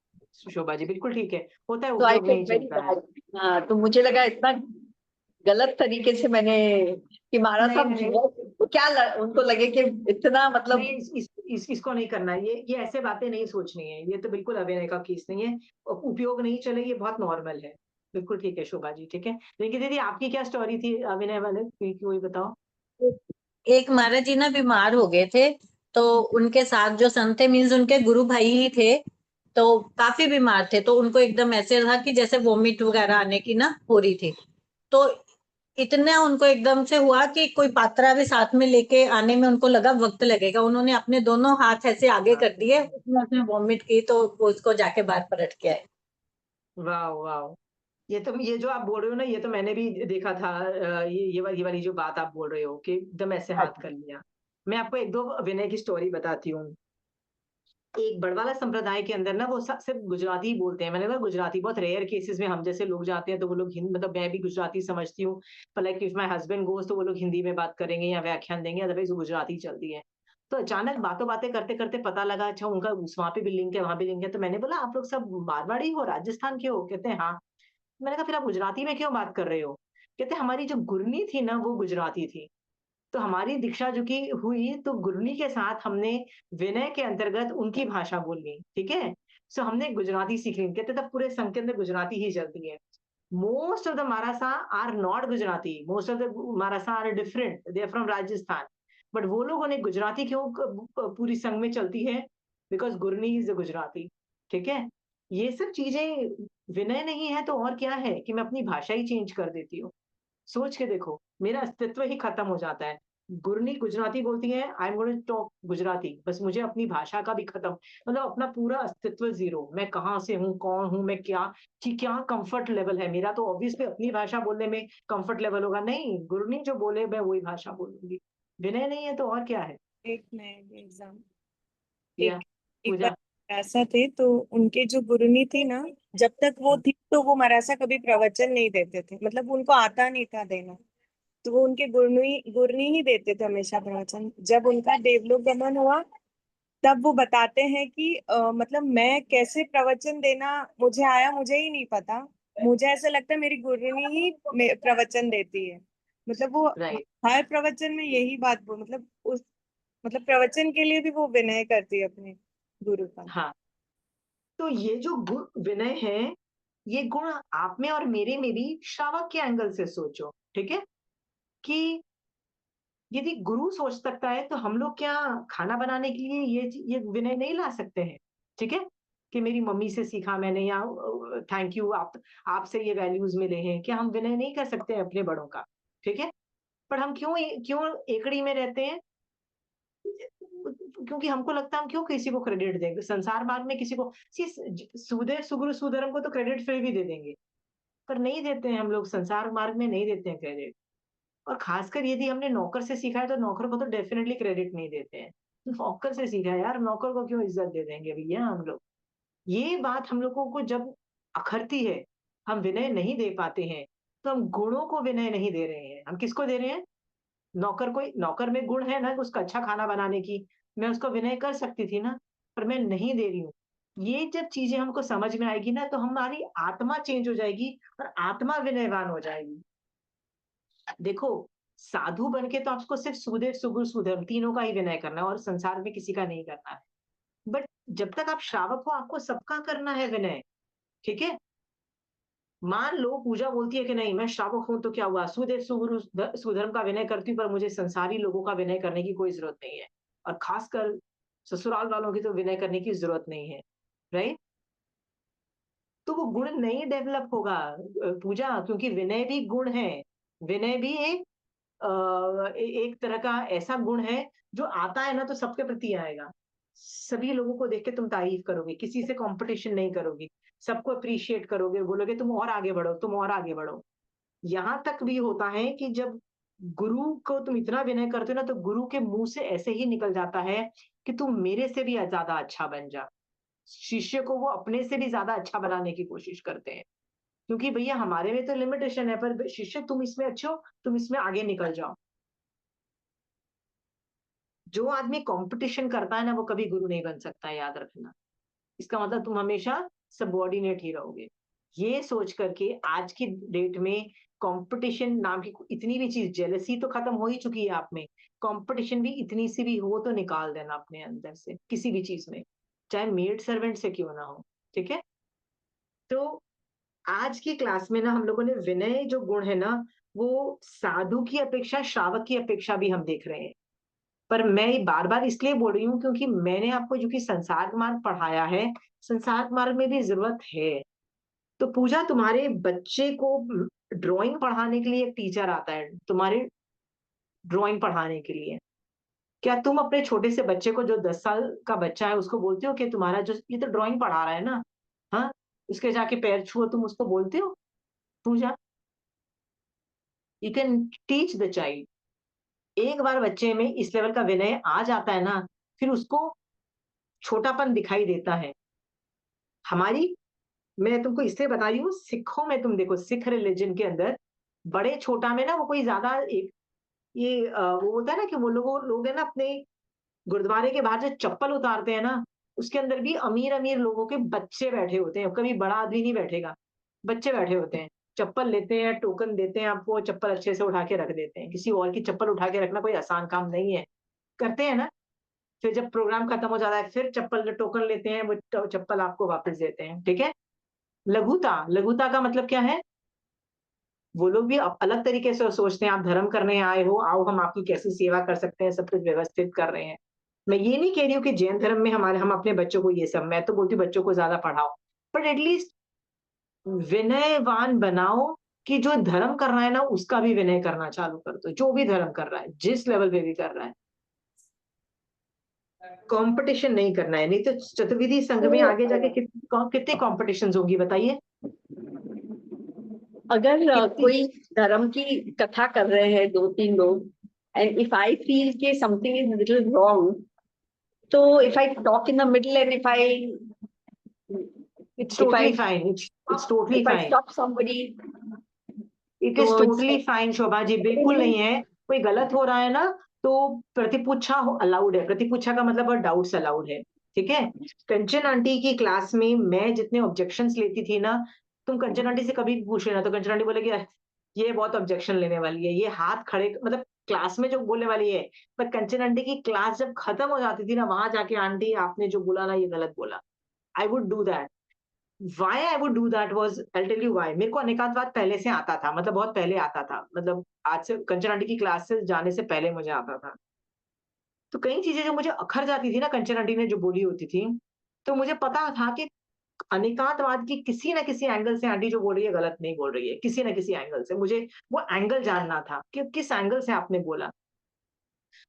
शोभा जी बिल्कुल ठीक है, होता है, तो आई उपयोग फेल नहीं वेरी चलता है। बैड। हाँ, तो मुझे लगा इतना गलत तरीके से मैंने कि महाराज नहीं साहब नहीं उनको लगे कि इतना मतलब नहीं, इसको नहीं करना है, ये ऐसे बातें नहीं सोचनी है, ये तो बिल्कुल अभिनय का केस नहीं है, उपयोग नहीं चले, ये बहुत नॉर्मल है। बिल्कुल ठीक है शोभा जी, ठीक है। लेकिन दीदी आपकी क्या स्टोरी थी अभिनय वाले की, वही बताओ। एक महाराज जी ना बीमार हो गए थे, तो उनके साथ जो संत थे, मीन्स उनके गुरु भाई ही थे, तो काफी बीमार थे, तो उनको एकदम ऐसे था कि जैसे वोमिट वगैरह आने की ना हो रही थी। तो इतना उनको एकदम से हुआ कि कोई पात्रा भी साथ में लेके आने में उनको लगा वक्त लगेगा, उन्होंने अपने दोनों हाथ ऐसे आगे कर दिए, उसमें उसने वॉमिट की, तो वो उसको जाके बाहर पलट के आए। वाह वाह, ये जो आप बोल रहे हो ना, ये तो मैंने भी देखा था, ये वाली जो बात आप बोल रहे हो कि एकदम ऐसे हाथ कर लिया। मैं आपको एक दो विनय की स्टोरी बताती हूँ। एक बड़वाला संप्रदाय के अंदर ना वो सिर्फ गुजराती ही बोलते हैं। मैंने कहा गुजराती बहुत रेयर केसेस में हम जैसे लोग जाते हैं तो वो लोग हिंदी, मतलब मैं भी गुजराती समझती हूँ, पर लाइक इफ माय हस्बैंड गोस तो वो लोग हिंदी में बात करेंगे या व्याख्यान देंगे, अदरवाइज वो गुजराती चलती है। तो अचानक बातों बातें करते करते पता लगा, अच्छा उनका वहां पे भी लिंक है, वहां भी लिंक है। तो मैंने बोला आप लोग सब मारवाड़ी हो, राजस्थान के हो? कहते हैं हाँ। मैंने कहा फिर आप गुजराती में क्यों बात कर रहे हो? कहते हमारी जो गुरनी थी ना वो गुजराती थी, तो हमारी दीक्षा जो की हुई तो गुरनी के साथ हमने विनय के अंतर्गत उनकी भाषा बोली, ठीक है। सो हमने गुजराती सीख ली। कहते तब पूरे संघ के अंदर गुजराती ही चलती है। मोस्ट ऑफ द मारासा are not Gujarati, most of the मारासा are different, they are from Rajasthan. But वो लोगों ने गुजराती क्यों पूरी संघ में चलती है? बिकॉज गुरनी इज द गुजराती, ठीक है। ये सब चीजें विनय नहीं है तो और क्या है कि मैं अपनी भाषा ही चेंज कर देती हूँ। सोच के देखो, मेरा अस्तित्व ही खत्म हो जाता है। गुरनी गुजराती बोलती है, I am going to talk Gujarati, बस मुझे अपनी भाषा का भी खत्म, मतलब अपना पूरा अस्तित्व जीरो। मैं कहाँ से हूँ, कौन हूँ मैं, क्या कि क्या कंफर्ट लेवल है मेरा, तो ऑब्वियसली अपनी भाषा बोलने में कंफर्ट लेवल होगा। नहीं, गुरनी जो बोले मैं वही भाषा बोलूंगी। विनय नहीं है तो और क्या है। एक मैं एग्जाम या एक एक बार पूजा। मरासा थे, तो उनके जो गुरुनी थी ना, जब तक वो थी तो वो मरासा कभी प्रवचन नहीं देते थे, मतलब उनको आता नहीं था देना। तो वो उनके गुरनी गुरनी ही देते थे हमेशा प्रवचन। जब उनका देवलोक गमन हुआ, तब वो बताते हैं कि मतलब मैं कैसे प्रवचन देना मुझे आया, मुझे ही नहीं पता। मुझे ऐसा लगता है मेरी गुरुनी ही प्रवचन देती है। मतलब वो राइट। हर प्रवचन में यही बात वो, मतलब उस मतलब प्रवचन के लिए भी वो विनय करती है अपने गुरु का। हाँ, तो ये जो गुण विनय है, ये गुण आप में और मेरे में भी श्रावक के एंगल से सोचो, ठीक है। कि यदि गुरु सोच सकता है तो हम लोग क्या खाना बनाने के लिए ये विनय नहीं ला सकते हैं, ठीक है। कि मेरी मम्मी से सीखा मैंने, या थैंक यू आप, आपसे ये वैल्यूज मिले हैं, क्या हम विनय नहीं कर सकते हैं अपने बड़ों का, ठीक है। पर हम क्यों क्यों एकड़ी में रहते हैं? क्योंकि हमको लगता है हम क्यों किसी को क्रेडिट देंगे संसार मार्ग में, किसी को सुदेव सुगुरु सुधर्म को तो क्रेडिट फिर भी दे देंगे, पर नहीं देते हैं हम लोग, संसार मार्ग में नहीं देते हैं क्रेडिट। और खासकर यदि हमने नौकर से सीखा है तो नौकर को तो डेफिनेटली क्रेडिट नहीं देते हैं। नौकर से सीखा है यार, नौकर को क्यों इज्जत दे देंगे भैया हम लोग। ये बात हम लोगों को जब अखरती है, हम विनय नहीं दे पाते हैं, तो हम गुणों को विनय नहीं दे रहे हैं, हम किसको दे रहे हैं? नौकर को। नौकर में गुण है ना उसका अच्छा खाना बनाने की, मैं उसको विनय कर सकती थी ना, पर मैं नहीं दे रही हूँ। ये जब चीजें हमको समझ में आएगी ना तो हमारी आत्मा चेंज हो जाएगी और आत्मा विनयवान हो जाएगी। देखो, साधु बन के तो आपको सिर्फ सुदेव सुगुर सुधर्म तीनों का ही विनय करना है और संसार में किसी का नहीं करना है। बट जब तक आप श्रावक हो आपको सबका करना है विनय, ठीक है। मान लो पूजा बोलती है कि नहीं मैं श्रावक हूं तो क्या हुआ, सुदेव सुगुरु सुधर्म का विनय करती हूँ, पर मुझे संसारी लोगों का विनय करने की कोई जरूरत नहीं है, और खासकर ससुराल वालों की तो विनय करने की जरूरत नहीं है, राइट। तो वो गुण नहीं डेवलप होगा पूजा, क्योंकि विनय भी गुण है। विनय भी एक एक तरह का ऐसा गुण है जो आता है ना तो सबके प्रति आएगा। सभी लोगों को देख के तुम तारीफ करोगे, किसी से कंपटीशन नहीं करोगे, सबको अप्रिशिएट करोगे, बोलोगे तुम और आगे बढ़ो, तुम और आगे बढ़ो। यहां तक भी होता है कि जब गुरु को तुम इतना विनय करते हो ना तो गुरु के मुंह से ऐसे ही निकल जाता है कि तुम मेरे से भी ज्यादा अच्छा बन जा। शिष्य को वो अपने से भी ज्यादा अच्छा बनाने की कोशिश करते हैं, क्योंकि भैया हमारे में तो लिमिटेशन है, पर शिष्य तुम इसमें अच्छे हो, तुम इसमें आगे निकल जाओ। जो आदमी कंपटीशन करता है ना वो कभी गुरु नहीं बन सकता, याद रखना। इसका मतलब तुम हमेशा सबऑर्डिनेट ही रहोगे। ये सोच करके आज की डेट में कंपटीशन नाम की इतनी भी चीज, जेलसी तो खत्म हो ही चुकी है आप में, कंपटीशन भी इतनी सी भी हो तो निकाल देना अपने अंदर से, किसी भी चीज में, चाहे मेड सर्वेंट से क्यों ना हो, ठीक है। तो आज की क्लास में ना हम लोगों ने विनय जो गुण है ना, वो साधु की अपेक्षा, श्रावक की अपेक्षा भी हम देख रहे हैं। पर मैं बार बार इसलिए बोल रही हूँ क्योंकि मैंने आपको जो कि संसार मार्ग पढ़ाया है, संसार मार्ग में भी जरूरत है। तो पूजा, तुम्हारे बच्चे को ड्राइंग पढ़ाने के लिए एक टीचर आता है, तुम्हारे ड्राइंग पढ़ाने के लिए। क्या तुम अपने छोटे से बच्चे को, जो 10 साल का बच्चा है, उसको बोलते हो कि तुम्हारा जो ये तो ड्राइंग पढ़ा रहा है ना, हाँ, उसके जाके पैर छुओ, तुम उसको बोलते हो? Puja, you can teach the child. एक बार बच्चे में इस लेवल का विनय आ जाता है ना, फिर उसको छोटापन दिखाई देता है। हमारी, मैं तुमको इसलिए बता रही हूँ, सिखों में तुम देखो, सिख रिलीजन के अंदर बड़े छोटा में ना वो कोई ज्यादा वो होता है ना कि वो लोग है ना, अपने गुरुद्वारे के बाहर जो चप्पल उतारते हैं ना, उसके अंदर भी अमीर अमीर लोगों के बच्चे बैठे होते हैं, कभी बड़ा आदमी नहीं बैठेगा, बच्चे बैठे होते हैं, चप्पल लेते हैं, टोकन देते हैं आपको, चप्पल अच्छे से उठा के रख देते हैं। किसी और की चप्पल उठा के रखना कोई आसान काम नहीं है, करते हैं ना। फिर जब प्रोग्राम खत्म हो जाता है, फिर चप्पल टोकन लेते हैं, वो चप्पल आपको वापस देते हैं, ठीक है। लघुता, लघुता का मतलब क्या है? वो लोग भी अलग तरीके से सोचते हैं, आप धर्म करने आए हो, आओ हम आपकी कैसी सेवा कर सकते हैं, सब कुछ व्यवस्थित कर रहे हैं। मैं ये नहीं कह रही हूँ कि जैन धर्म में हम अपने बच्चों को ये सब, मैं तो बोलती हूँ बच्चों को ज्यादा पढ़ाओ, बट एटलीस्ट विनयवान बनाओ, कि जो धर्म कर रहा है ना उसका भी विनय करना चालू कर दो, जो भी धर्म कर रहा है, जिस लेवल पे भी कर रहा है। कंपटीशन नहीं करना है, नहीं तो चतुर्विधि संघ में आगे जाके कितने कॉम्पिटिशन होंगी बताइए। अगर कितनी, कोई धर्म की कथा कर रहे हैं 2-3 लोग, एंड इफ आई फील कि समथिंग इज लिटिल रॉन्ग, तो if I talk in the middle and it's if totally I fine, it's totally if I fine, stop somebody, it तो is it's totally fine Shobha ji, बिल्कुल नहीं है। कोई गलत हो रहा है ना, तो प्रतिपुच्छा अलाउड है, प्रतिपुच्छा का मतलब डाउट्स अलाउड है, ठीक है। कंचन आंटी की क्लास में मैं जितने ऑब्जेक्शंस लेती थी ना, तुम कंचन आंटी से कभी पूछ लेना, तो कंचन आंटी बोलेगी ये बहुत ऑब्जेक्शन लेने वाली है, ये हाथ खड़े, मतलब क्लास में जो बोलने वाली है। पर कंचन आंटी की क्लास जब खत्म हो जाती थी ना, वहां जाके आंटी आपने जो बोला ना ये गलत बोला, I would do that. Why I would do that was, I'll tell you why। मेरे को अनेकांतवाद पहले से आता था, मतलब बहुत पहले आता था, मतलब आज से कंचन आंटी की क्लास से जाने से पहले मुझे आता था। तो कई चीजें जो मुझे अखर जाती थी ना, कंचन आंटी ने जो बोली होती थी, तो मुझे पता था कि अनेकांतवाद की किसी ना किसी एंगल से आंटी जो बोल रही है गलत नहीं बोल रही है, किसी ना किसी एंगल से मुझे वो एंगल जानना था कि किस एंगल से आपने बोला।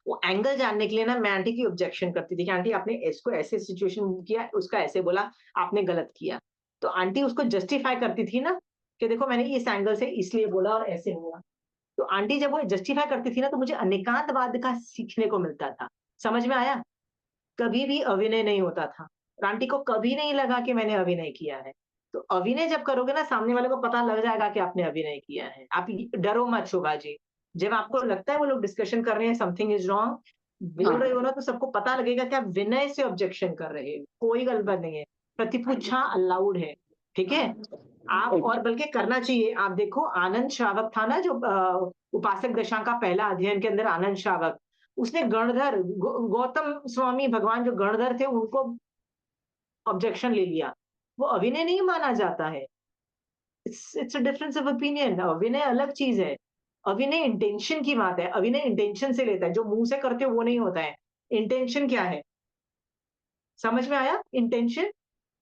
वो एंगल जानने के लिए ना मैं आंटी की ऑब्जेक्शन करती थी कि आंटी आपने इसको ऐसे सिचुएशन किया, उसका ऐसे बोला, आपने गलत किया। तो आंटी उसको जस्टिफाई करती थी ना, कि देखो मैंने इस एंगल से इसलिए बोला और ऐसे हुआ। तो आंटी जब वो जस्टिफाई करती थी ना, तो मुझे अनेकांतवाद का सीखने को मिलता था। समझ में आया? कभी भी अभिनय नहीं होता था। और आंटी को कभी नहीं लगा कि मैंने अभिनय किया है। तो अभिनय जब करोगे ना, सामने वाले को पता लग जाएगा कि आपने अभिनय किया है। आप डरो मत शोभा जी। जब आपको लगता है वो लोग डिस्कशन कर रहे हैं, समथिंग इज रॉन्ग, बोल रहे हो ना, तो सबको पता लगेगा कि आप विनय से ऑब्जेक्शन कर रहे हो, कोई गलत नहीं है। प्रतिपुच्छा अलाउड है, ठीक है। आप और बल्कि करना चाहिए। आप देखो आनंद श्रावक था ना, जो उपासक दशा का पहला अध्ययन के अंदर आनंद श्रावक, उसने गणधर गौतम स्वामी भगवान जो गणधर थे उनको ऑब्जेक्शन ले लिया। वो अभिनय नहीं माना जाता है। It's a difference of opinion. अभिनय अलग चीज है। अभिनय इंटेंशन की बात है, अभिनय इंटेंशन से लेता है, जो मुंह से करते हो वो नहीं होता है। इंटेंशन क्या है, समझ में आया? इंटेंशन,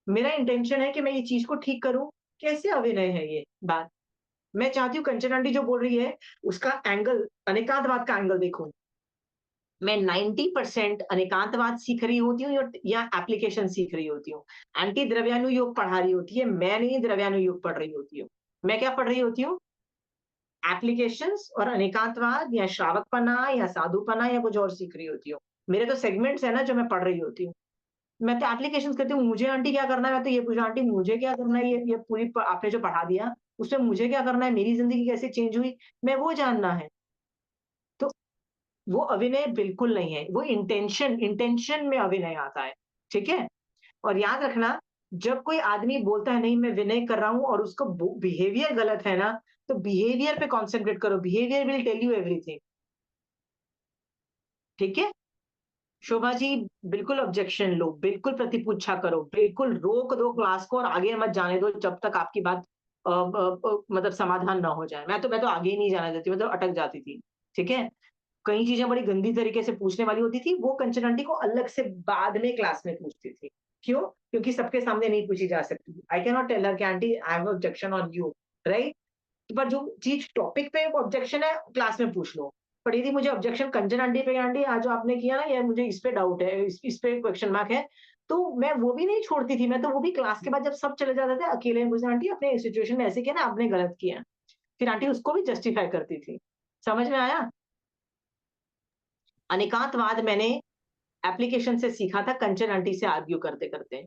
मेरा इंटेंशन है कि मैं ये चीज को ठीक करूं, कैसे अभिनय है ये बात। मैं चाहती हूँ कंचन आंटी जो बोल रही है उसका एंगल, अनेकांतवाद का एंगल देखो। मैं 90% अनेकांतवाद सीख रही होती हूँ या एप्लीकेशन सीख रही होती हूँ। एंटी द्रव्यानुयोग पढ़ा रही होती है, मैं नहीं द्रव्यानुयोग पढ़ रही होती हूँ। मैं क्या पढ़ रही होती हूँ? एप्लीकेशंस और अनेकांतवाद या श्रावकपना या साधुपना या कुछ और सीख रही होती हूँ। मेरे तो सेगमेंट्स है ना जो मैं पढ़ रही होती हूँ। मैं तो एप्लीकेशन करती हूँ, मुझे आंटी क्या करना है, मैं तो ये पूछा आंटी मुझे क्या करना है, ये पूरी आपने जो पढ़ा दिया उसमें मुझे क्या करना है, मेरी जिंदगी कैसे चेंज हुई, मैं वो जानना है। तो वो अभिनय बिल्कुल नहीं है, वो इंटेंशन में अभिनय आता है, ठीक है। और याद रखना, जब कोई आदमी बोलता है नहीं मैं विनय कर रहा हूं और उसका बिहेवियर गलत है ना, तो बिहेवियर पे कॉन्सेंट्रेट करो, behaviour will tell you everything, ठीक है। शोभा जी, बिल्कुल ऑब्जेक्शन लो, बिल्कुल प्रतिपूछा करो, बिल्कुल रोक दो क्लास को और आगे मत जाने दो जब तक आपकी बात मतलब समाधान ना हो जाए। मैं तो आगे ही नहीं जाना देती, मैं तो अटक जाती थी, ठीक है। कई चीजें बड़ी गंदी तरीके से पूछने वाली होती थी, वो कंचन आंटी को अलग से बाद में क्लास में पूछती थी। क्यों? क्योंकि सबके सामने नहीं पूछी जा सकती। I can not tell her कि aunty I have objection on you, right. पर जो चीज टॉपिक पे ऑब्जेक्शन है क्लास में पूछ लो। पर यदि मुझे ऑब्जेक्शन कंचन आंटी पे, आंटी आज जो आपने किया ना, ये मुझे इस पे डाउट है, इस पे क्वेश्चन मार्क है, तो मैं वो भी नहीं छोड़ती थी। मैं तो वो भी क्लास के बाद जब सब चले जाते थे अकेले में पूछती, आंटी अपने सिचुएशन में ऐसे किया ना, आपने गलत किया। फिर आंटी उसको भी जस्टिफाई करती थी। समझ में आया? अनेकांतवाद मैंने एप्लीकेशन से सीखा था, कंचन आंटी से आर्ग्यू करते करते।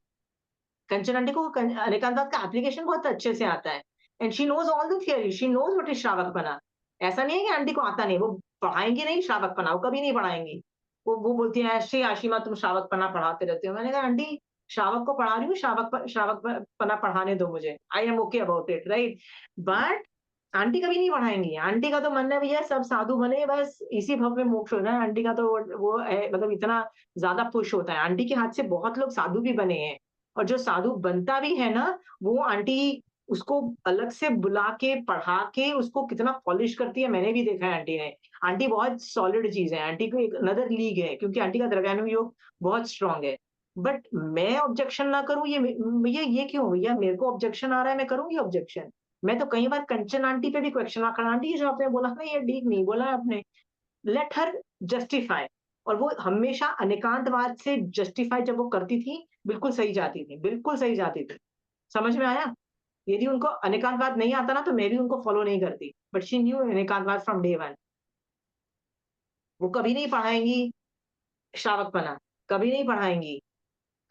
कंचन आंटी को अनेकांतवाद का एप्लीकेशन बहुत अच्छे से आता है, and she knows all the theory, she knows what is श्रावकपना। ऐसा नहीं है कि आंटी को आता नहीं, वो पढ़ाएंगी नहीं श्रावकपना, वो कभी नहीं पढ़ाएंगी। वो बोलती है श्री आशिमा तुम श्रावकपना पढ़ाते रहते हो। मैंने कहा आंटी श्रावक को पढ़ा रही हूँ, श्रावकपना पढ़ाने दो मुझे, I am okay about it, right. But aunty कभी नहीं पढ़ाएंगी। आंटी का तो मन है भैया सब साधु बने, बस इसी भव में मोक्ष हो जाए। आंटी का तो वो है, मतलब इतना ज्यादा पुश होता है। आंटी के हाथ से बहुत लोग साधु भी बने हैं, और जो साधु बनता भी है ना, वो आंटी उसको अलग से बुला के पढ़ा के उसको कितना पॉलिश करती है, मैंने भी देखा है आंटी ने। आंटी बहुत सॉलिड चीज है, आंटी को एक अनदर लीग है, क्योंकि आंटी का द्रव्यानुग योग बहुत स्ट्रांग है। बट मैं ऑब्जेक्शन ना करूं, ये क्यों भैया? मेरे को ऑब्जेक्शन आ रहा है, मैं करूंगी ऑब्जेक्शन। मैं तो कई बार कंचन आंटी पे भी क्वेश्चन मार्क, आंटी जो आपने बोला ना ये ठीक नहीं बोला आपने, लेट हर जस्टिफाई। और वो हमेशा अनेकांतवाद से जस्टिफाई जब वो करती थी, बिल्कुल सही जाती थी, बिल्कुल सही जाती थी। समझ में आया? यदि उनको अनेकांतवाद नहीं आता ना, तो मैं भी उनको फॉलो नहीं करती, but she knew anekantavada from day one. वो कभी नहीं पढ़ाएंगी श्रावकपना, कभी नहीं पढ़ाएंगी।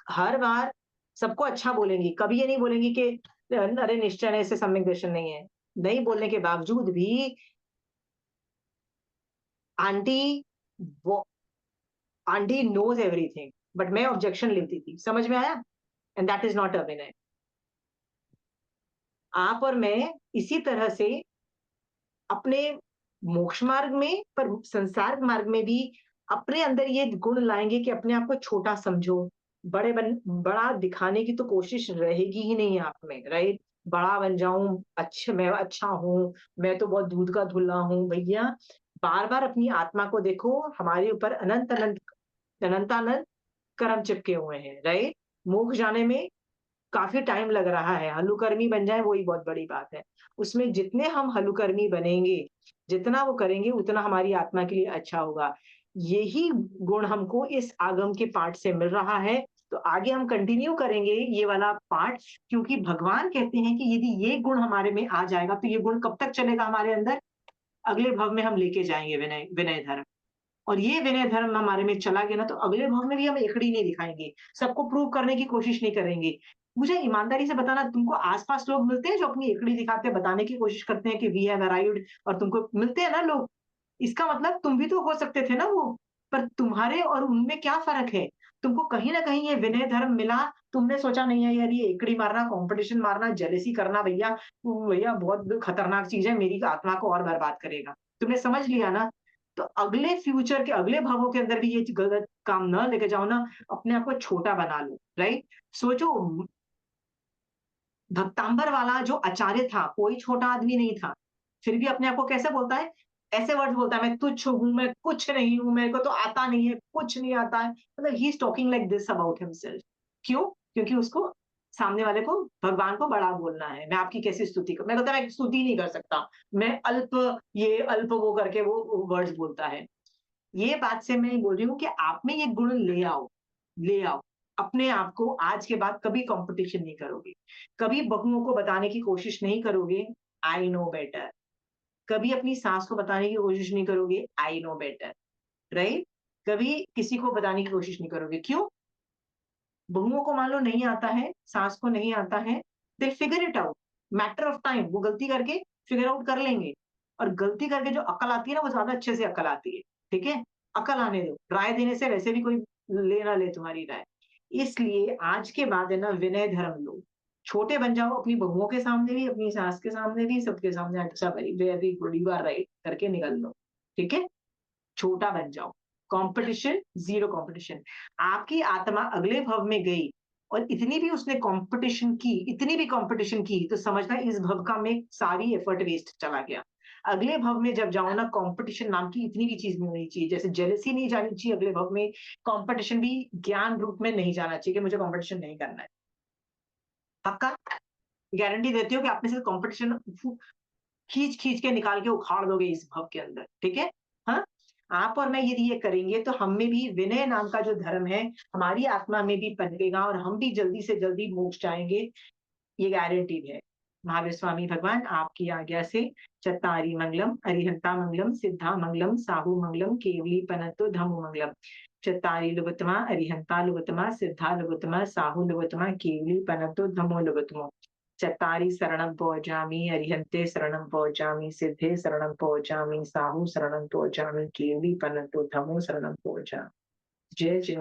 हर बार सबको अच्छा बोलेंगी, कभी ये नहीं बोलेंगी कि अरे निश्चय है, इससे सम्यक दर्शन नहीं है। नहीं बोलने के बावजूद भी आंटी वो आंटी नोज एवरीथिंग, बट मैं ऑब्जेक्शन लेती थी। समझ में आया? एंड दैट इज नॉट अभिनय। आप और मैं इसी तरह से अपने मोक्ष मार्ग में, पर संसार मार्ग में भी अपने अंदर ये गुण लाएंगे कि अपने आप को छोटा समझो। बड़ा दिखाने की तो कोशिश रहेगी ही नहीं आप में, राइट। बड़ा बन जाऊं, अच्छा मैं अच्छा हूं, मैं तो बहुत दूध का धुला हूं भैया। बार बार अपनी आत्मा को देखो, हमारे ऊपर अनंत अनंत अनंतानंत कर्म चिपके हुए हैं, राइट। मोक्ष जाने में काफी टाइम लग रहा है, हल्लुकर्मी बन जाए वही बहुत बड़ी बात है। उसमें जितने हम हल्लुकर्मी बनेंगे, जितना वो करेंगे, उतना हमारी आत्मा के लिए अच्छा होगा। यही गुण हमको इस आगम के पाठ से मिल रहा है। तो आगे हम कंटिन्यू करेंगे ये वाला पाठ, क्योंकि भगवान कहते हैं कि यदि ये गुण हमारे में आ जाएगा, तो ये गुण कब तक चलेगा हमारे अंदर? अगले भव में हम लेके जाएंगे विनय विनय धर्म। और ये विनय धर्म हमारे में चला गया ना, तो अगले भाव में भी हम एकड़ी नहीं दिखाएंगे, सबको प्रूव करने की कोशिश नहीं करेंगे। मुझे ईमानदारी से बताना, तुमको आसपास लोग मिलते हैं जो अपनी एकड़ी दिखाते हैं, बताने की कोशिश करते हैं कि वी हैव अराइव्ड, और तुमको मिलते हैं ना लोग? इसका मतलब तुम भी तो हो सकते थे ना वो। पर तुम्हारे और उनमें क्या फर्क है? तुमको कहीं ना कहीं ये विनय धर्म मिला, तुमने सोचा नहीं है यार ये एकड़ी मारना, कंपटीशन मारना, जेलेसी करना भैया, भैया बहुत खतरनाक चीज है, मेरी आत्मा को और बर्बाद करेगा। तुमने समझ लिया ना? तो अगले फ्यूचर के अगले भावों के अंदर भी ये गलत काम ना लेके जाओ ना, अपने आप को छोटा बना लो, राइट। सोचो, भक्तांबर वाला जो आचार्य था, कोई छोटा आदमी नहीं था, फिर भी अपने आप को कैसे बोलता है? ऐसे वर्ड बोलता है, मैं तुच्छ हूं, मैं कुछ नहीं हूं, मेरे को तो आता नहीं है, कुछ नहीं आता है। मतलब he is talking like this about himself. क्यों? क्योंकि उसको सामने वाले को, भगवान को बड़ा बोलना है। मैं आपकी कैसी स्तुति कर, मैं कहता मैं स्तुति नहीं कर सकता, मैं अल्प वो करके वो वर्ड्स बोलता है। ये बात से मैं बोल रही हूँ कि आप में ये गुण ले आओ, ले आओ। अपने आप को आज के बाद कभी कंपटीशन नहीं करोगे, कभी बहुओं को बताने की कोशिश नहीं करोगे, आई नो बेटर। कभी अपनी सास को बताने की कोशिश नहीं करोगे, आई नो बेटर, राइट। कभी किसी को बताने की कोशिश नहीं करोगे। क्यों? बहुओं को मान लो नहीं आता है, सास को नहीं आता है, दे figure it out, matter of time. वो गलती करके फिगर आउट कर लेंगे, और गलती करके जो अकल आती है ना, वो ज्यादा अच्छे से अकल आती है, ठीक है। अकल आने दो, राय देने से वैसे भी कोई ले ना ले तुम्हारी राय। इसलिए आज के बाद है ना विनय धर्म लो, छोटे बन जाओ अपनी बहुओं के सामने भी, अपनी सास के सामने भी, सबके सामने, अच्छा भाई very good you are right करके निकल लो, ठीक है। छोटा बन जाओ, कंपटीशन, जीरो कंपटीशन। आपकी आत्मा अगले भव में गई और इतनी भी उसने कंपटीशन की, इतनी भी कंपटीशन की, तो समझना इस भव का में सारी एफर्ट वेस्ट चला गया। अगले भव में जब जाओ ना, कंपटीशन नाम की इतनी भी चीज नहीं होनी चाहिए, जैसे जेलसी नहीं जानी चाहिए अगले भव में, कंपटीशन भी ज्ञान रूप में नहीं जाना चाहिए कि मुझे कंपटीशन नहीं करना है। पक्का गारंटी देती हो कि आपने से कंपटीशन खींच खींच के निकाल के उखाड़ दोगे इस भव के अंदर, ठीक है। हाँ, आप और मैं यदि ये करेंगे तो हम में भी विनय नाम का जो धर्म है हमारी आत्मा में भी पनपेगा और हम भी जल्दी से जल्दी मोक्ष जाएंगे, ये गारंटी है। महावीर स्वामी भगवान आपकी आज्ञा से चत्तारी मंगलम, अरिहंता मंगलम, सिद्धा मंगलम, साहू मंगलम, केवली पनतो धम्मो मंगलम। चत्तारी लुगतमा, अरिहंता लुगतमा, सिद्धा लुगतमा, साहू लुगतमा, केवली पनतो धम्मो लुगतमो। चत्तारी शरणं पौजामि, अरिहंते शरणं पौजामि, सिद्धे शरणं पौजामि, साहू शरणं पौजामि, केवली पनतो धम्मो शरणं पौजामि। जय जय